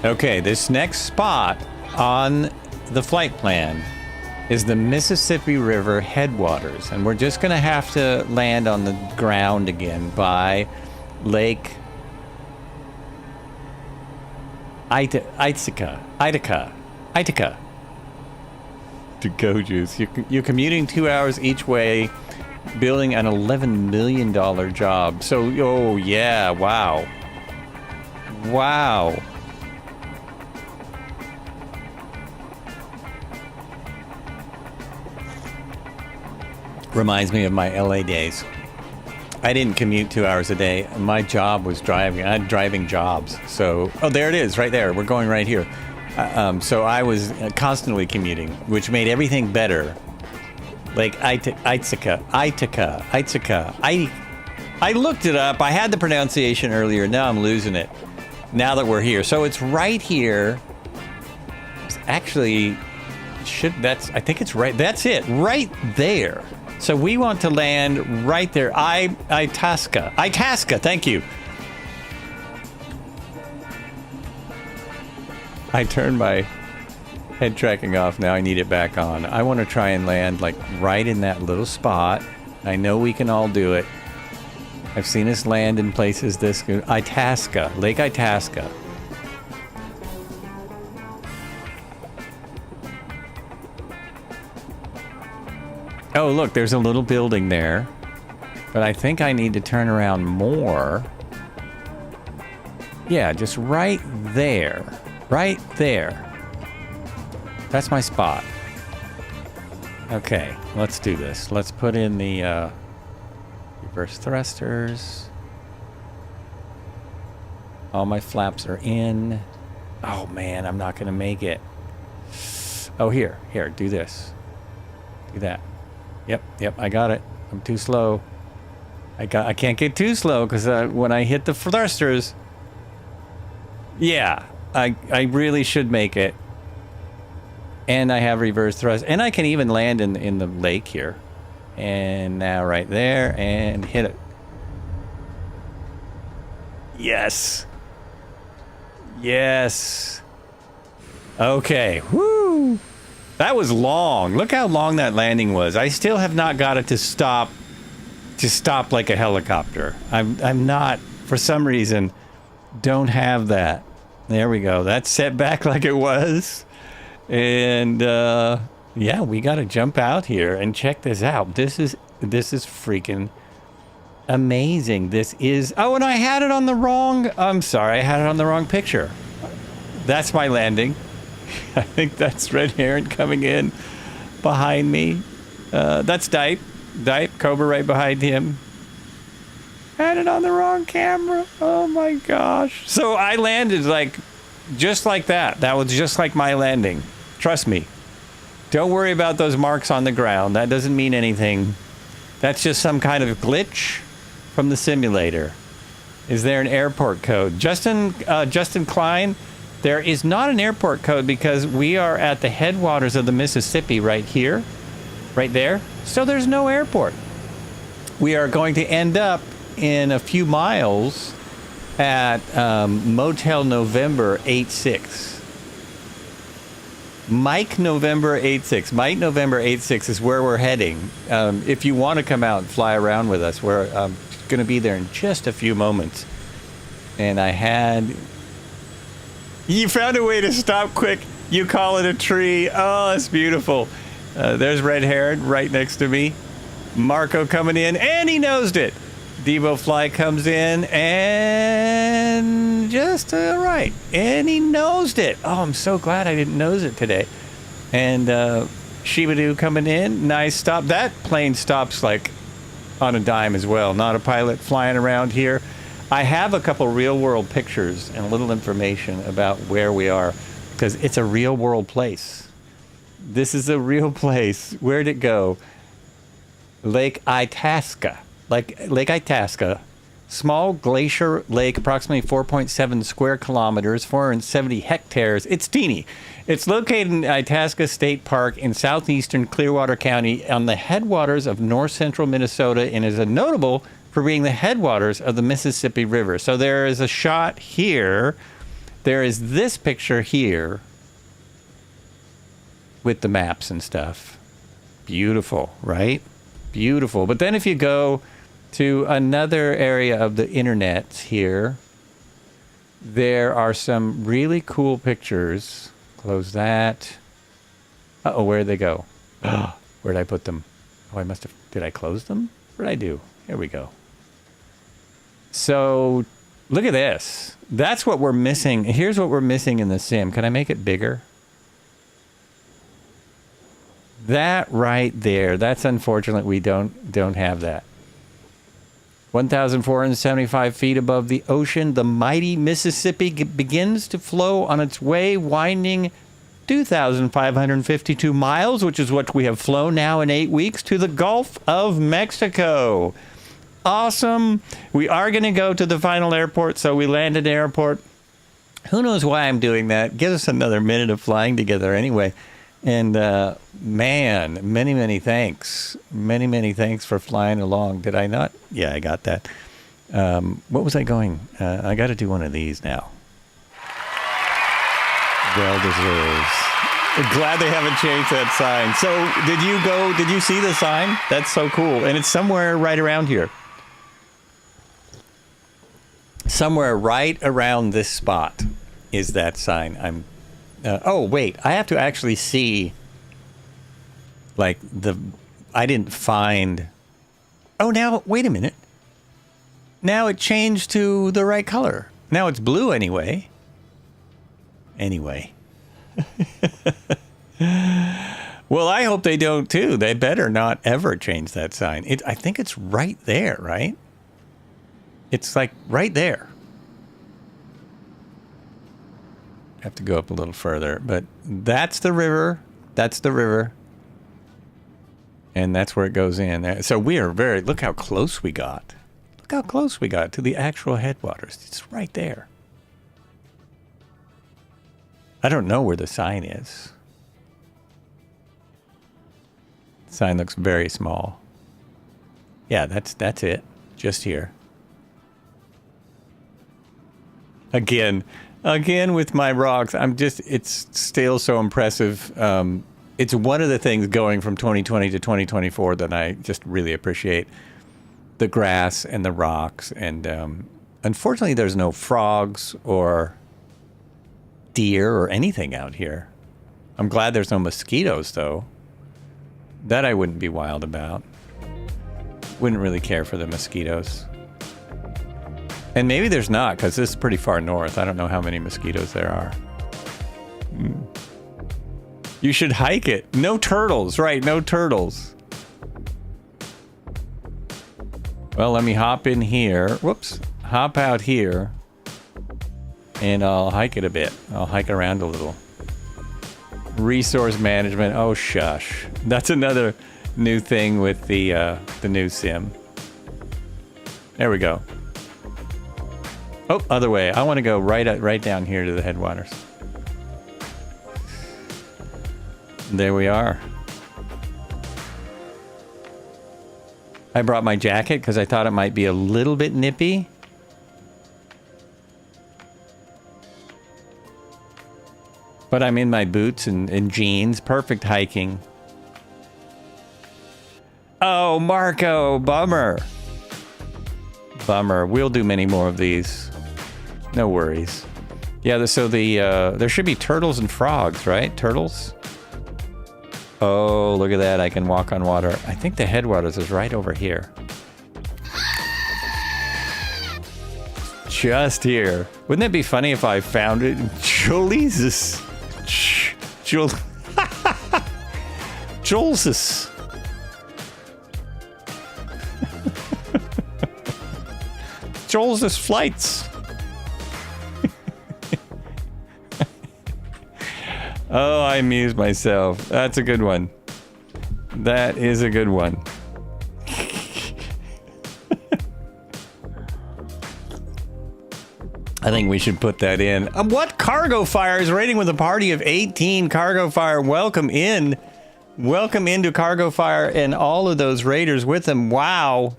Okay, this next spot on the flight plan is the Mississippi River headwaters, and we're just going to have to land on the ground again by Lake Ithaca. To go juice. You're commuting 2 hours each way, building an $11 million job. So, oh yeah, wow. Wow. Reminds me of my LA days. I didn't commute 2 hours a day. My job was driving. I had driving jobs. So, oh, there it is, right there. We're going right here. So I was constantly commuting, which made everything better. Like Ithaca. I looked it up. I had the pronunciation earlier. Now I'm losing it. Now that we're here. So it's right here. It's actually, I think it's right. That's it. Right there. So we want to land right there. Itasca. Thank you. I turned my head tracking off. Now I need it back on. I want to try and land like right in that little spot. I know we can all do it. I've seen us land in places this good. Itasca. Lake Itasca. Oh, look, there's a little building there. But I think I need to turn around more. Yeah, just right there. Right there. That's my spot. Okay, let's do this. Let's put in the reverse thrusters. All my flaps are in. Oh man, I'm not gonna make it. Oh, here, do this. Do that. Yep, I got it. I'm too slow. I can't get too slow because when I hit the thrusters, yeah, I really should make it. And I have reverse thrust, and I can even land in the lake here. And now right there, and hit it. Yes. Okay. Woo. That was long. Look how long that landing was. I still have not got it to stop like a helicopter. I'm not, for some reason, don't have that. There we go. That's set back like it was. And yeah, we got to jump out here and check this out. This is freaking amazing. This is, oh, and I had it on the wrong, I'm sorry, I had it on the wrong picture. That's my landing. I think that's Red Heron coming in behind me. That's Dipe, Cobra right behind him. Had it on the wrong camera. Oh my gosh. So I landed like, just like that. That was just like my landing. Trust me. Don't worry about those marks on the ground. That doesn't mean anything. That's just some kind of glitch from the simulator. Is there an airport code? Justin Klein, there is not an airport code because we are at the headwaters of the Mississippi right here, right there. So there's no airport. We are going to end up in a few miles at Motel November 86. Mike November 86. Mike November 86 is where we're heading. If you want to come out and fly around with us, we're going to be there in just a few moments. And you found a way to stop quick. You call it a tree. Oh, that's beautiful. There's Red Heron right next to me. Marco coming in, and he nosed it. Devo Fly comes in, and just right. And he nosed it. Oh, I'm so glad I didn't nose it today. And Shibadoo coming in. Nice stop. That plane stops like on a dime as well. Not a pilot flying around here. I have a couple real-world pictures and a little information about where we are because it's a real-world place. This is a real place. Where'd it go? Lake Itasca. Lake Itasca. Small glacier lake, approximately 4.7 square kilometers, 470 hectares. It's teeny. It's located in Itasca State Park in southeastern Clearwater County on the headwaters of north-central Minnesota and is notable for being the headwaters of the Mississippi River. So there is a shot here. There is this picture here with the maps and stuff. Beautiful, right? Beautiful. But then if you go to another area of the internet here, there are some really cool pictures. Close that. Uh-oh, where'd they go? Where'd I put them? Oh, I must have, did I close them? What did I do? Here we go. So look at this. That's what we're missing. Here's what we're missing in the sim. Can I make it bigger? That right there. That's unfortunate. We don't have that. 1,475 feet above the ocean, the mighty Mississippi begins to flow on its way, winding 2,552 miles, which is what we have flown now in 8 weeks, to the Gulf of Mexico. Awesome. We are going to go to the final airport, so we land at the airport. Who knows why I'm doing that? Give us another minute of flying together anyway. And, man, many thanks. Many thanks for flying along. Did I not? Yeah, I got that. What was I going? I got to do one of these now. Well deserved. Glad they haven't changed that sign. So, did you see the sign? That's so cool. And it's somewhere right around here. Somewhere right around this spot is that sign. Oh, wait. I have to actually see, like, I didn't find... Oh, now, wait a minute. Now it changed to the right color. Now it's blue anyway. Well, I hope they don't, too. They better not ever change that sign. I think it's right there, right? It's, like, right there. Have to go up a little further, but that's the river. And that's where it goes in. So we are look how close we got. Look how close we got to the actual headwaters. It's right there. I don't know where the sign is. The sign looks very small. Yeah, that's it. Just here. Again with my rocks, it's still so impressive. It's one of the things going from 2020 to 2024 that I just really appreciate. The grass and the rocks. And unfortunately, there's no frogs or deer or anything out here. I'm glad there's no mosquitoes, though. That I wouldn't be wild about. Wouldn't really care for the mosquitoes. And maybe there's not, because this is pretty far north. I don't know how many mosquitoes there are. You should hike it. No turtles, right? No turtles. Well, let me hop in here. Whoops. Hop out here. And I'll hike it a bit. I'll hike around a little. Resource management. Oh, shush. That's another new thing with the new sim. There we go. Oh, other way. I want to go right down here to the headwaters. There we are. I brought my jacket because I thought it might be a little bit nippy. But I'm in my boots and jeans. Perfect hiking. Oh, Marco, bummer. Bummer. We'll do many more of these. No worries. Yeah, so there should be turtles and frogs, right? Turtles? Oh, look at that. I can walk on water. I think the headwaters is right over here. Just here. Wouldn't it be funny if I found it? Jesus. Joel's. Joel's flights. Oh, I amused myself. That's a good one. That is a good one. I think we should put that in. What Cargo Fire is raiding with a party of 18? Cargo Fire, welcome in. Welcome into Cargo Fire and all of those raiders with them. Wow.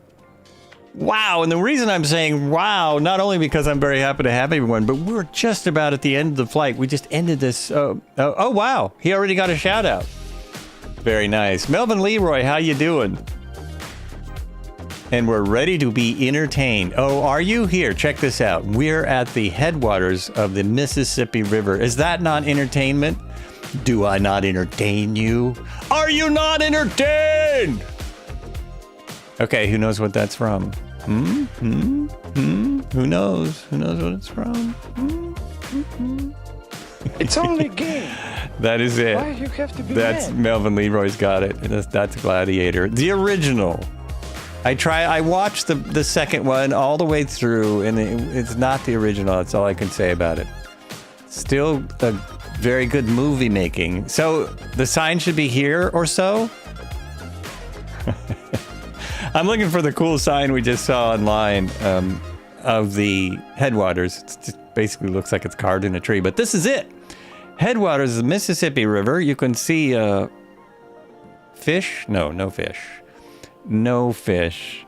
Wow. And the reason I'm saying wow, not only because I'm very happy to have everyone, but we're just about at the end of the flight. We just ended this. Oh, wow. He already got a shout out. Very nice. Melvin Leroy, how you doing? And we're ready to be entertained. Oh, are you? Here, check this out. We're at the headwaters of the Mississippi River. Is that not entertainment? Do I not entertain you? Are you not entertained? Okay, who knows what that's from? Who knows? Who knows what it's from? It's only a game. That is it. Why you have to be That's mad? Melvin Leroy's got it. That's Gladiator. The original. I watched the second one all the way through, and it's not the original. That's all I can say about it. Still a very good movie making. So the sign should be here or so. I'm looking for the cool sign we just saw online of the headwaters. It just basically looks like it's carved in a tree, but this is it. Headwaters of the Mississippi River. You can see fish. No fish. No fish.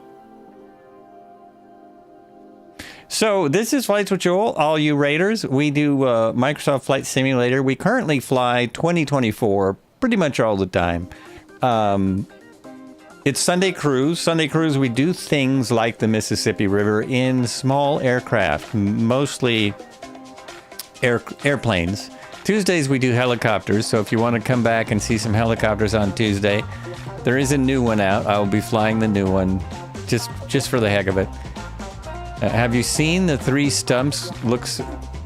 So this is Flights with Joel, all you Raiders. We do Microsoft Flight Simulator. We currently fly 2024 pretty much all the time. It's Sunday Cruise. Sunday Cruise, we do things like the Mississippi River in small aircraft, mostly airplanes. Tuesdays, we do helicopters. So if you want to come back and see some helicopters on Tuesday, there is a new one out. I will be flying the new one just for the heck of it. Have you seen the 3 stumps?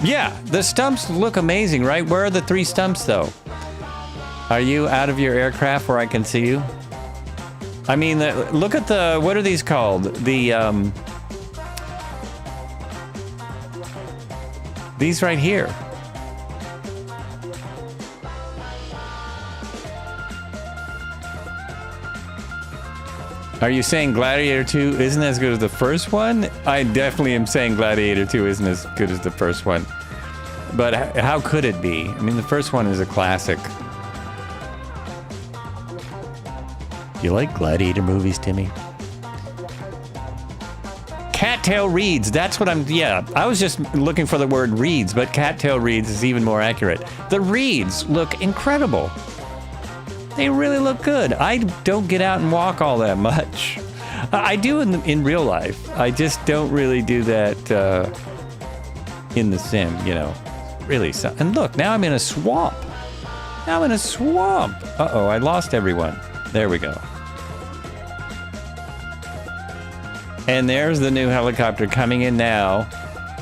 Yeah, the stumps look amazing, right? Where are the 3 stumps, though? Are you out of your aircraft where I can see you? I mean, look at what are these called? These right here. Are you saying Gladiator 2 isn't as good as the first one? I definitely am saying Gladiator 2 isn't as good as the first one. But how could it be? I mean, the first one is a classic. You like Gladiator movies, Timmy? Cattail reeds. That's what yeah, I was just looking for the word reeds, but cattail reeds is even more accurate. The reeds look incredible. They really look good. I don't get out and walk all that much. I do in real life. I just don't really do that in the sim, you know. Really. And look, now I'm in a swamp. Now I'm in a swamp. Uh-oh, I lost everyone. There we go. And there's the new helicopter coming in now.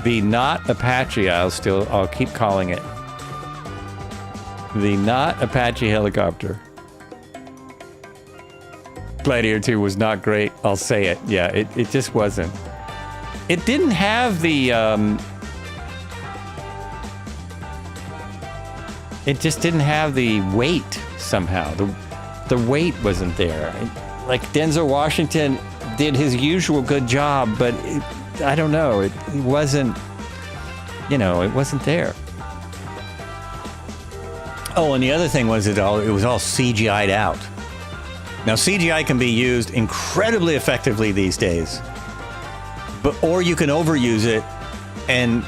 The not Apache, I'll keep calling it. The not Apache helicopter. Gladiator 2 was not great. I'll say it. Yeah, it just wasn't. It didn't have the it just didn't have the weight somehow. The weight wasn't there. Like Denzel Washington did his usual good job, but I don't know. It wasn't, you know, it wasn't there. Oh, and the other thing was it was all CGI'd out. Now, CGI can be used incredibly effectively these days, or you can overuse it. And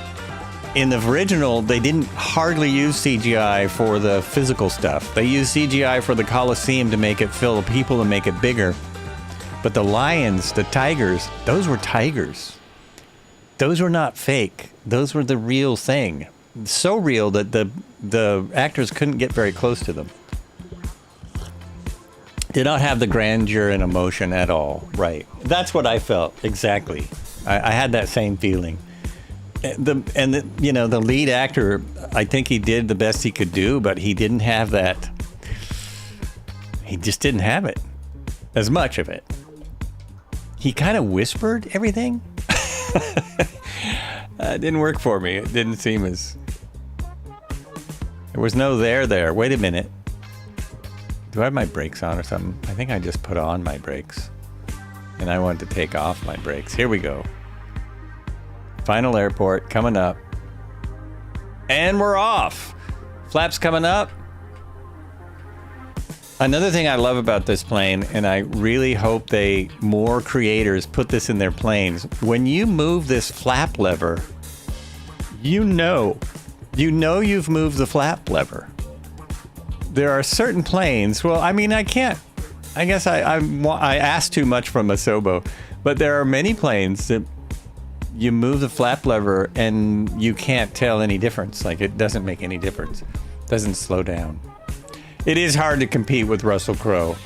in the original, they didn't hardly use CGI for the physical stuff. They used CGI for the Coliseum to make it fill the people and make it bigger. But the lions, the tigers, those were tigers. Those were not fake. Those were the real thing. So real that the actors couldn't get very close to them. Did not have the grandeur and emotion at all. Right. That's what I felt. Exactly. I had that same feeling. The lead actor, I think he did the best he could do, but he didn't have that. He just didn't have it. As much of it. He kind of whispered everything. It didn't work for me. It didn't seem as... There was no there. Wait a minute. Do I have my brakes on or something? I think I just put on my brakes. And I wanted to take off my brakes. Here we go. Final airport coming up. And we're off. Flaps coming up. Another thing I love about this plane, and I really hope more creators put this in their planes. When you move this flap lever, you know you've moved the flap lever. There are certain planes. Well, I mean, I guess I asked too much from Asobo, but there are many planes that you move the flap lever and you can't tell any difference. Like, it doesn't make any difference. It doesn't slow down. It is hard to compete with Russell Crowe.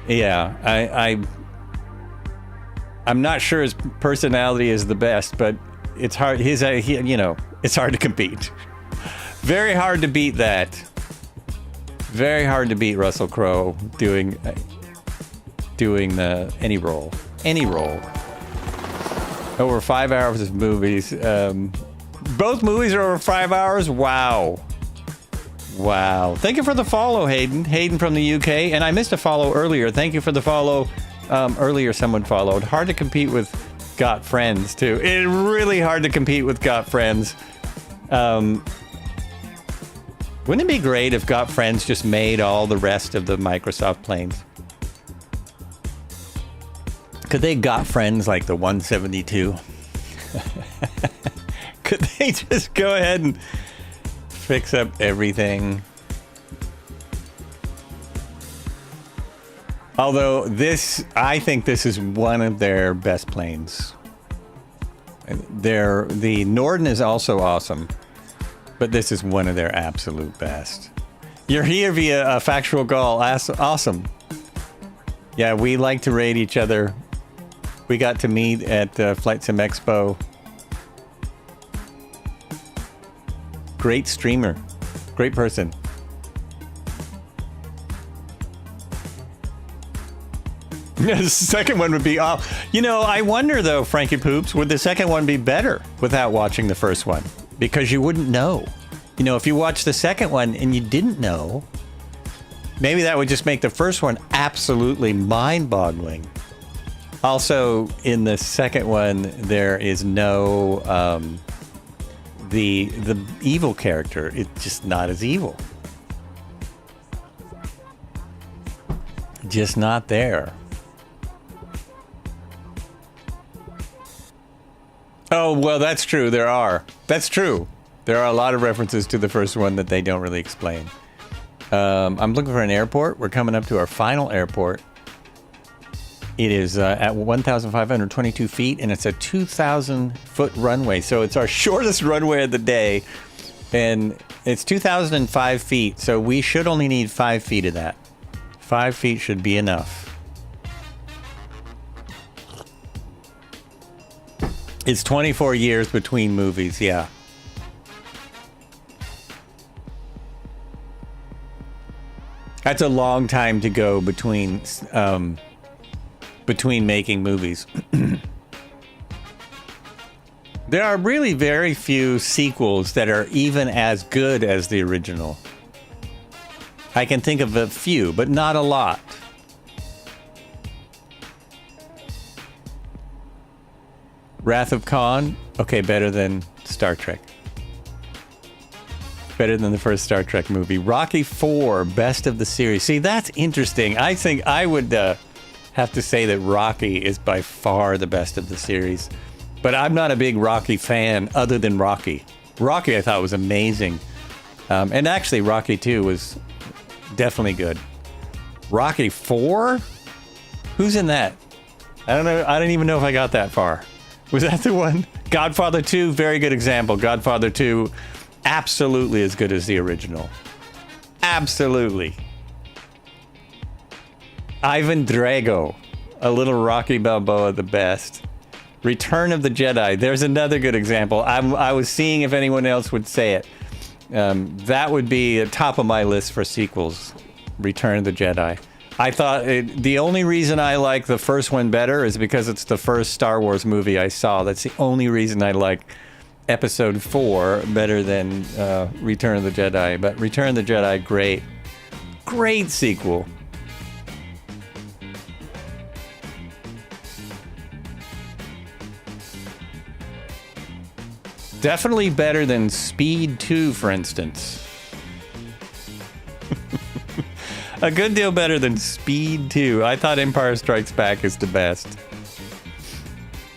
Yeah, I'm not sure his personality is the best, but it's hard. It's hard to compete. Very hard to beat that. Very hard to beat Russell Crowe doing any role. Over 5 hours of movies. Both movies are over 5 hours. Wow. Thank you for the follow, Hayden. Hayden from the UK. And I missed a follow earlier. Thank you for the follow. Earlier someone followed. Hard to compete with Got Friends, too. It's really hard to compete with Got Friends. Wouldn't it be great if Got Friends just made all the rest of the Microsoft planes? Could they Got Friends like the 172? Could they just go ahead and fix up everything? Although I think this is one of their best planes. The Norden is also awesome, but this is one of their absolute best. You're here via a factual call. Awesome. Yeah, we like to raid each other. We got to meet at Flight Sim Expo. Great streamer. Great person. The second one would be off. You know, I wonder though, Frankie Poops, would the second one be better without watching the first one? Because you wouldn't know. You know, if you watched the second one and you didn't know, maybe that would just make the first one absolutely mind-boggling. Also, in the second one, there is no the evil character. It's just not as evil. Just not there. Oh, well, that's true. That's true. There are a lot of references to the first one that they don't really explain. I'm looking for an airport. We're coming up to our final airport. It is at 1,522 feet, and it's a 2,000-foot runway. So it's our shortest runway of the day, and it's 2,005 feet. So we should only need 5 feet of that. 5 feet should be enough. It's 24 years between movies, yeah. That's a long time to go between making movies. There are really very few sequels that are even as good as the original. I can think of a few, but not a lot. Wrath of Khan, okay, better than Star Trek. Better than the first Star Trek movie. Rocky IV, best of the series. See, that's interesting. I think I would have to say that Rocky is by far the best of the series. But I'm not a big Rocky fan other than Rocky. Rocky I thought was amazing. And actually Rocky 2 was definitely good. Rocky 4? Who's in that? I don't know. I don't even know if I got that far. Was that the one? Godfather 2, very good example. Godfather 2, absolutely as good as the original. Absolutely. Ivan Drago, a little Rocky Balboa, the best. Return of the Jedi, there's another good example. I was seeing if anyone else would say it. That would be at top of my list for sequels. Return of the Jedi. I thought the only reason I like the first one better is because it's the first Star Wars movie I saw. That's the only reason I like Episode 4 better than Return of the Jedi. But Return of the Jedi, great. Great sequel. Definitely better than Speed 2, for instance. A good deal better than Speed 2. I thought Empire Strikes Back is the best.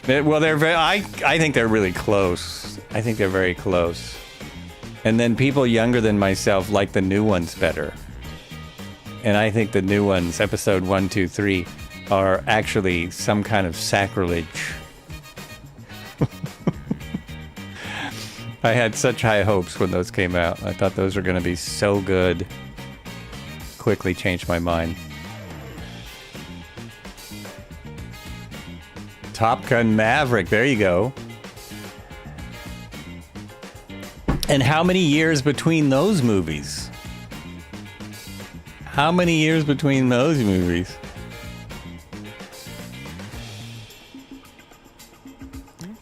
Well, I think they're really close. I think they're very close. And then people younger than myself like the new ones better. And I think the new ones, episode 1, 2, 3, are actually some kind of sacrilege. I had such high hopes when those came out. I thought those were going to be so good. Quickly changed my mind. Top Gun Maverick, there you go. And how many years between those movies? How many years between those movies?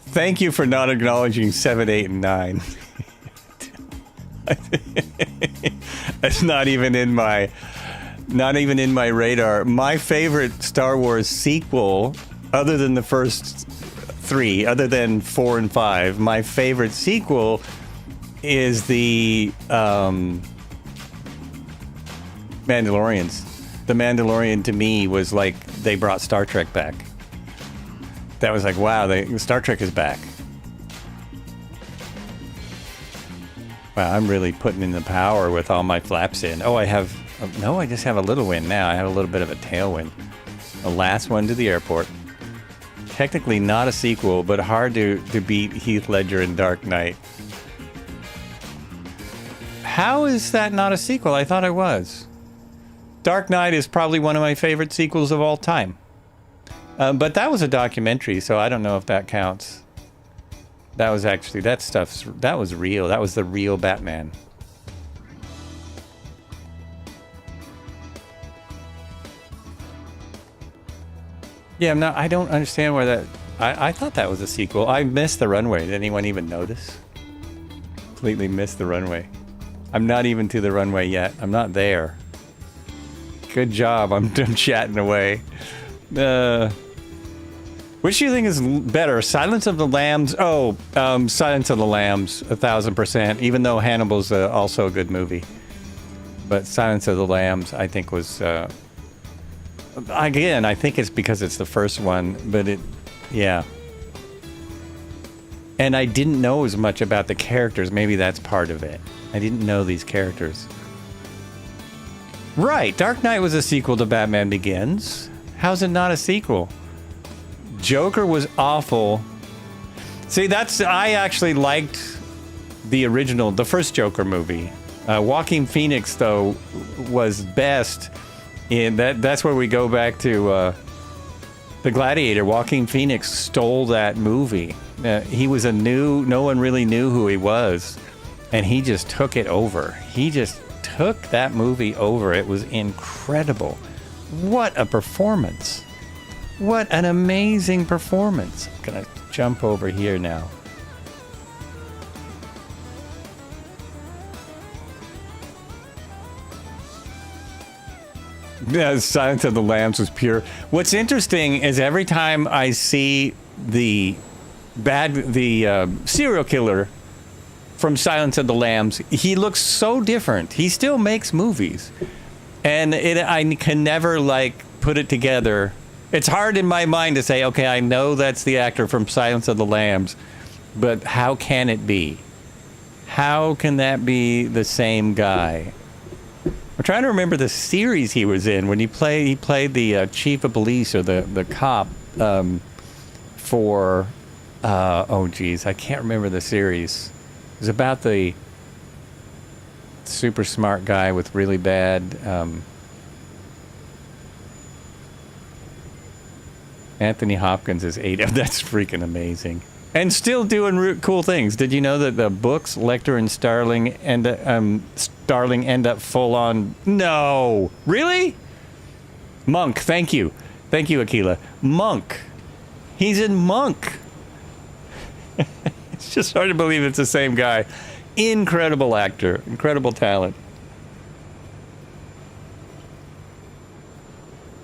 Thank you for not acknowledging 7, 8, and 9. It's not even in my radar. My favorite Star Wars sequel, other than the first 3, other than 4 and 5, my favorite sequel is the Mandalorians. The Mandalorian to me was like they brought Star Trek back. That was like, wow, Star Trek is back. Wow, I'm really putting in the power with all my flaps in. Oh, I just have a little wind now. I have a little bit of a tailwind. The last one to the airport. Technically not a sequel, but hard to beat Heath Ledger in Dark Knight. How is that not a sequel? I thought it was. Dark Knight is probably one of my favorite sequels of all time. But that was a documentary, so I don't know if that counts. That was actually, that was real. That was the real Batman. Yeah, I don't understand where that, I thought that was a sequel. I missed the runway. Did anyone even notice? Completely missed the runway. I'm not even to the runway yet. I'm not there. Good job. I'm chatting away. Which do you think is better? Silence of the Lambs? Oh, Silence of the Lambs, 1000%. Even though Hannibal's also a good movie. But Silence of the Lambs, I think was... again, I think it's because it's the first one, but yeah. And I didn't know as much about the characters. Maybe that's part of it. I didn't know these characters. Right, Dark Knight was a sequel to Batman Begins. How's it not a sequel? Joker was awful. See, I actually liked the original, the first Joker movie. Joaquin Phoenix, though, was best in that. That's where we go back to the Gladiator. Joaquin Phoenix stole that movie. He was no one really knew who he was, and he just took it over. He just took that movie over. It was incredible. What a performance. What an amazing performance. I'm gonna jump over here now. Yeah, Silence of the Lambs was pure. What's interesting is every time I see the serial killer from Silence of the Lambs, he looks so different. He still makes movies, and I can never put it together. It's hard in my mind to say, okay, I know that's the actor from Silence of the Lambs, but how can it be? How can that be the same guy? I'm trying to remember the series he was in when he played the chief of police or the cop for oh geez, I can't remember the series. It was about the super smart guy with really bad Anthony Hopkins is 8. That's freaking amazing. And still doing cool things. Did you know that the books, Lecter and Starling end up full on... No! Really? Monk, thank you. Thank you, Akila. Monk. He's in Monk. It's just hard to believe it's the same guy. Incredible actor. Incredible talent.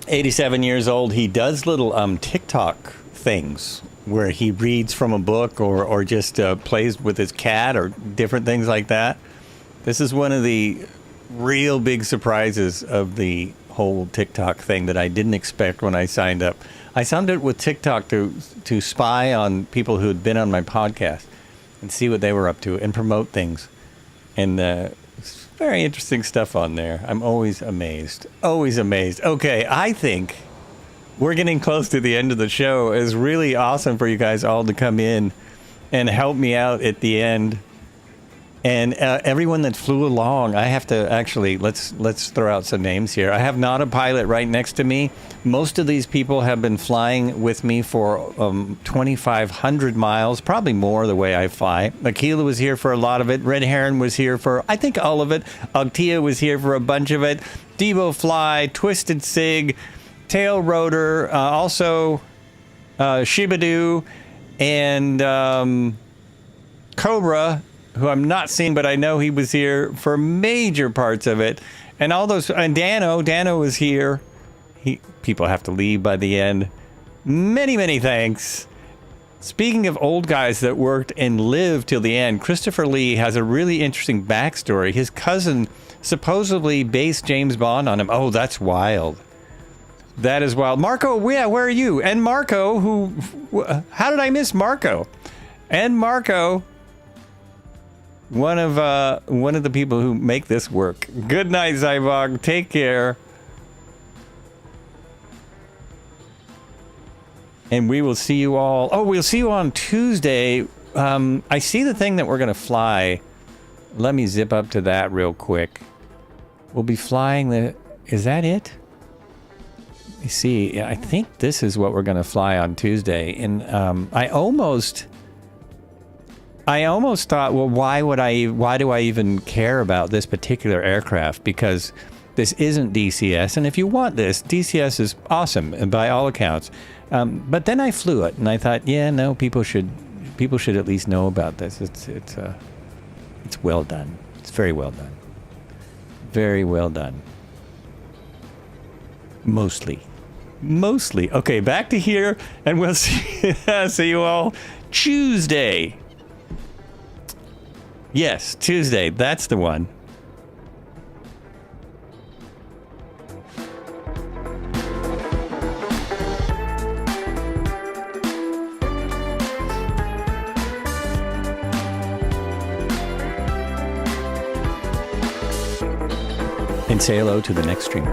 87 years old. He does little TikTok things where he reads from a book or just plays with his cat or different things like that. This is one of the real big surprises of the whole TikTok thing that I didn't expect when I signed up. I signed up with TikTok to spy on people who had been on my podcast and see what they were up to and promote things. And very interesting stuff on there. I'm always amazed. Always amazed. Okay, I think we're getting close to the end of the show. It's really awesome for you guys all to come in and help me out at the end. And everyone that flew along, I have to actually, let's throw out some names here. I have not a pilot right next to me. Most of these people have been flying with me for 2,500 miles, probably more the way I fly. Aquila was here for a lot of it. Red Heron was here for, I think, all of it. Ogtia was here for a bunch of it. Devo Fly, Twisted Sig, Tail Rotor, also Shibadoo, and Cobra, who I'm not seeing, but I know he was here for major parts of it. And all those, and Dano was here. People have to leave by the end. Many, many thanks. Speaking of old guys that worked and lived till the end, Christopher Lee has a really interesting backstory. His cousin supposedly based James Bond on him. Oh, that's wild. That is wild. Marco, yeah, where are you? And Marco, how did I miss Marco? And Marco, one of the people who make this work. Good night, Zybog. Take care. And we will see you all. Oh, we'll see you on Tuesday. I see the thing that we're going to fly. Let me zip up to that real quick. We'll be flying the... Is that it? You see, I think this is what we're going to fly on Tuesday. And I almost thought, well, why do I even care about this particular aircraft? Because this isn't DCS, and if you want this, DCS is awesome, and by all accounts. But then I flew it, and I thought, yeah, no, people should at least know about this. It's well done. It's very well done. Very well done. Mostly. Okay, back to here, and we'll see you all Tuesday. Yes, Tuesday. That's the one. And say hello to the next streamer.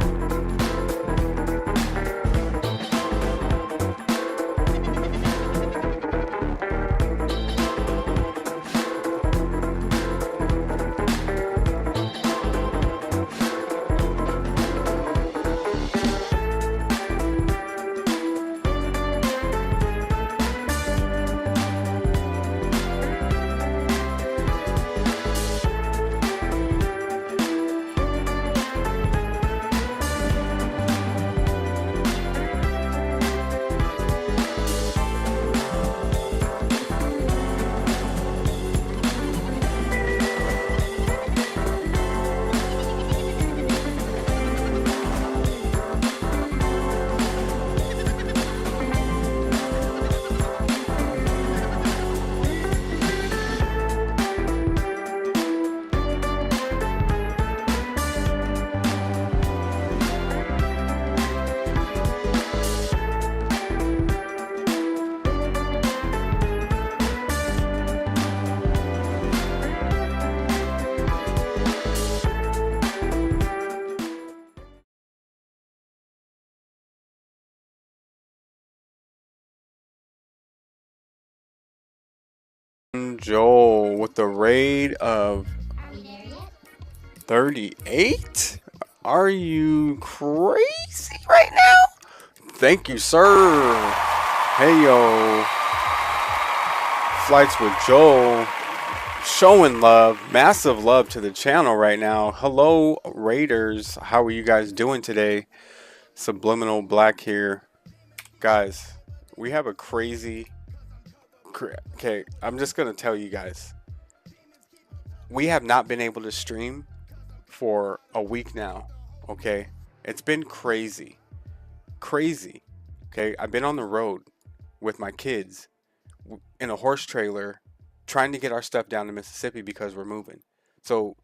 Joel with the raid of 38? Are you crazy right now? Thank you, sir. Hey, yo. Flights with Joel. Showing love. Massive love to the channel right now. Hello, Raiders. How are you guys doing today? Subliminal Black here. Guys, we have a crazy... Okay, I'm just going to tell you guys. We have not been able to stream for a week now, okay? It's been crazy. Crazy. Okay, I've been on the road with my kids in a horse trailer trying to get our stuff down to Mississippi because we're moving. So,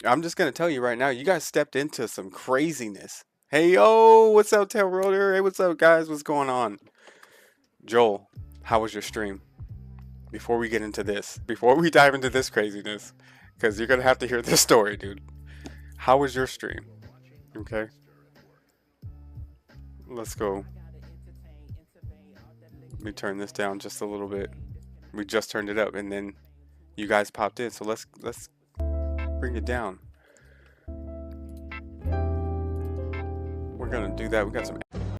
I'm just going to tell you right now, you guys stepped into some craziness. Hey, yo, what's up, Tail Rotor? Hey, what's up, guys? What's going on? Joel, how was your stream? Before we get into this, before we dive into this craziness, because you're going to have to hear this story, dude. How was your stream? Okay. Let's go. Let me turn this down just a little bit. We just turned it up and then you guys popped in. So let's bring it down. We're gonna do that. We got some